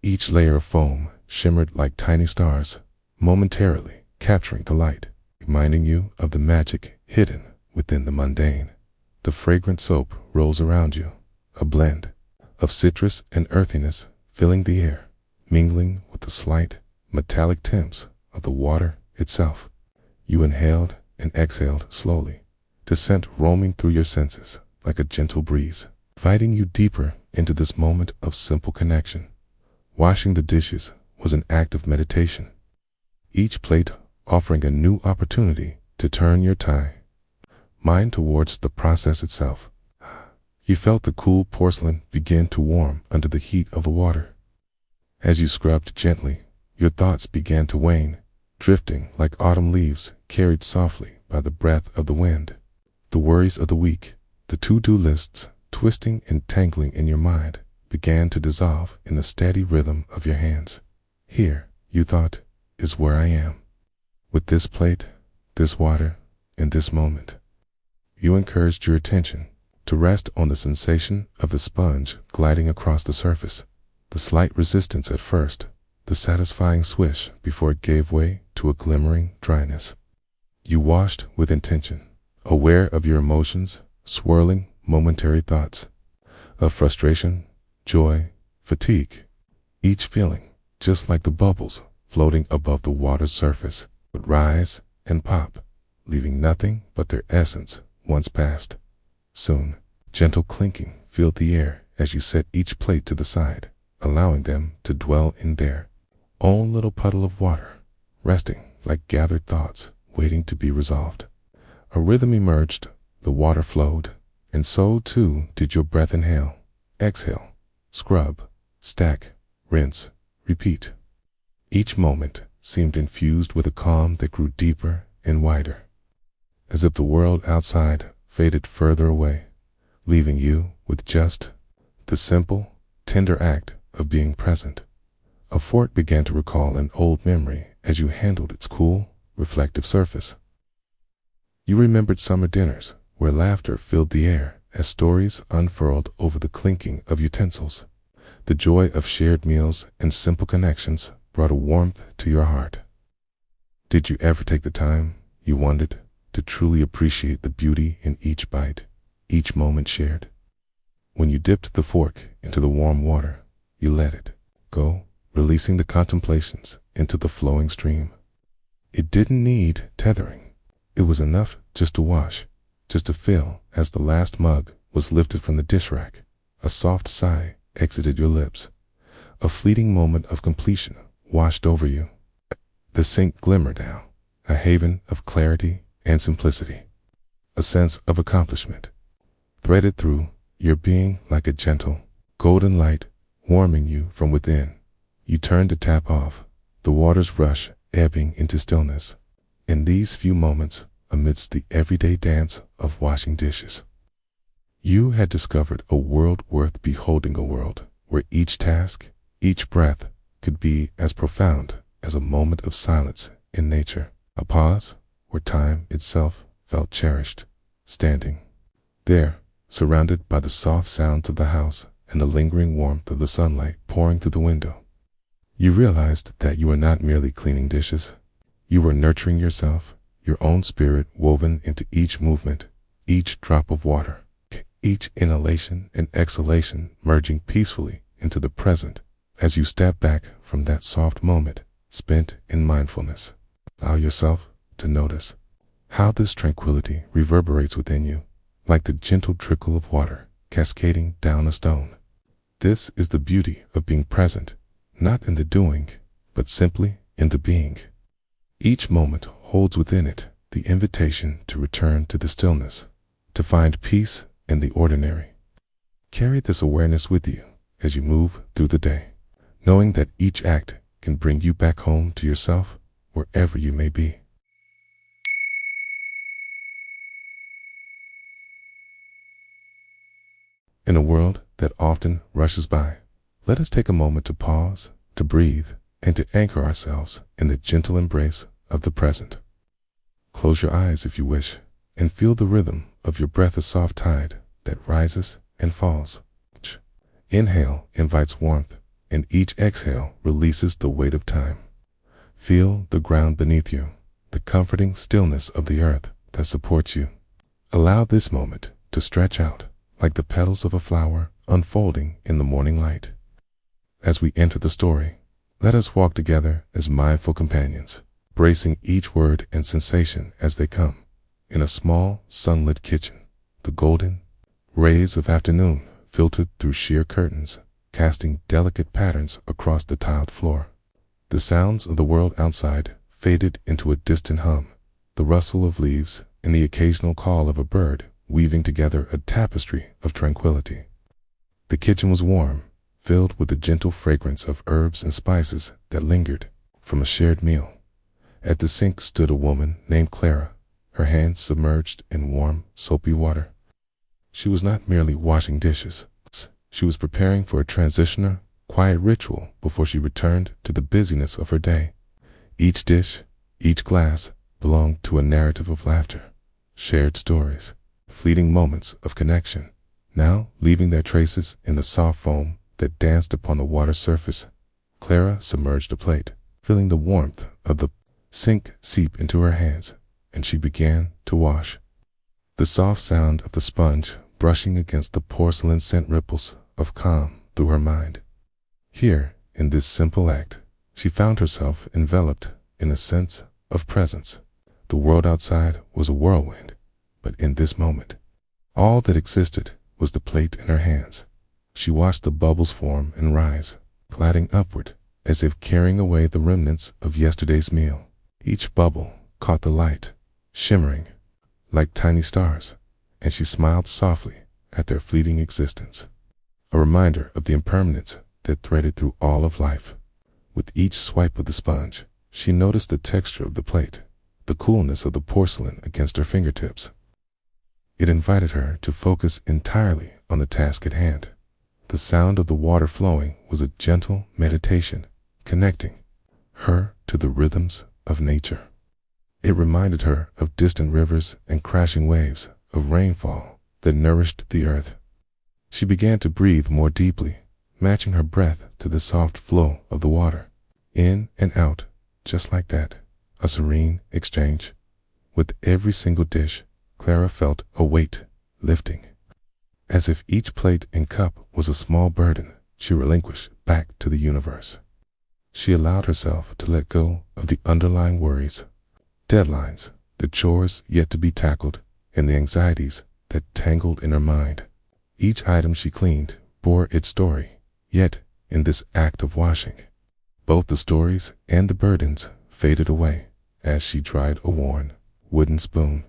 Each layer of foam shimmered like tiny stars, momentarily capturing the light, reminding you of the magic hidden within the mundane. The fragrant soap rolls around you, a blend of citrus and earthiness filling the air, mingling with the slight, metallic tints of the water itself. You inhaled and exhaled slowly, the scent roaming through your senses like a gentle breeze, inviting you deeper into this moment of simple connection. Washing the dishes was an act of meditation, each plate offering a new opportunity to turn your mind towards the process itself. You felt the cool porcelain begin to warm under the heat of the water. As you scrubbed gently, your thoughts began to wane, drifting like autumn leaves carried softly by the breath of the wind. The worries of the week, the to-do lists twisting and tangling in your mind, began to dissolve in the steady rhythm of your hands. Here, you thought, is where I am. With this plate, this water, and this moment. You encouraged your attention to rest on the sensation of the sponge gliding across the surface, the slight resistance at first, the satisfying swish before it gave way to a glimmering dryness. You washed with intention, aware of your emotions, swirling momentary thoughts of frustration, joy, fatigue. Each feeling, just like the bubbles floating above the water's surface, would rise and pop, leaving nothing but their essence once passed. Soon, gentle clinking filled the air as you set each plate to the side, allowing them to dwell in their own little puddle of water, resting like gathered thoughts waiting to be resolved. A rhythm emerged, the water flowed, and so too did your breath. Inhale, exhale, scrub, stack, rinse, repeat. Each moment seemed infused with a calm that grew deeper and wider, as if the world outside faded further away, leaving you with just the simple, tender act of being present. A fort began to recall an old memory as you handled its cool, reflective surface. You remembered summer dinners where laughter filled the air as stories unfurled over the clinking of utensils. The joy of shared meals and simple connections brought a warmth to your heart. Did you ever take the time, you wondered, to truly appreciate the beauty in each bite, each moment shared? When you dipped the fork into the warm water, you let it go, releasing the contemplations into the flowing stream. It didn't need tethering. It was enough just to wash, just to feel as the last mug was lifted from the dish rack. A soft sigh exited your lips. A fleeting moment of completion washed over you. The sink glimmered now, a haven of clarity and simplicity. A sense of accomplishment threaded through your being like a gentle, golden light warming you from within. You turned the tap off, the water's rush ebbing into stillness. In these few moments, amidst the everyday dance of washing dishes, you had discovered a world worth beholding, a world where each task, each breath could be as profound as a moment of silence in nature, a pause where time itself felt cherished. Standing there, surrounded by the soft sounds of the house and the lingering warmth of the sunlight pouring through the window, you realized that you were not merely cleaning dishes. You were nurturing yourself, your own spirit woven into each movement, each drop of water, each inhalation and exhalation merging peacefully into the present. As you step back from that soft moment spent in mindfulness, allow yourself to notice how this tranquility reverberates within you, like the gentle trickle of water cascading down a stone. This is the beauty of being present, not in the doing, but simply in the being. Each moment holds within it the invitation to return to the stillness, to find peace in the ordinary. Carry this awareness with you as you move through the day, knowing that each act can bring you back home to yourself wherever you may be. In a world that often rushes by, let us take a moment to pause, to breathe, and to anchor ourselves in the gentle embrace of the present. Close your eyes if you wish, and feel the rhythm of your breath, a soft tide that rises and falls. Each inhale invites warmth, and each exhale releases the weight of time. Feel the ground beneath you, the comforting stillness of the earth that supports you. Allow this moment to stretch out like the petals of a flower unfolding in the morning light. As we enter the story, let us walk together as mindful companions, bracing each word and sensation as they come. In a small, sunlit kitchen, the golden rays of afternoon filtered through sheer curtains, casting delicate patterns across the tiled floor. The sounds of the world outside faded into a distant hum, the rustle of leaves and the occasional call of a bird weaving together a tapestry of tranquility. The kitchen was warm, filled with the gentle fragrance of herbs and spices that lingered from a shared meal. At the sink stood a woman named Clara, her hands submerged in warm, soapy water. She was not merely washing dishes. She was preparing for a transitional, quiet ritual before she returned to the busyness of her day. Each dish, each glass, belonged to a narrative of laughter, shared stories, fleeting moments of connection, now leaving their traces in the soft foam that danced upon the water surface. Clara submerged a plate, feeling the warmth of the sink seep into her hands, and she began to wash. The soft sound of the sponge brushing against the porcelain sent ripples of calm through her mind. Here, in this simple act, she found herself enveloped in a sense of presence. The world outside was a whirlwind, but in this moment, all that existed was the plate in her hands. She watched the bubbles form and rise, gliding upward, as if carrying away the remnants of yesterday's meal. Each bubble caught the light, shimmering like tiny stars, and she smiled softly at their fleeting existence. a reminder of the impermanence that threaded through all of life. With each swipe of the sponge, she noticed the texture of the plate, the coolness of the porcelain against her fingertips. It invited her to focus entirely on the task at hand. The sound of the water flowing was a gentle meditation, connecting her to the rhythms of nature. It reminded her of distant rivers and crashing waves, of rainfall that nourished the earth. She began to breathe more deeply, matching her breath to the soft flow of the water, in and out, just like that, a serene exchange. With every single dish, Clara felt a weight lifting. As if each plate and cup was a small burden she relinquished back to the universe. She allowed herself to let go of the underlying worries, deadlines, the chores yet to be tackled, and the anxieties that tangled in her mind. Each item she cleaned bore its story, yet in this act of washing, both the stories and the burdens faded away. As she dried a worn wooden spoon,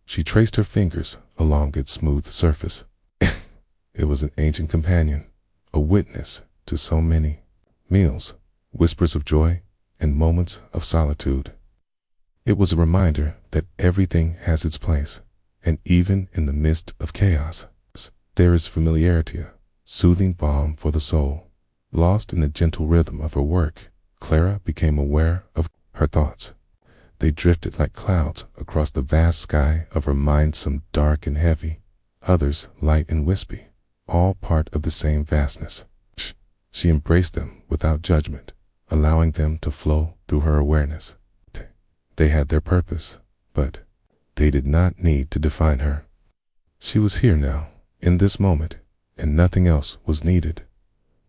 she traced her fingers along its smooth surface. It was an ancient companion, a witness to so many meals, whispers of joy, and moments of solitude. It was a reminder that everything has its place, and even in the midst of chaos, there is familiarity, a soothing balm for the soul. Lost in the gentle rhythm of her work, Clara became aware of her thoughts. They drifted like clouds across the vast sky of her mind, some dark and heavy, others light and wispy, all part of the same vastness. She embraced them without judgment, allowing them to flow through her awareness. They had their purpose, but they did not need to define her. She was here now, in this moment, and nothing else was needed.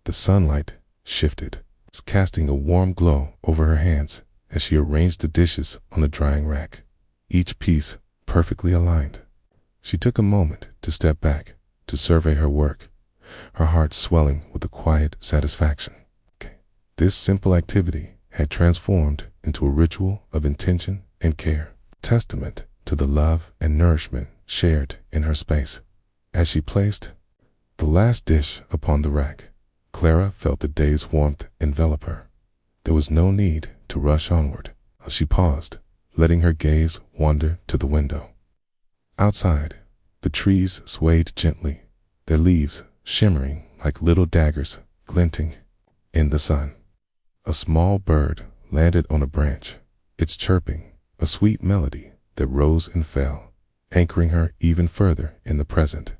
The sunlight shifted, casting a warm glow over her hands as she arranged the dishes on the drying rack, each piece perfectly aligned. She took a moment to step back, to survey her work, her heart swelling with a quiet satisfaction. This simple activity had transformed into a ritual of intention and care, testament to the love and nourishment shared in her space. As she placed the last dish upon the rack, Clara felt the day's warmth envelop her. There was no need to rush onward. She paused, letting her gaze wander to the window. Outside, the trees swayed gently, their leaves shimmering like little daggers glinting in the sun. A small bird landed on a branch, its chirping a sweet melody that rose and fell, anchoring her even further in the present.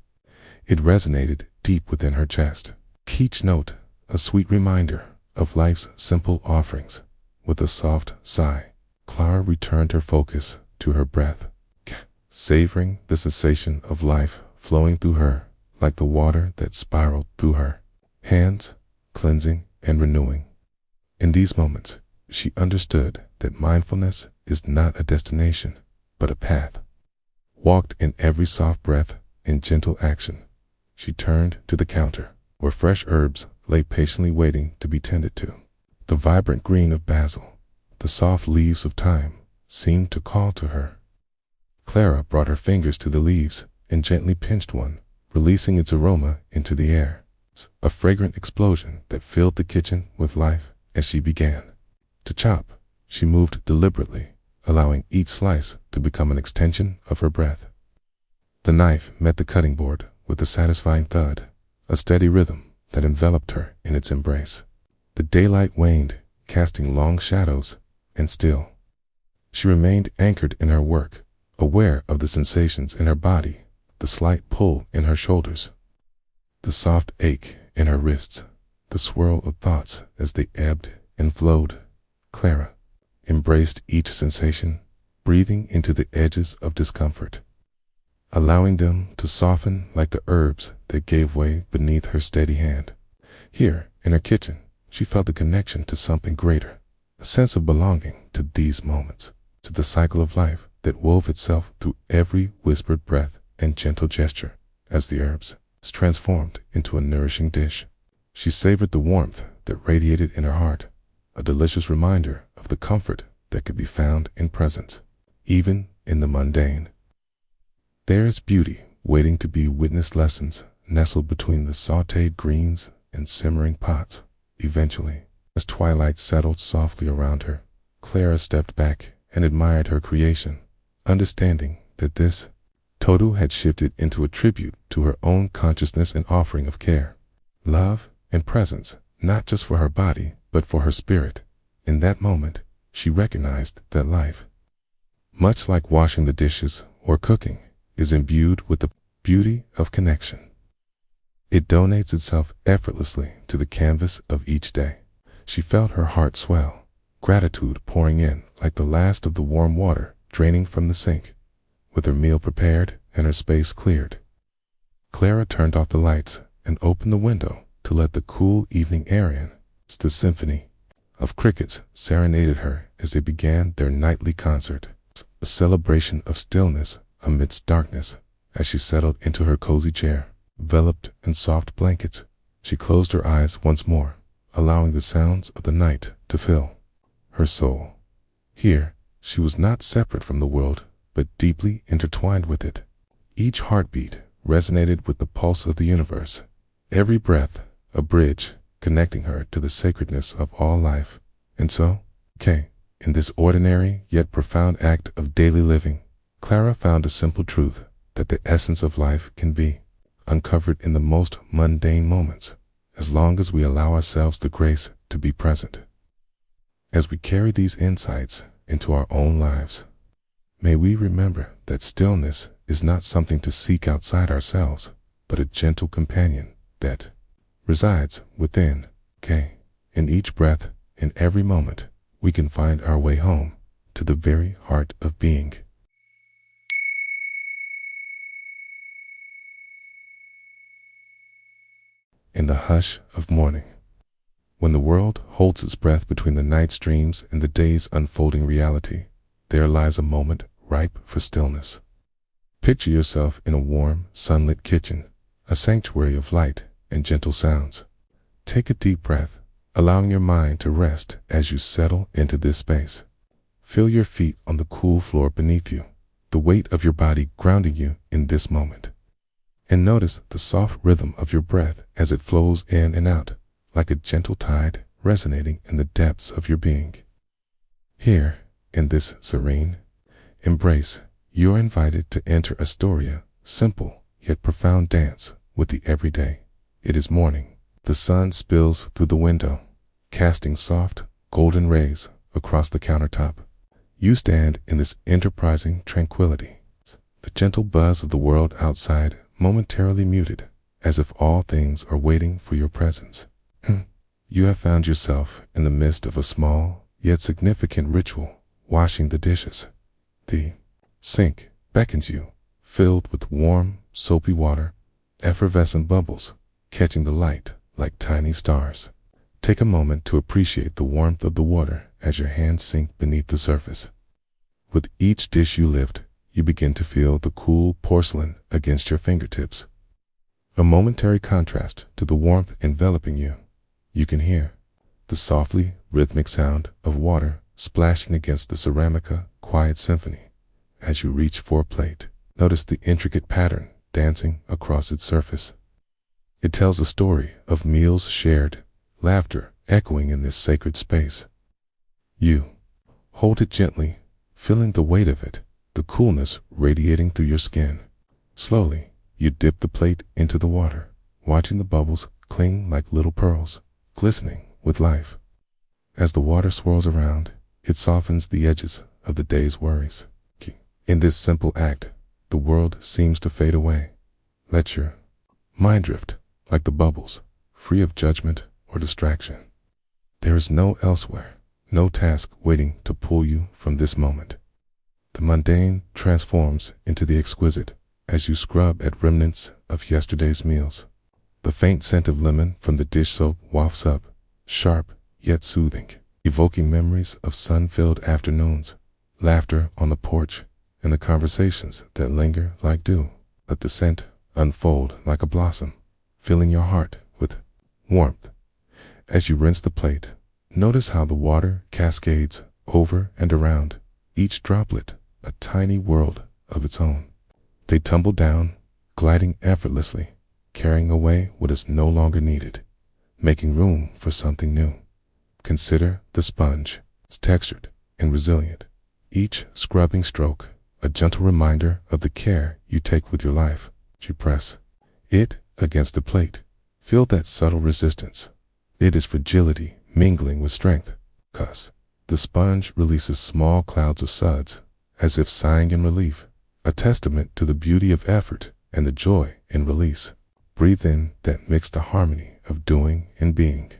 It resonated deep within her chest, each note a sweet reminder of life's simple offerings. With a soft sigh, Clara returned her focus to her breath, savoring the sensation of life flowing through her like the water that spiraled through her hands, cleansing and renewing. In these moments, she understood that mindfulness is not a destination, but a path, walked in every soft breath and gentle action. She turned to the counter, where fresh herbs lay patiently waiting to be tended to. The vibrant green of basil, the soft leaves of thyme, seemed to call to her. Clara brought her fingers to the leaves and gently pinched one, releasing its aroma into the air, a fragrant explosion that filled the kitchen with life. As she began to chop, she moved deliberately, allowing each slice to become an extension of her breath. The knife met the cutting board with a satisfying thud, a steady rhythm that enveloped her in its embrace. The daylight waned, casting long shadows, and still she remained anchored in her work, aware of the sensations in her body, the slight pull in her shoulders, the soft ache in her wrists, the swirl of thoughts as they ebbed and flowed. Clara embraced each sensation, breathing into the edges of discomfort, allowing them to soften like the herbs that gave way beneath her steady hand. Here, in her kitchen, she felt a connection to something greater, a sense of belonging to these moments, to the cycle of life that wove itself through every whispered breath and gentle gesture. As the herbs transformed into a nourishing dish, she savored the warmth that radiated in her heart, a delicious reminder of the comfort that could be found in presence, even in the mundane. There is beauty waiting to be witnessed, lessons nestled between the sautéed greens and simmering pots. Eventually, as twilight settled softly around her, Clara stepped back and admired her creation, understanding that this totu had shifted into a tribute to her own consciousness and offering of care, love, and presence, not just for her body, but for her spirit. In that moment, she recognized that life, much like washing the dishes or cooking, is imbued with the beauty of connection. It donates itself effortlessly to the canvas of each day. She felt her heart swell, gratitude pouring in like the last of the warm water draining from the sink. With her meal prepared and her space cleared, Clara turned off the lights and opened the window to let the cool evening air in. The symphony of crickets serenaded her as they began their nightly concert, a celebration of stillness amidst darkness. As she settled into her cozy chair, enveloped in soft blankets, she closed her eyes once more, allowing the sounds of the night to fill her soul. Here, she was not separate from the world, but deeply intertwined with it. Each heartbeat resonated with the pulse of the universe, every breath a bridge connecting her to the sacredness of all life. And so, in this ordinary yet profound act of daily living, Clara found a simple truth, that the essence of life can be uncovered in the most mundane moments, as long as we allow ourselves the grace to be present. As we carry these insights into our own lives, may we remember that stillness is not something to seek outside ourselves, but a gentle companion that resides within. In each breath, in every moment, we can find our way home to the very heart of being. In the hush of morning, when the world holds its breath between the night's dreams and the day's unfolding reality, there lies a moment ripe for stillness. Picture yourself in a warm, sunlit kitchen, a sanctuary of light and gentle sounds. Take a deep breath, allowing your mind to rest as you settle into this space. Feel your feet on the cool floor beneath you, the weight of your body grounding you in this moment. And notice the soft rhythm of your breath as it flows in and out, like a gentle tide resonating in the depths of your being. Here, in this serene embrace, you are invited to enter a simple yet profound dance with the everyday. It is morning. The sun spills through the window, casting soft, golden rays across the countertop. You stand in this enterprising tranquility, the gentle buzz of the world outside momentarily muted, as if all things are waiting for your presence. You have found yourself in the midst of a small yet significant ritual, washing the dishes. The sink beckons you, filled with warm, soapy water, effervescent bubbles, catching the light like tiny stars. Take a moment to appreciate the warmth of the water as your hands sink beneath the surface. With each dish you lift, you begin to feel the cool porcelain against your fingertips. A momentary contrast to the warmth enveloping you. You can hear the softly rhythmic sound of water splashing against the ceramica, quiet symphony. As you reach for a plate, notice the intricate pattern dancing across its surface. It tells a story of meals shared, laughter echoing in this sacred space. You hold it gently, feeling the weight of it, the coolness radiating through your skin. Slowly, you dip the plate into the water, watching the bubbles cling like little pearls, glistening with life. As the water swirls around, it softens the edges of the day's worries. In this simple act, the world seems to fade away. Let your mind drift like the bubbles, free of judgment or distraction. There is no elsewhere, no task waiting to pull you from this moment. The mundane transforms into the exquisite as you scrub at remnants of yesterday's meals. The faint scent of lemon from the dish soap wafts up, sharp yet soothing, evoking memories of sun-filled afternoons, laughter on the porch, and the conversations that linger like dew. Let the scent unfold like a blossom, filling your heart with warmth. As you rinse the plate, notice how the water cascades over and around, each droplet a tiny world of its own. They tumble down, gliding effortlessly, carrying away what is no longer needed, making room for something new. Consider the sponge. It's textured and resilient. Each scrubbing stroke, a gentle reminder of the care you take with your life. You press it against the plate. Feel that subtle resistance. It is fragility mingling with strength. Cause the sponge releases small clouds of suds, as if sighing in relief, a testament to the beauty of effort and the joy in release. Breathe in that mixed harmony of doing and being.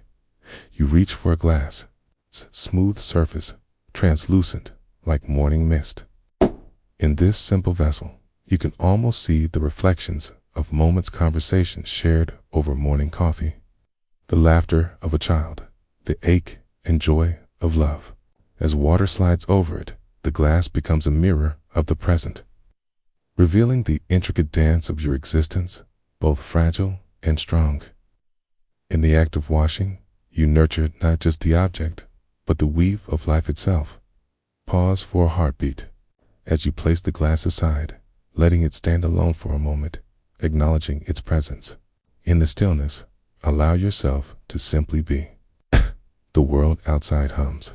You reach for a glass, its smooth surface translucent like morning mist. In this simple vessel, you can almost see the reflections of moments conversations shared over morning coffee, the laughter of a child, the ache and joy of love. As water slides over it, the glass becomes a mirror of the present, revealing the intricate dance of your existence, both fragile and strong. In the act of washing, you nurture not just the object, but the weave of life itself. Pause for a heartbeat as you place the glass aside, letting it stand alone for a moment, acknowledging its presence. In the stillness, allow yourself to simply be. The world outside hums.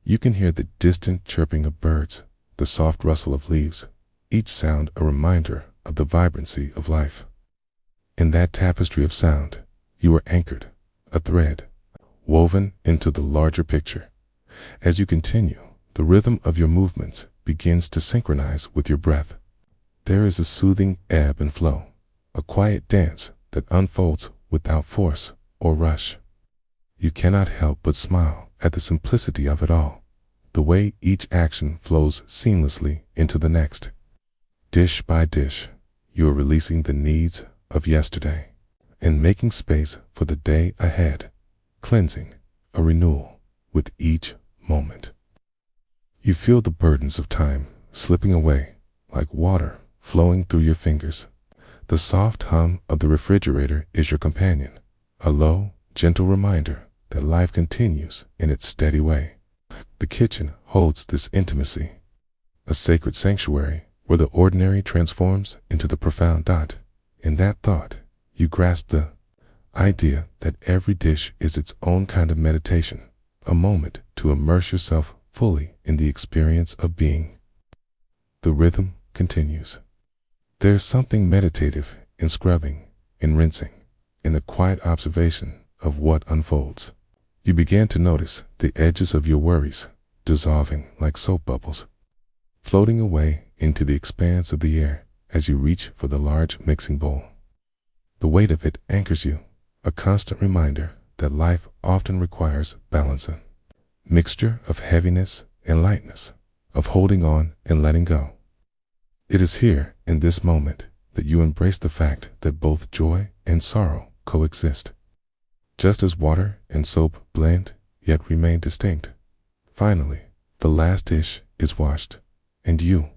You can hear the distant chirping of birds, the soft rustle of leaves, each sound a reminder of the vibrancy of life. In that tapestry of sound, you are anchored, a thread, woven into the larger picture. As you continue, the rhythm of your movements begins to synchronize with your breath. There is a soothing ebb and flow, a quiet dance that unfolds without force or rush. You cannot help but smile at the simplicity of it all, the way each action flows seamlessly into the next. Dish by dish, you are releasing the needs of yesterday and making space for the day ahead, cleansing, a renewal with each moment. You feel the burdens of time slipping away like water flowing through your fingers. The soft hum of the refrigerator is your companion, a low, gentle reminder that life continues in its steady way. The kitchen holds this intimacy, a sacred sanctuary where the ordinary transforms into the profound. In that thought, you grasp the idea that every dish is its own kind of meditation, a moment to immerse yourself fully in the experience of being. The rhythm continues. There is something meditative in scrubbing, in rinsing, in the quiet observation of what unfolds. You begin to notice the edges of your worries dissolving like soap bubbles, floating away into the expanse of the air as you reach for the large mixing bowl. The weight of it anchors you, a constant reminder that life often requires balancing, mixture of heaviness and lightness, of holding on and letting go. It is here, in this moment, that you embrace the fact that both joy and sorrow coexist. Just as water and soap blend, yet remain distinct. Finally, the last dish is washed, and you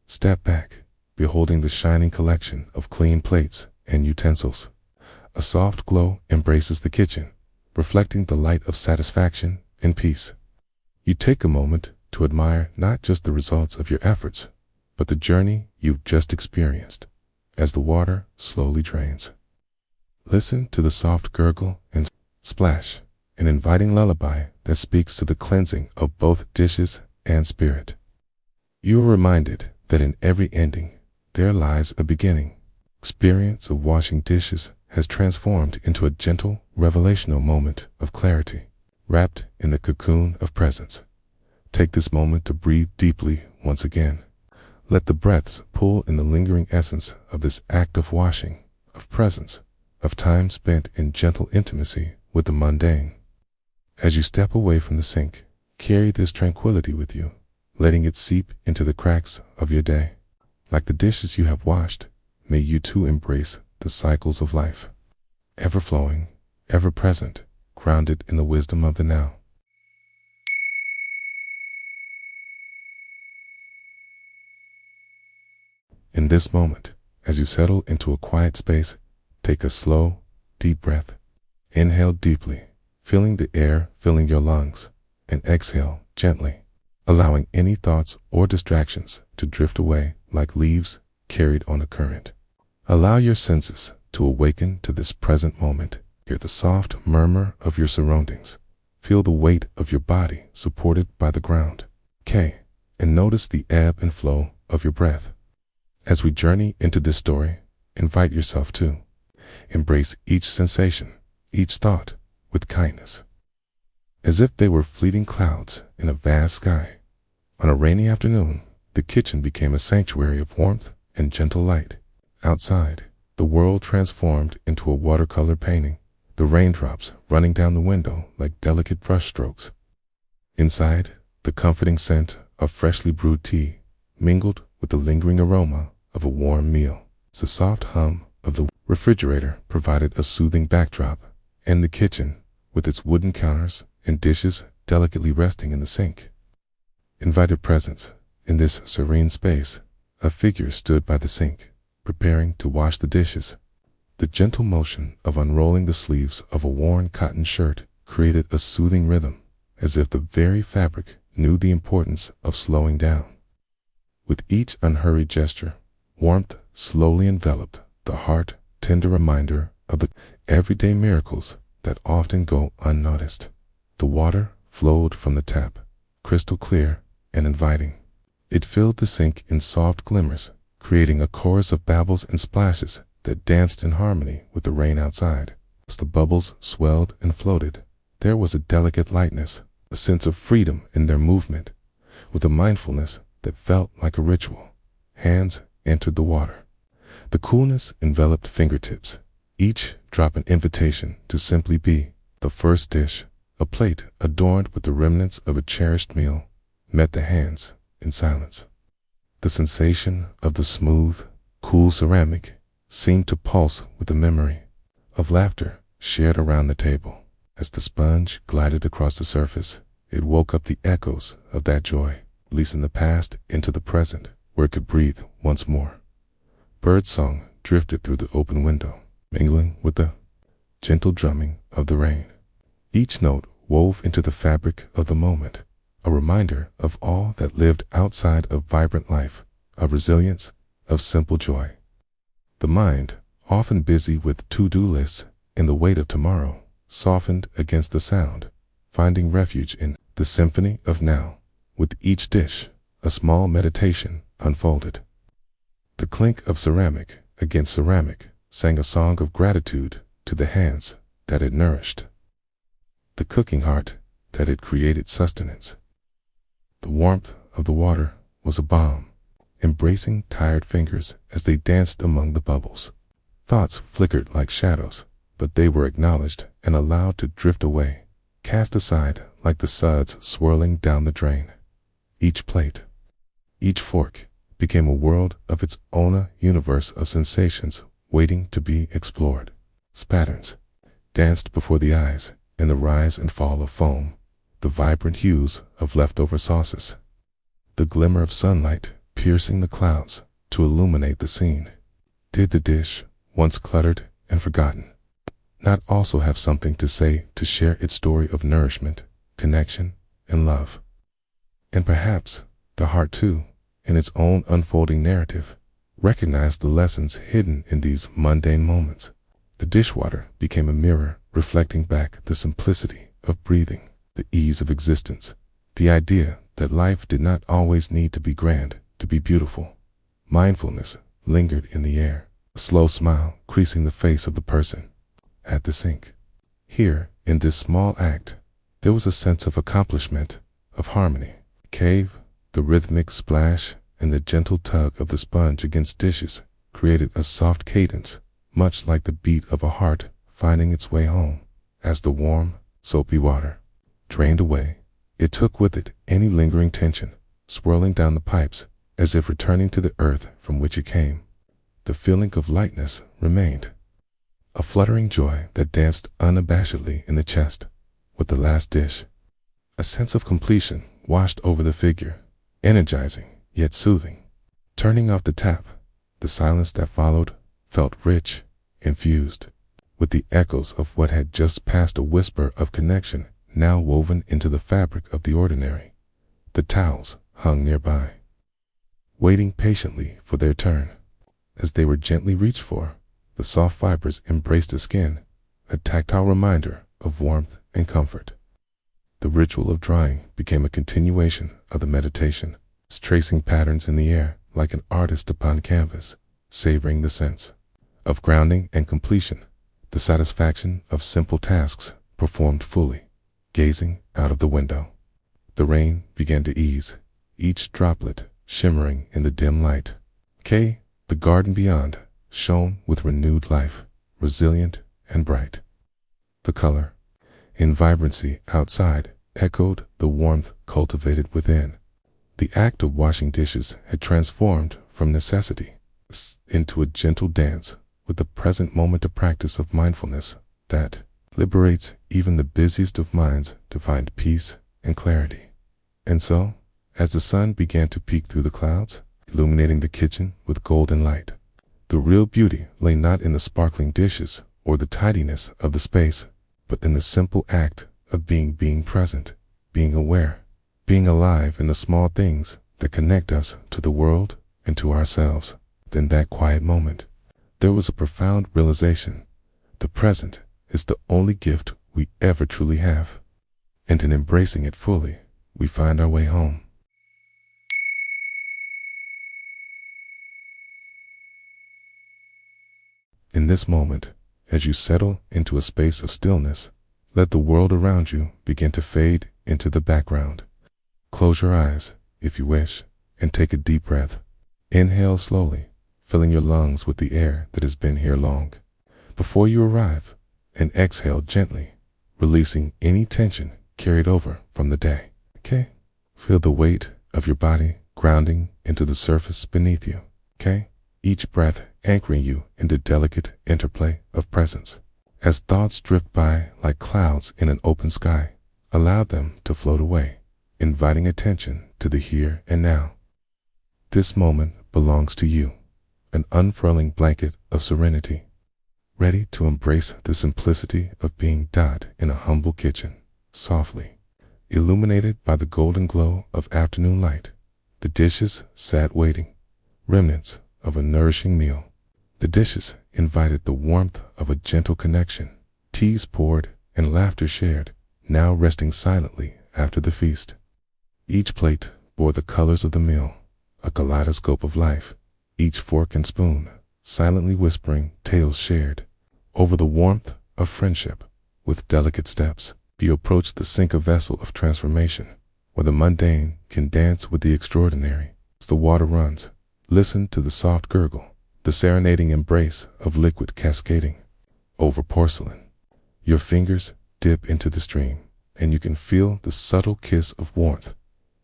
step back, beholding the shining collection of clean plates and utensils. A soft glow embraces the kitchen, reflecting the light of satisfaction and peace. You take a moment to admire not just the results of your efforts, but the journey you've just experienced as the water slowly drains. Listen to the soft gurgle and splash, an inviting lullaby that speaks to the cleansing of both dishes and spirit. You are reminded that in every ending, there lies a beginning. Experience of washing dishes has transformed into a gentle, revelational moment of clarity, wrapped in the cocoon of presence. Take this moment to breathe deeply once again. Let the breaths pull in the lingering essence of this act of washing, of presence, of time spent in gentle intimacy with the mundane. As you step away from the sink, carry this tranquility with you, letting it seep into the cracks of your day. Like the dishes you have washed, may you too embrace the cycles of life, ever flowing, ever present, grounded in the wisdom of the now. In this moment, as you settle into a quiet space, take a slow, deep breath. Inhale deeply, feeling the air filling your lungs, and exhale gently, allowing any thoughts or distractions to drift away like leaves carried on a current. Allow your senses to awaken to this present moment. Hear the soft murmur of your surroundings. Feel the weight of your body supported by the ground. K. And notice the ebb and flow of your breath. As we journey into this story, invite yourself to embrace each sensation, each thought with kindness, as if they were fleeting clouds in a vast sky. On a rainy afternoon, the kitchen became a sanctuary of warmth and gentle light. Outside, the world transformed into a watercolor painting, the raindrops running down the window like delicate brushstrokes. Inside, the comforting scent of freshly brewed tea mingled with the lingering aroma of a warm meal. The soft hum of the refrigerator provided a soothing backdrop, and the kitchen, with its wooden counters and dishes delicately resting in the sink, invited presence. In this serene space, a figure stood by the sink, preparing to wash the dishes. The gentle motion of unrolling the sleeves of a worn cotton shirt created a soothing rhythm, as if the very fabric knew the importance of slowing down. With each unhurried gesture, warmth slowly enveloped the heart, tender reminder of the everyday miracles that often go unnoticed. The water flowed from the tap, crystal clear and inviting. It filled the sink in soft glimmers, creating a chorus of babbles and splashes that danced in harmony with the rain outside. As the bubbles swelled and floated, there was a delicate lightness, a sense of freedom in their movement, with a mindfulness that felt like a ritual. Hands entered the water. The coolness enveloped fingertips, each drop an invitation to simply be. The first dish, a plate adorned with the remnants of a cherished meal, met the hands in silence. The sensation of the smooth, cool ceramic seemed to pulse with the memory of laughter shared around the table. As the sponge glided across the surface, it woke up the echoes of that joy, releasing the past into the present where it could breathe once more. Birdsong drifted through the open window, mingling with the gentle drumming of the rain. Each note wove into the fabric of the moment, a reminder of all that lived outside of vibrant life, of resilience, of simple joy. The mind, often busy with to-do lists and the weight of tomorrow, softened against the sound, finding refuge in the symphony of now. With each dish, a small meditation unfolded. The clink of ceramic against ceramic sang a song of gratitude to the hands that had nourished, the cooking heart that had created sustenance. The warmth of the water was a balm, embracing tired fingers as they danced among the bubbles. Thoughts flickered like shadows, but they were acknowledged and allowed to drift away, cast aside like the suds swirling down the drain. Each plate, each fork, became a world of its own, a universe of sensations waiting to be explored. Patterns danced before the eyes in the rise and fall of foam, the vibrant hues of leftover sauces, the glimmer of sunlight piercing the clouds to illuminate the scene. Did the dish, once cluttered and forgotten, not also have something to say, to share its story of nourishment, connection, and love? And perhaps the heart too, in its own unfolding narrative, recognized the lessons hidden in these mundane moments. The dishwater became a mirror reflecting back the simplicity of breathing, the ease of existence, the idea that life did not always need to be grand to be beautiful. Mindfulness lingered in the air, a slow smile creasing the face of the person at the sink. Here, in this small act, there was a sense of accomplishment, of harmony. Cave, the rhythmic splash, and the gentle tug of the sponge against dishes created a soft cadence, much like the beat of a heart finding its way home. As the warm, soapy water drained away, it took with it any lingering tension, swirling down the pipes as if returning to the earth from which it came. The feeling of lightness remained, a fluttering joy that danced unabashedly in the chest. With the last dish, a sense of completion washed over the figure, energizing yet soothing. Turning off the tap, the silence that followed felt rich, infused with the echoes of what had just passed, a whisper of connection now woven into the fabric of the ordinary. The towels hung nearby, waiting patiently for their turn. As they were gently reached for, The soft fibers embraced the skin, a tactile reminder of warmth and comfort. The ritual of drying became a continuation of the meditation, tracing patterns in the air like an artist upon canvas, savoring the sense of grounding and completion, the satisfaction of simple tasks performed fully. Gazing out of the window, the rain began to ease, each droplet shimmering in the dim light. The garden beyond shone with renewed life, resilient and bright. The color, in vibrancy outside, echoed the warmth cultivated within. The act of washing dishes had transformed from necessity into a gentle dance with the present moment, a practice of mindfulness that liberates even the busiest of minds to find peace and clarity. And so, as the sun began to peek through the clouds, illuminating the kitchen with golden light, the real beauty lay not in the sparkling dishes or the tidiness of the space, but in the simple act of being present, being aware, being alive in the small things that connect us to the world and to ourselves. In that quiet moment, there was a profound realization: the present is the only gift we ever truly have, and in embracing it fully, we find our way home. In this moment, as you settle into a space of stillness, let the world around you begin to fade into the background. Close your eyes, if you wish, and take a deep breath. Inhale slowly, filling your lungs with the air that has been here long before you arrive, and exhale gently, releasing any tension carried over from the day. Feel the weight of your body grounding into the surface beneath you. Each breath anchoring you in the delicate interplay of presence. As thoughts drift by like clouds in an open sky, allow them to float away, inviting attention to the here and now. This moment belongs to you, an unfurling blanket of serenity, ready to embrace the simplicity of being in a humble kitchen, softly illuminated by the golden glow of afternoon light. The dishes sat waiting, remnants of a nourishing meal. The dishes invited the warmth of a gentle connection, teas poured and laughter shared, now resting silently after the feast. Each plate bore the colors of the meal, a kaleidoscope of life, each fork and spoon silently whispering tales shared. Over the warmth of friendship, with delicate steps, you approach the sink, a vessel of transformation, where the mundane can dance with the extraordinary. As the water runs, listen to the soft gurgle, the serenading embrace of liquid cascading over porcelain. Your fingers dip into the stream, and you can feel the subtle kiss of warmth,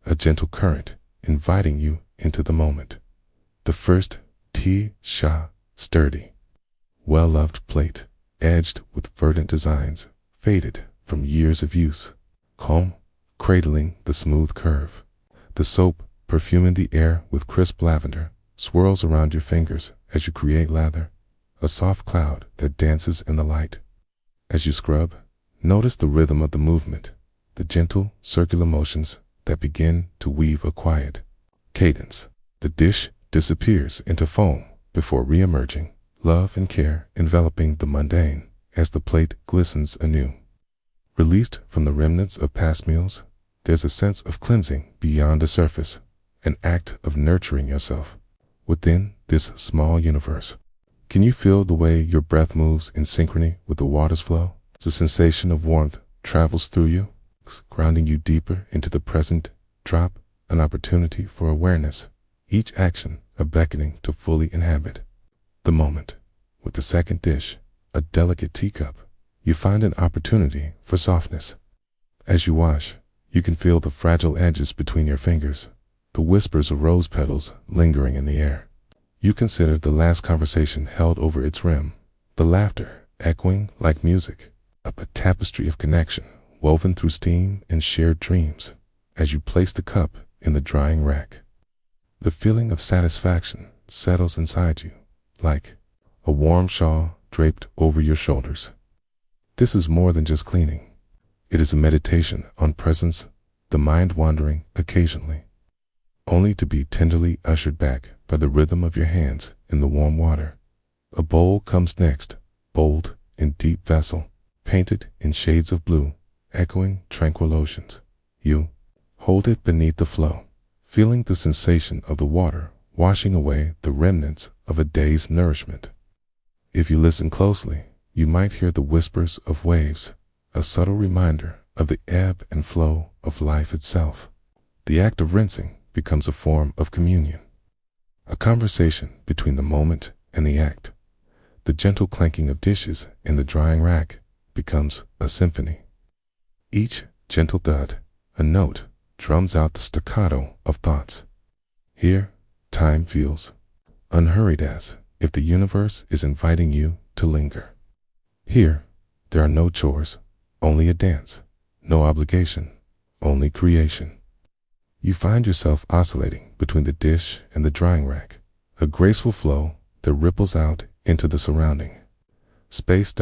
a gentle current inviting you into the moment. The first sturdy, well-loved plate, edged with verdant designs, faded from years of use, calm, cradling the smooth curve. The soap, perfuming the air with crisp lavender, swirls around your fingers as you create lather, a soft cloud that dances in the light. As you scrub, notice the rhythm of the movement, the gentle circular motions that begin to weave a quiet cadence. The dish disappears into foam before re-emerging, love and care enveloping the mundane as the plate glistens anew. Released from the remnants of past meals, there's a sense of cleansing beyond the surface, an act of nurturing yourself within this small universe. Can you feel the way your breath moves in synchrony with the water's flow? The sensation of warmth travels through you, grounding you deeper into the present. Drop, an opportunity for awareness, each action a beckoning to fully inhabit the moment. With the second dish, a delicate teacup, you find an opportunity for softness. As you wash, you can feel the fragile edges between your fingers, the whispers of rose petals lingering in the air. You consider the last conversation held over its rim, the laughter echoing like music, a tapestry of connection woven through steam and shared dreams. As you place the cup in the drying rack, the feeling of satisfaction settles inside you, like a warm shawl draped over your shoulders. This is more than just cleaning. It is a meditation on presence, the mind wandering occasionally, only to be tenderly ushered back by the rhythm of your hands in the warm water, A bowl comes next, bold in deep vessel, painted in shades of blue, echoing tranquil oceans. You hold it beneath the flow, feeling the sensation of the water washing away the remnants of a day's nourishment. If you listen closely, you might hear the whispers of waves, a subtle reminder of the ebb and flow of life itself. The act of rinsing becomes a form of communion, a conversation between the moment and the act. The gentle clanking of dishes in the drying rack becomes a symphony. Each gentle thud, a note, drums out the staccato of thoughts. Here, time feels unhurried, as if the universe is inviting you to linger. Here, there are no chores, only a dance, no obligation, only creation. You find yourself oscillating between the dish and the drying rack, a graceful flow that ripples out into the surrounding space.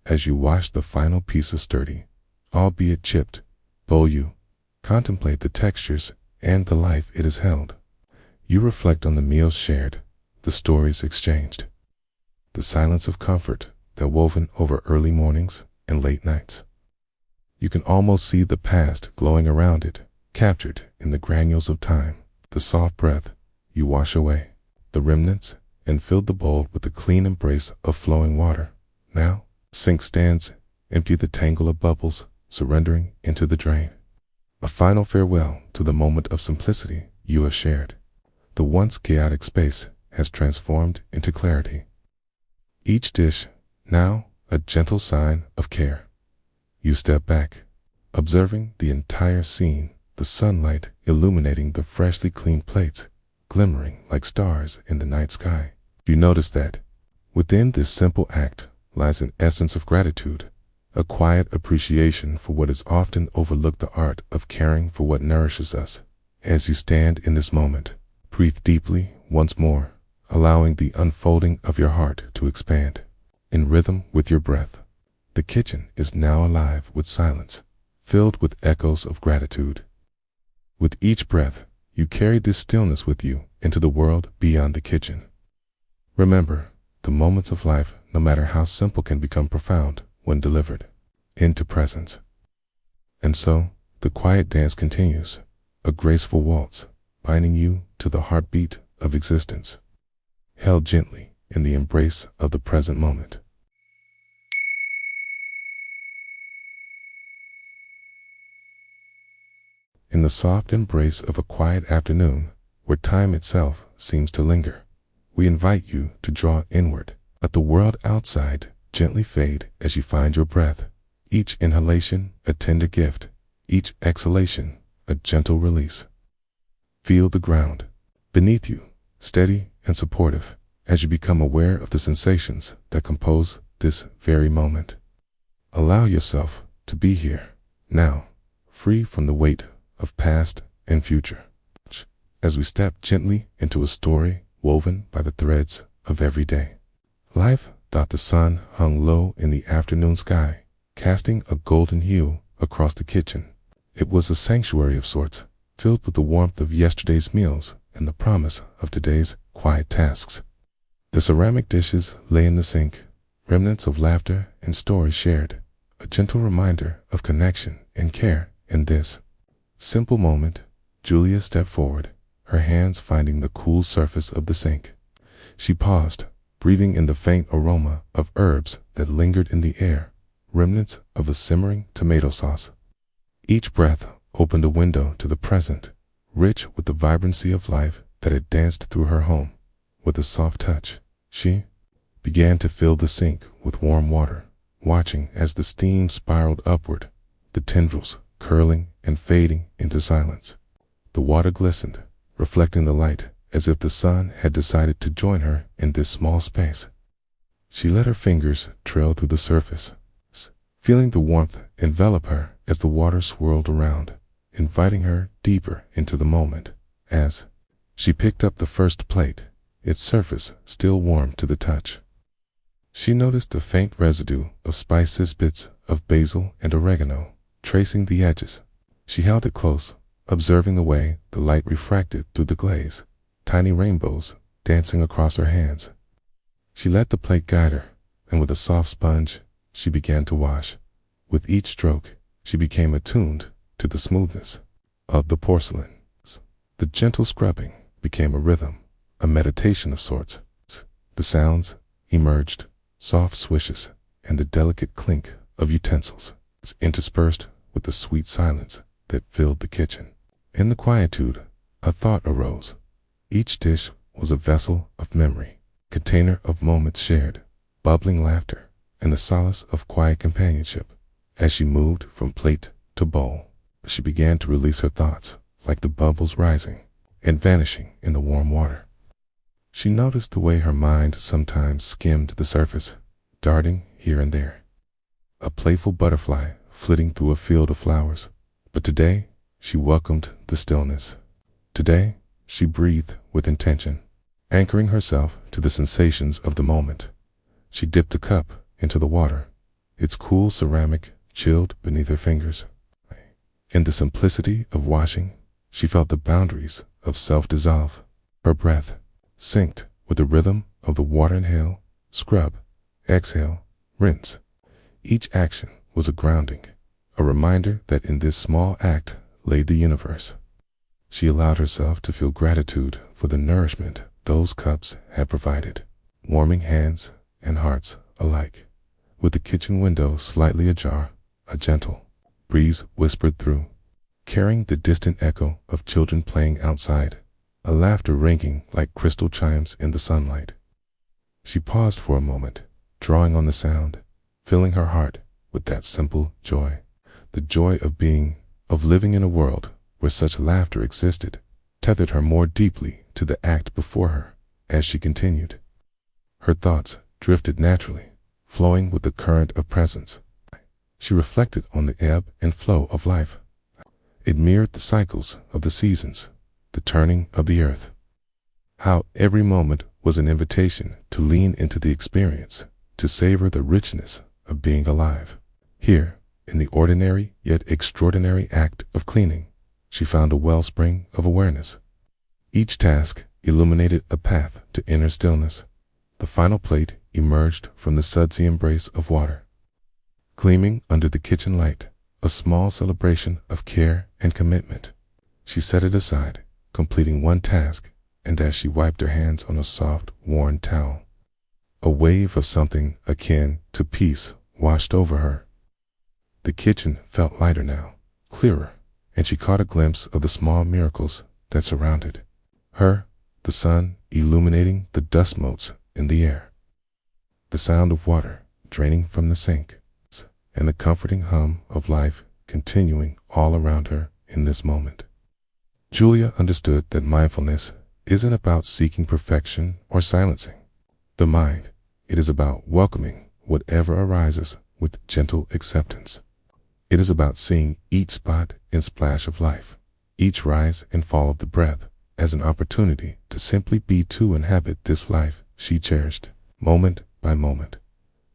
As you wash the final piece of sturdy, albeit chipped, bowl, you contemplate the textures and the life it has held. You reflect on the meals shared, the stories exchanged, the silence of comfort that woven over early mornings and late nights. You can almost see the past glowing around it, captured in the granules of time. The soft breath, you wash away the remnants and fill the bowl with the clean embrace of flowing water. Now, sink stands empty, the tangle of bubbles surrendering into the drain. A final farewell to the moment of simplicity you have shared. The once chaotic space has transformed into clarity. Each dish, now a gentle sign of care. You step back, observing the entire scene, the sunlight illuminating the freshly cleaned plates, glimmering like stars in the night sky. You notice that within this simple act lies an essence of gratitude, a quiet appreciation for what is often overlooked, the art of caring for what nourishes us. As you stand in this moment, breathe deeply once more, allowing the unfolding of your heart to expand. In rhythm with your breath, the kitchen is now alive with silence, filled with echoes of gratitude. With each breath, you carry this stillness with you into the world beyond the kitchen. Remember, the moments of life, no matter how simple, can become profound when delivered into presence. And so, the quiet dance continues, a graceful waltz, binding you to the heartbeat of existence, held gently in the embrace of the present moment. In the soft embrace of a quiet afternoon, where time itself seems to linger, we invite you to draw inward. Let the world outside gently fade as you find your breath, each inhalation a tender gift, each exhalation a gentle release. Feel the ground beneath you, steady and supportive, as you become aware of the sensations that compose this very moment. Allow yourself to be here, now, free from the weight of past and future, as we step gently into a story woven by the threads of every day. Life. The sun hung low in the afternoon sky, casting a golden hue across the kitchen. It was a sanctuary of sorts, filled with the warmth of yesterday's meals and the promise of today's quiet tasks. The ceramic dishes lay in the sink, remnants of laughter and stories shared, a gentle reminder of connection and care. In this simple moment, Julia stepped forward, her hands finding the cool surface of the sink. She paused, breathing in the faint aroma of herbs that lingered in the air, remnants of a simmering tomato sauce. Each breath opened a window to the present, rich with the vibrancy of life that had danced through her home. With a soft touch, she began to fill the sink with warm water, watching as the steam spiraled upward, the tendrils curling and fading into silence. The water glistened, reflecting the light, as if the sun had decided to join her in this small space. She let her fingers trail through the surface, feeling the warmth envelop her as the water swirled around, inviting her deeper into the moment. As she picked up the first plate, its surface still warm to the touch, she noticed a faint residue of spices, bits of basil and oregano, tracing the edges. She held it close, observing the way the light refracted through the glaze, tiny rainbows dancing across her hands. She let the plate guide her, and with a soft sponge, she began to wash. With each stroke, she became attuned to the smoothness of the porcelain. The gentle scrubbing became a rhythm, a meditation of sorts. The sounds emerged, soft swishes, and the delicate clink of utensils, interspersed with the sweet silence that filled the kitchen. In the quietude, a thought arose. Each dish was a vessel of memory, container of moments shared, bubbling laughter, and the solace of quiet companionship. As she moved from plate to bowl, she began to release her thoughts, like the bubbles rising and vanishing in the warm water. She noticed the way her mind sometimes skimmed the surface, darting here and there, a playful butterfly flitting through a field of flowers. But today, she welcomed the stillness. Today, she breathed with intention, anchoring herself to the sensations of the moment. She dipped a cup into the water, its cool ceramic chilled beneath her fingers. In the simplicity of washing, she felt the boundaries of self dissolve. Her breath synced with the rhythm of the water. Inhale, scrub, exhale, rinse. Each action was a grounding, a reminder that in this small act lay the universe. She allowed herself to feel gratitude for the nourishment those cups had provided, warming hands and hearts alike. With the kitchen window slightly ajar, a gentle breeze whispered through, carrying the distant echo of children playing outside, a laughter ringing like crystal chimes in the sunlight. She paused for a moment, drawing on the sound, filling her heart with that simple joy, the joy of being, of living in a world where such laughter existed, tethered her more deeply to the act before her. As she continued, her thoughts drifted naturally, flowing with the current of presence. She reflected on the ebb and flow of life. It mirrored the cycles of the seasons, the turning of the earth. How every moment was an invitation to lean into the experience, to savor the richness of being alive. Here, in the ordinary yet extraordinary act of cleaning, she found a wellspring of awareness. Each task illuminated a path to inner stillness. The final plate emerged from the sudsy embrace of water, gleaming under the kitchen light, a small celebration of care and commitment. She set it aside, completing one task, and as she wiped her hands on a soft, worn towel, a wave of something akin to peace washed over her. The kitchen felt lighter now, clearer, and she caught a glimpse of the small miracles that surrounded her, the sun illuminating the dust motes in the air, the sound of water draining from the sink, and the comforting hum of life continuing all around her in this moment. Julia understood that mindfulness isn't about seeking perfection or silencing the mind. It is about welcoming whatever arises with gentle acceptance. It is about seeing each spot and splash of life, each rise and fall of the breath, as an opportunity to simply be, to inhabit this life she cherished, moment by moment.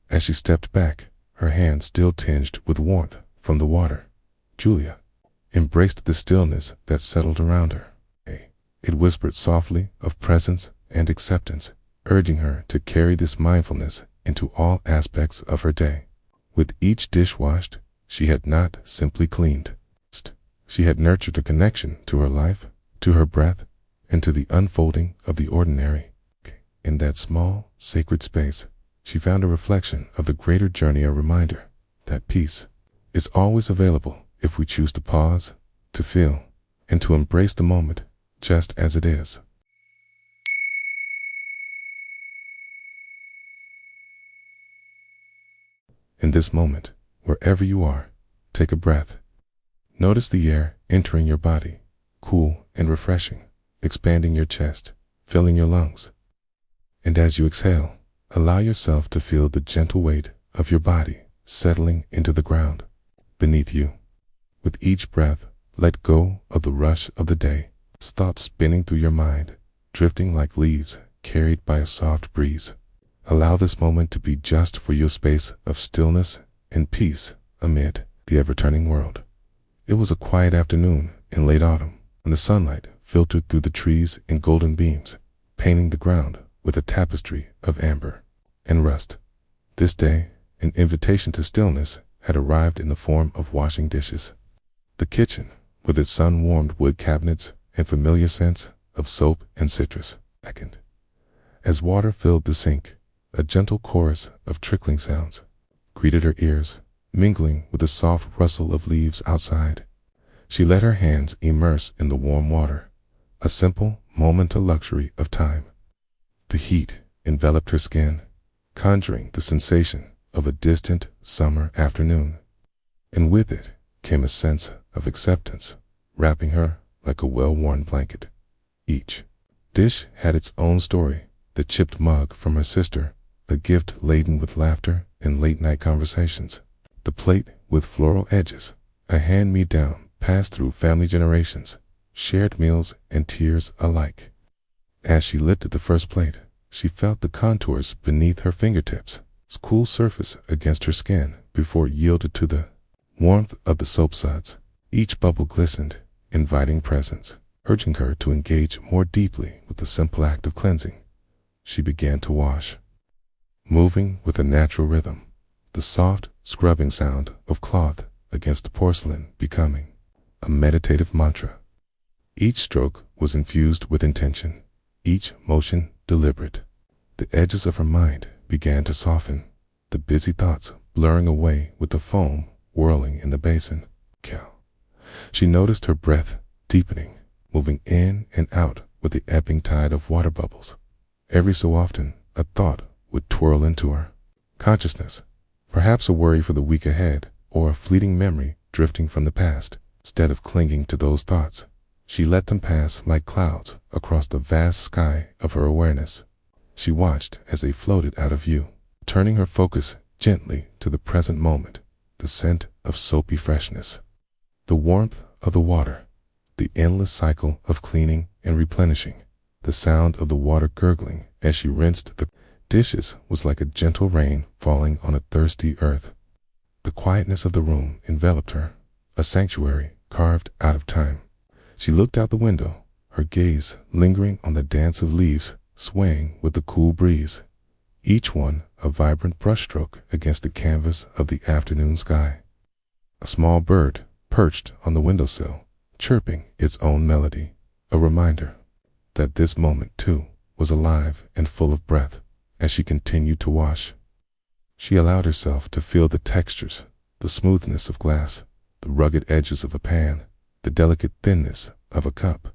As she stepped back, her hand still tinged with warmth from the water, Julia embraced the stillness that settled around her. It whispered softly of presence and acceptance, urging her to carry this mindfulness into all aspects of her day. With each dish washed, she had not simply cleaned. She had nurtured a connection to her life, to her breath, and to the unfolding of the ordinary. In that small, sacred space, she found a reflection of the greater journey, a reminder that peace is always available if we choose to pause, to feel, and to embrace the moment just as it is. In this moment, wherever you are, take a breath. Notice the air entering your body, cool and refreshing, expanding your chest, filling your lungs. And as you exhale, allow yourself to feel the gentle weight of your body settling into the ground beneath you. With each breath, let go of the rush of the day, thoughts spinning through your mind, drifting like leaves carried by a soft breeze. Allow this moment to be just for your space of stillness and peace amid the ever-turning world. It was a quiet afternoon in late autumn, and the sunlight filtered through the trees in golden beams, painting the ground with a tapestry of amber. and rust. This day, an invitation to stillness had arrived in the form of washing dishes. The kitchen, with its sun-warmed wood cabinets and familiar scents of soap and citrus, beckoned. As water filled the sink, a gentle chorus of trickling sounds greeted her ears, mingling with the soft rustle of leaves outside. She let her hands immerse in the warm water, a simple moment of luxury of time. The heat enveloped her skin, conjuring the sensation of a distant summer afternoon, and with it came a sense of acceptance, wrapping her like a well-worn blanket. Each dish had its own story: the chipped mug from her sister, a gift laden with laughter and late-night conversations; the plate with floral edges, a hand-me-down passed through family generations, shared meals and tears alike. As she lifted the first plate, she felt the contours beneath her fingertips, its cool surface against her skin before it yielded to the warmth of the soap suds. Each bubble glistened, inviting presence, urging her to engage more deeply with the simple act of cleansing. She began to wash, moving with a natural rhythm, the soft scrubbing sound of cloth against the porcelain becoming a meditative mantra. Each stroke was infused with intention, each motion deliberate. The edges of her mind began to soften, the busy thoughts blurring away with the foam whirling in the basin. She noticed her breath deepening, moving in and out with the ebbing tide of water bubbles. Every so often, a thought would twirl into her consciousness, perhaps a worry for the week ahead or a fleeting memory drifting from the past. Instead of clinging to those thoughts, she let them pass like clouds across the vast sky of her awareness. She watched as they floated out of view, turning her focus gently to the present moment, the scent of soapy freshness, the warmth of the water, the endless cycle of cleaning and replenishing. The sound of the water gurgling as she rinsed the dishes was like a gentle rain falling on a thirsty earth. The quietness of the room enveloped her, a sanctuary carved out of time. She looked out the window, her gaze lingering on the dance of leaves swaying with the cool breeze, each one a vibrant brushstroke against the canvas of the afternoon sky. A small bird perched on the windowsill, chirping its own melody, a reminder that this moment too was alive and full of breath. As she continued to wash, she allowed herself to feel the textures, the smoothness of glass, the rugged edges of a pan, the delicate thinness of a cup.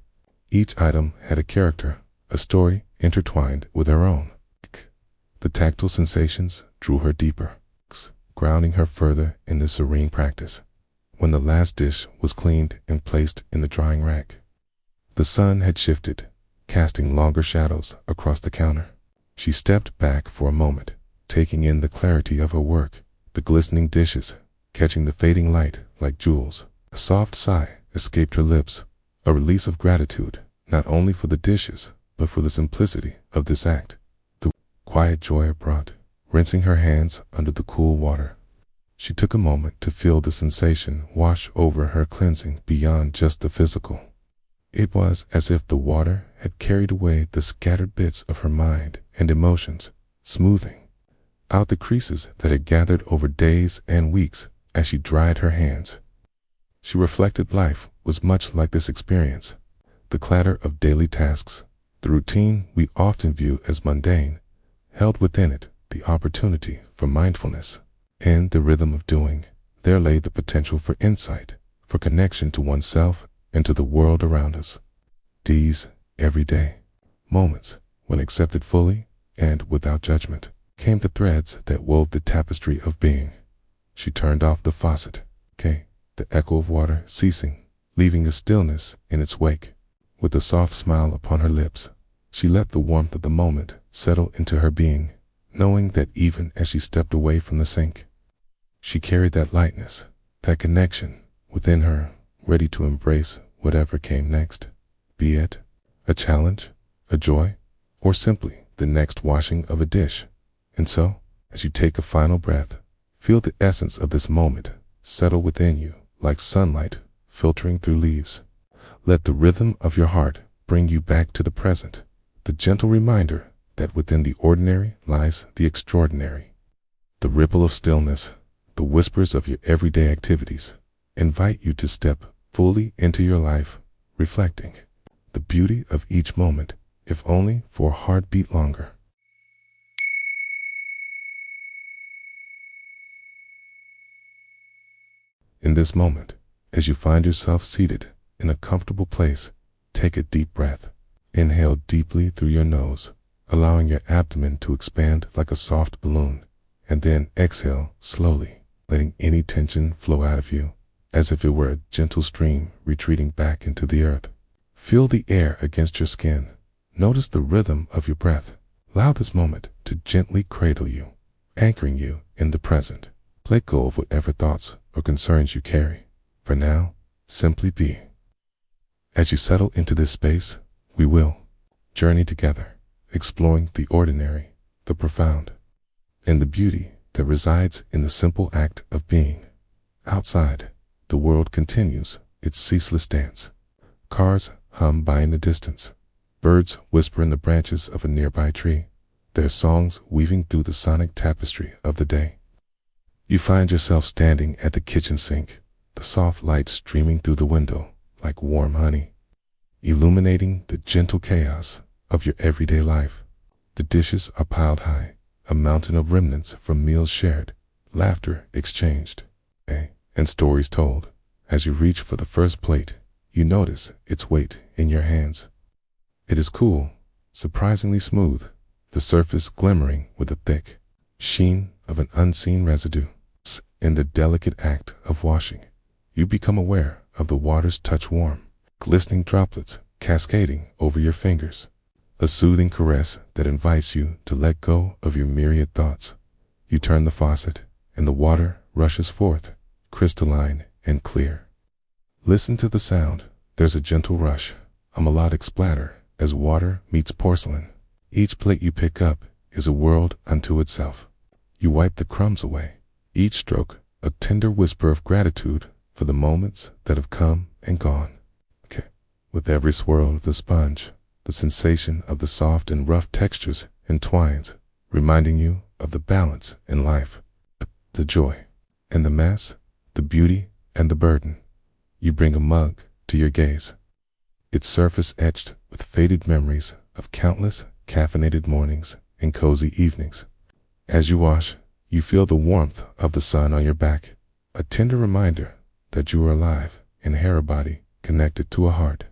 Each item had a character, a story intertwined with her own. The tactile sensations drew her deeper, grounding her further in this serene practice. When the last dish was cleaned and placed in the drying rack, the sun had shifted, casting longer shadows across the counter. She stepped back for a moment, taking in the clarity of her work, the glistening dishes, catching the fading light like jewels. A soft sigh escaped her lips, a release of gratitude, not only for the dishes, but for the simplicity of this act, the quiet joy it brought. Rinsing her hands under the cool water, she took a moment to feel the sensation wash over her, cleansing beyond just the physical. It was as if the water had carried away the scattered bits of her mind and emotions, smoothing out the creases that had gathered over days and weeks. As she dried her hands, she reflected life was much like this experience. The clatter of daily tasks, the routine we often view as mundane, held within it the opportunity for mindfulness. In the rhythm of doing, there lay the potential for insight, for connection to oneself and to the world around us. These everyday moments, when accepted fully and without judgment, came the threads that wove the tapestry of being. She turned off the faucet, the echo of water ceasing, leaving a stillness in its wake. With a soft smile upon her lips, she let the warmth of the moment settle into her being, knowing that even as she stepped away from the sink, she carried that lightness, that connection within her, ready to embrace whatever came next, be it a challenge, a joy, or simply the next washing of a dish. And so, as you take a final breath, feel the essence of this moment settle within you like sunlight filtering through leaves. Let the rhythm of your heart bring you back to the present, the gentle reminder that within the ordinary lies the extraordinary. The ripple of stillness, the whispers of your everyday activities, invite you to step fully into your life, reflecting the beauty of each moment, if only for a heartbeat longer. In this moment, as you find yourself seated in a comfortable place, take a deep breath. Inhale deeply through your nose, allowing your abdomen to expand like a soft balloon, and then exhale slowly, letting any tension flow out of you, as if it were a gentle stream retreating back into the earth. Feel the air against your skin. Notice the rhythm of your breath. Allow this moment to gently cradle you, anchoring you in the present. Let go of whatever thoughts or concerns you carry. For now, simply be. As you settle into this space, we will journey together, exploring the ordinary, the profound, and the beauty that resides in the simple act of being. Outside, the world continues its ceaseless dance. Cars hum by in the distance. Birds whisper in the branches of a nearby tree, their songs weaving through the sonic tapestry of the day. You find yourself standing at the kitchen sink, the soft light streaming through the window like warm honey, illuminating the gentle chaos of your everyday life. The dishes are piled high, a mountain of remnants from meals shared, laughter exchanged, and stories told. As you reach for the first plate, you notice its weight in your hands. It is cool, surprisingly smooth, the surface glimmering with the thick sheen of an unseen residue. In the delicate act of washing, you become aware of the water's touch, warm, glistening droplets cascading over your fingers, a soothing caress that invites you to let go of your myriad thoughts. You turn the faucet, and the water rushes forth, crystalline and clear. Listen to the sound. There's a gentle rush, a melodic splatter as water meets porcelain. Each plate you pick up is a world unto itself. You wipe the crumbs away, each stroke a tender whisper of gratitude for the moments that have come and gone. With every swirl of the sponge, the sensation of the soft and rough textures entwines, reminding you of the balance in life, the joy and the mess, the beauty and the burden. You bring a mug to your gaze, its surface etched with faded memories of countless caffeinated mornings and cozy evenings. As you wash, you feel the warmth of the sun on your back, a tender reminder that you are alive and hair a body connected to a heart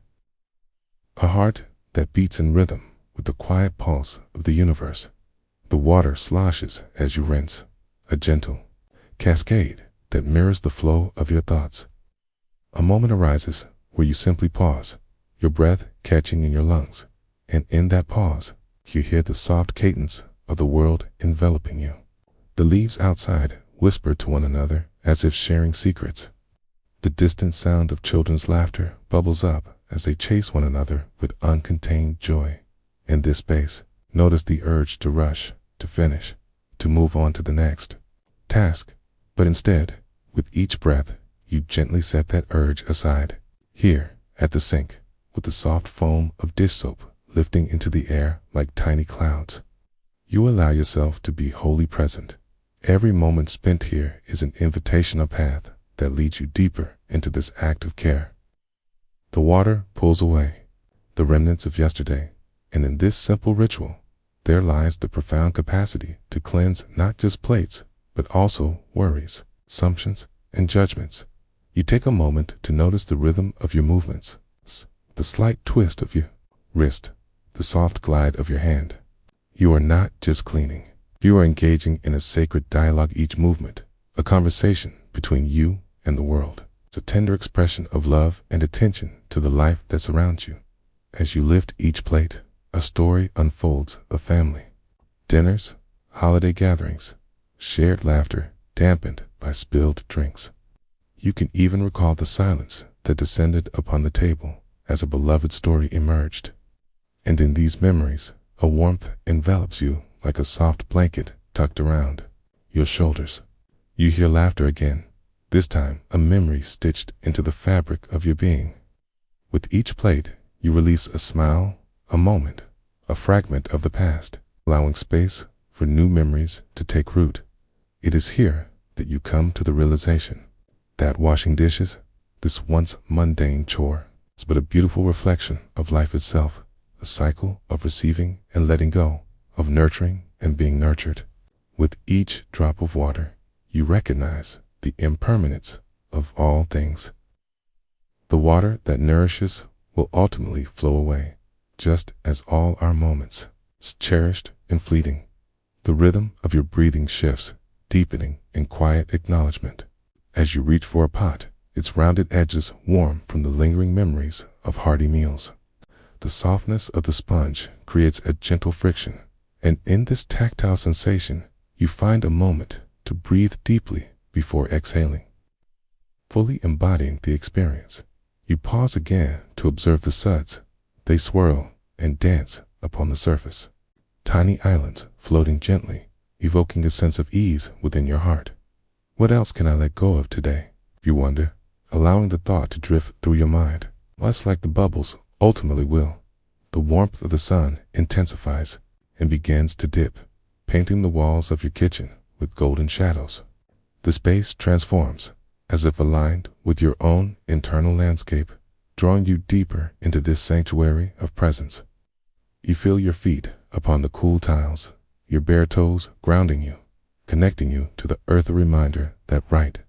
that beats in rhythm with the quiet pulse of the universe. The water sloshes as you rinse, a gentle cascade that mirrors the flow of your thoughts. A moment arises where you simply pause, your breath catching in your lungs, and in that pause, you hear the soft cadence of the world enveloping you. The leaves outside whisper to one another as if sharing secrets. The distant sound of children's laughter bubbles up as they chase one another with uncontained joy. In this space, notice the urge to rush, to finish, to move on to the next task. But instead, with each breath, you gently set that urge aside. Here, at the sink, with the soft foam of dish soap lifting into the air like tiny clouds, you allow yourself to be wholly present. Every moment spent here is an invitation, a path that leads you deeper into this act of care. The water pulls away the remnants of yesterday, and in this simple ritual, there lies the profound capacity to cleanse not just plates, but also worries, assumptions, and judgments. You take a moment to notice the rhythm of your movements, the slight twist of your wrist, the soft glide of your hand. You are not just cleaning. You are engaging in a sacred dialogue, each movement, a conversation between you and the world. It's a tender expression of love and attention to the life that surrounds you. As you lift each plate, a story unfolds of family, dinners, holiday gatherings, shared laughter dampened by spilled drinks. You can even recall the silence that descended upon the table as a beloved story emerged. And in these memories, a warmth envelops you like a soft blanket tucked around your shoulders. You hear laughter again, this time a memory stitched into the fabric of your being. With each plate, you release a smile, a moment, a fragment of the past, allowing space for new memories to take root. It is here that you come to the realization that washing dishes, this once mundane chore, is but a beautiful reflection of life itself, a cycle of receiving and letting go, of nurturing and being nurtured. With each drop of water, you recognize the impermanence of all things. The water that nourishes will ultimately flow away, just as all our moments is cherished and fleeting. The rhythm of your breathing shifts, deepening in quiet acknowledgement. As you reach for a pot, its rounded edges warm from the lingering memories of hearty meals. The softness of the sponge creates a gentle friction, and in this tactile sensation, you find a moment to breathe deeply before exhaling. Fully embodying the experience, you pause again to observe the suds. They swirl and dance upon the surface, tiny islands floating gently, evoking a sense of ease within your heart. What else can I let go of today? You wonder, allowing the thought to drift through your mind. Much like the bubbles ultimately will, the warmth of the sun intensifies and begins to dip, painting the walls of your kitchen with golden shadows. The space transforms, as if aligned with your own internal landscape, drawing you deeper into this sanctuary of presence. You feel your feet upon the cool tiles, your bare toes grounding you, connecting you to the earth, a reminder that right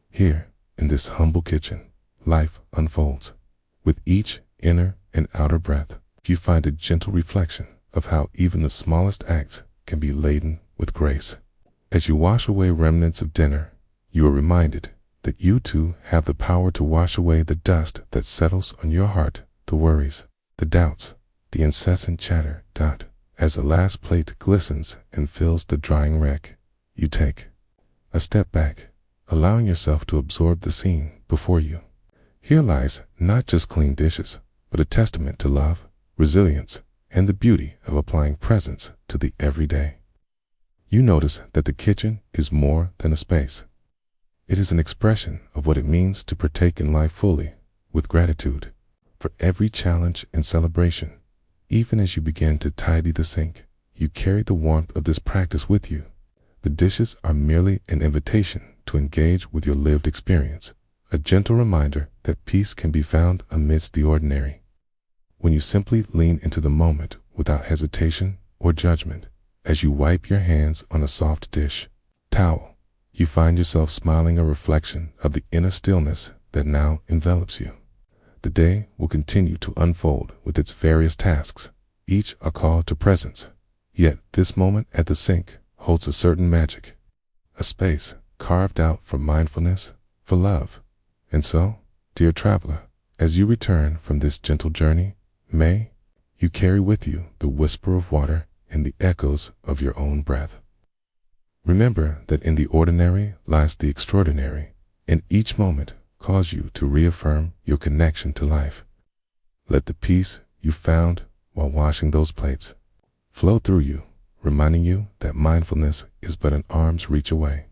here in this humble kitchen, life unfolds. With each inner and outer breath, you find a gentle reflection of how even the smallest acts can be laden with grace. As you wash away remnants of dinner, you are reminded that you too have the power to wash away the dust that settles on your heart, the worries, the doubts, the incessant chatter. As the last plate glistens and fills the drying wreck, you take a step back, allowing yourself to absorb the scene before you. Here lies not just clean dishes, but a testament to love, resilience, and the beauty of applying presence to the everyday. You notice that the kitchen is more than a space. It is an expression of what it means to partake in life fully, with gratitude for every challenge and celebration. Even as you begin to tidy the sink, you carry the warmth of this practice with you. The dishes are merely an invitation to engage with your lived experience, a gentle reminder that peace can be found amidst the ordinary. When you simply lean into the moment without hesitation or judgment, as you wipe your hands on a soft dish towel, you find yourself smiling, a reflection of the inner stillness that now envelops you. The day will continue to unfold with its various tasks, each a call to presence. Yet this moment at the sink holds a certain magic, a space carved out for mindfulness, for love. And so, dear traveler, as you return from this gentle journey, may you carry with you the whisper of water and the echoes of your own breath. Remember that in the ordinary lies the extraordinary, and each moment cause you to reaffirm your connection to life. Let the peace you found while washing those plates flow through you, reminding you that mindfulness is but an arm's reach away,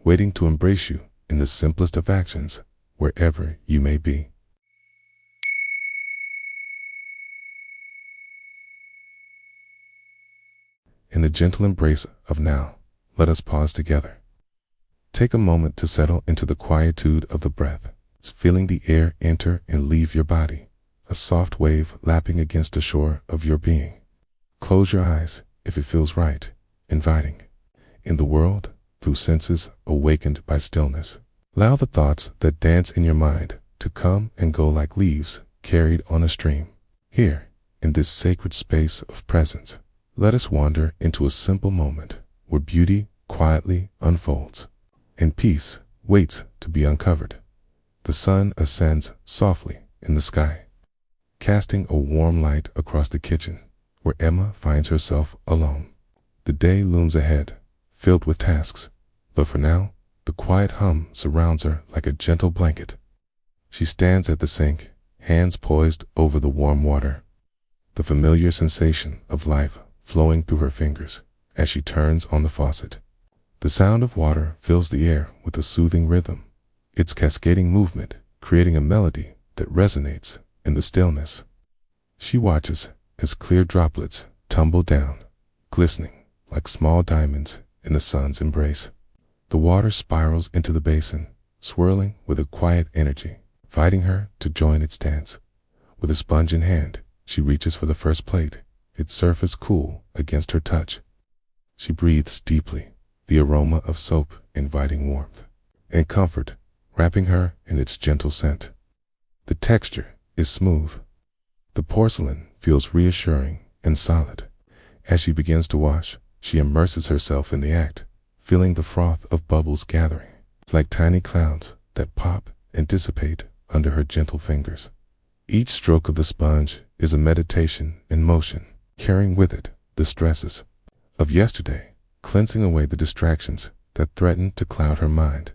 waiting to embrace you in the simplest of actions, wherever you may be. In the gentle embrace of now, let us pause together. Take a moment to settle into the quietude of the breath, feeling the air enter and leave your body, a soft wave lapping against the shore of your being. Close your eyes if it feels right, inviting. In the world, through senses awakened by stillness, allow the thoughts that dance in your mind to come and go like leaves carried on a stream. Here, in this sacred space of presence, let us wander into a simple moment where beauty quietly unfolds, and peace waits to be uncovered. The sun ascends softly in the sky, casting a warm light across the kitchen, where Emma finds herself alone. The day looms ahead, filled with tasks, but for now, the quiet hum surrounds her like a gentle blanket. She stands at the sink, hands poised over the warm water, the familiar sensation of life flowing through her fingers as she turns on the faucet. The sound of water fills the air with a soothing rhythm, its cascading movement creating a melody that resonates in the stillness. She watches as clear droplets tumble down, glistening like small diamonds in the sun's embrace. The water spirals into the basin, swirling with a quiet energy, inviting her to join its dance. With a sponge in hand, she reaches for the first plate, its surface cool against her touch. She breathes deeply, the aroma of soap inviting warmth and comfort, wrapping her in its gentle scent. The texture is smooth. The porcelain feels reassuring and solid. As she begins to wash, she immerses herself in the act, feeling the froth of bubbles gathering. It's like tiny clouds that pop and dissipate under her gentle fingers. Each stroke of the sponge is a meditation in motion, carrying with it the stresses of yesterday, cleansing away the distractions that threaten to cloud her mind.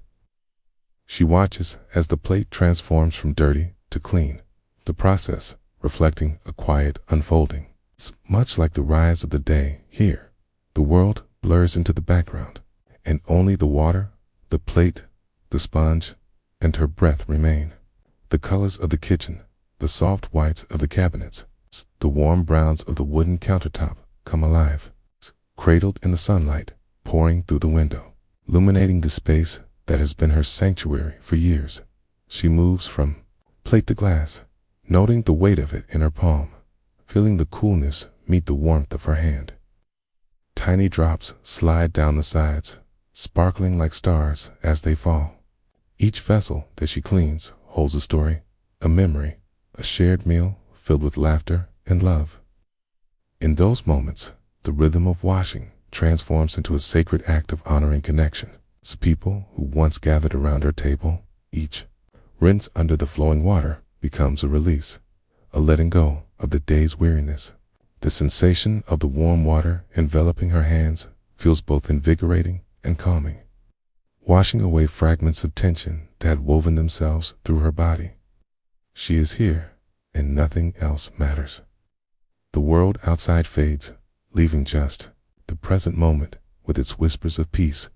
She watches as the plate transforms from dirty to clean, the process reflecting a quiet unfolding. It's much like the rise of the day here. The world blurs into the background, and only the water, the plate, the sponge, and her breath remain. The colors of the kitchen, the soft whites of the cabinets, the warm browns of the wooden countertop come alive, cradled in the sunlight pouring through the window, illuminating the space that has been her sanctuary for years. She moves from plate to glass, noting the weight of it in her palm, feeling the coolness meet the warmth of her hand. Tiny drops slide down the sides, sparkling like stars as they fall. Each vessel that she cleans holds a story, a memory, a shared meal filled with laughter and love. In those moments, the rhythm of washing transforms into a sacred act of honoring connection. As people who once gathered around her table, each rinse under the flowing water becomes a release, a letting go of the day's weariness. The sensation of the warm water enveloping her hands feels both invigorating and calming, washing away fragments of tension that had woven themselves through her body. She is here, and nothing else matters. The world outside fades, leaving just the present moment with its whispers of peace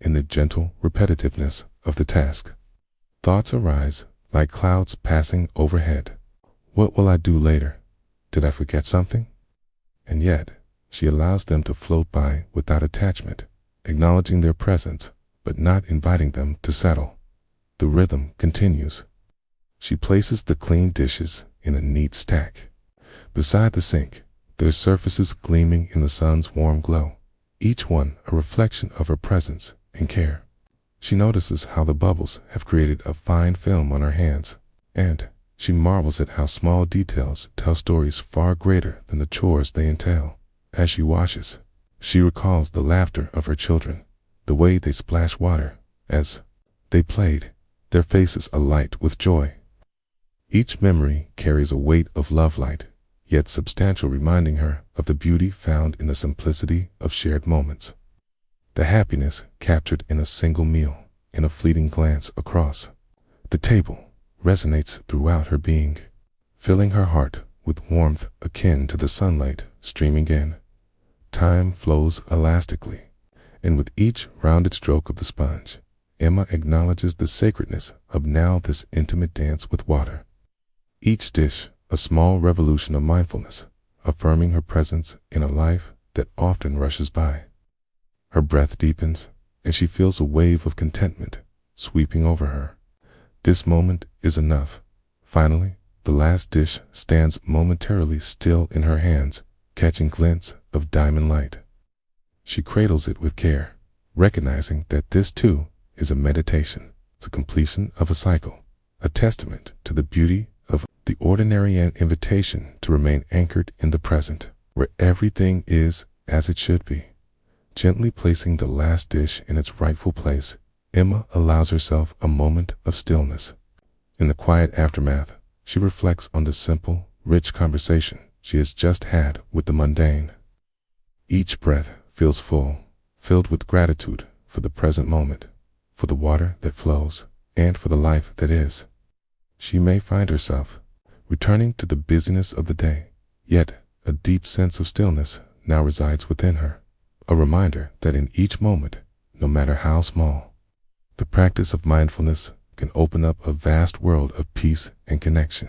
in the gentle repetitiveness of the task. Thoughts arise like clouds passing overhead. What will I do later? Did I forget something? And yet, she allows them to float by without attachment, acknowledging their presence, but not inviting them to settle. The rhythm continues. She places the clean dishes in a neat stack. Beside the sink, their surfaces gleaming in the sun's warm glow, each one a reflection of her presence and care. She notices how the bubbles have created a fine film on her hands, and she marvels at how small details tell stories far greater than the chores they entail. As she washes, she recalls the laughter of her children, the way they splashed water as they played, their faces alight with joy. Each memory carries a weight of love light, yet substantial, reminding her of the beauty found in the simplicity of shared moments. The happiness captured in a single meal, in a fleeting glance across the table, resonates throughout her being, filling her heart with warmth akin to the sunlight streaming in. Time flows elastically, and with each rounded stroke of the sponge, Emma acknowledges the sacredness of now this intimate dance with water. Each dish a small revolution of mindfulness, affirming her presence in a life that often rushes by. Her breath deepens, and she feels a wave of contentment sweeping over her. This moment is enough. Finally, the last dish stands momentarily still in her hands, catching glints of diamond light. She cradles it with care, recognizing that this too is a meditation, the completion of a cycle, a testament to the beauty of the ordinary and invitation to remain anchored in the present, where everything is as it should be. Gently placing the last dish in its rightful place, Emma allows herself a moment of stillness. In the quiet aftermath, she reflects on the simple, rich conversation she has just had with the mundane. Each breath feels full, filled with gratitude for the present moment, for the water that flows, and for the life that is. She may find herself returning to the busyness of the day, yet a deep sense of stillness now resides within her, a reminder that in each moment, no matter how small, the practice of mindfulness can open up a vast world of peace and connection.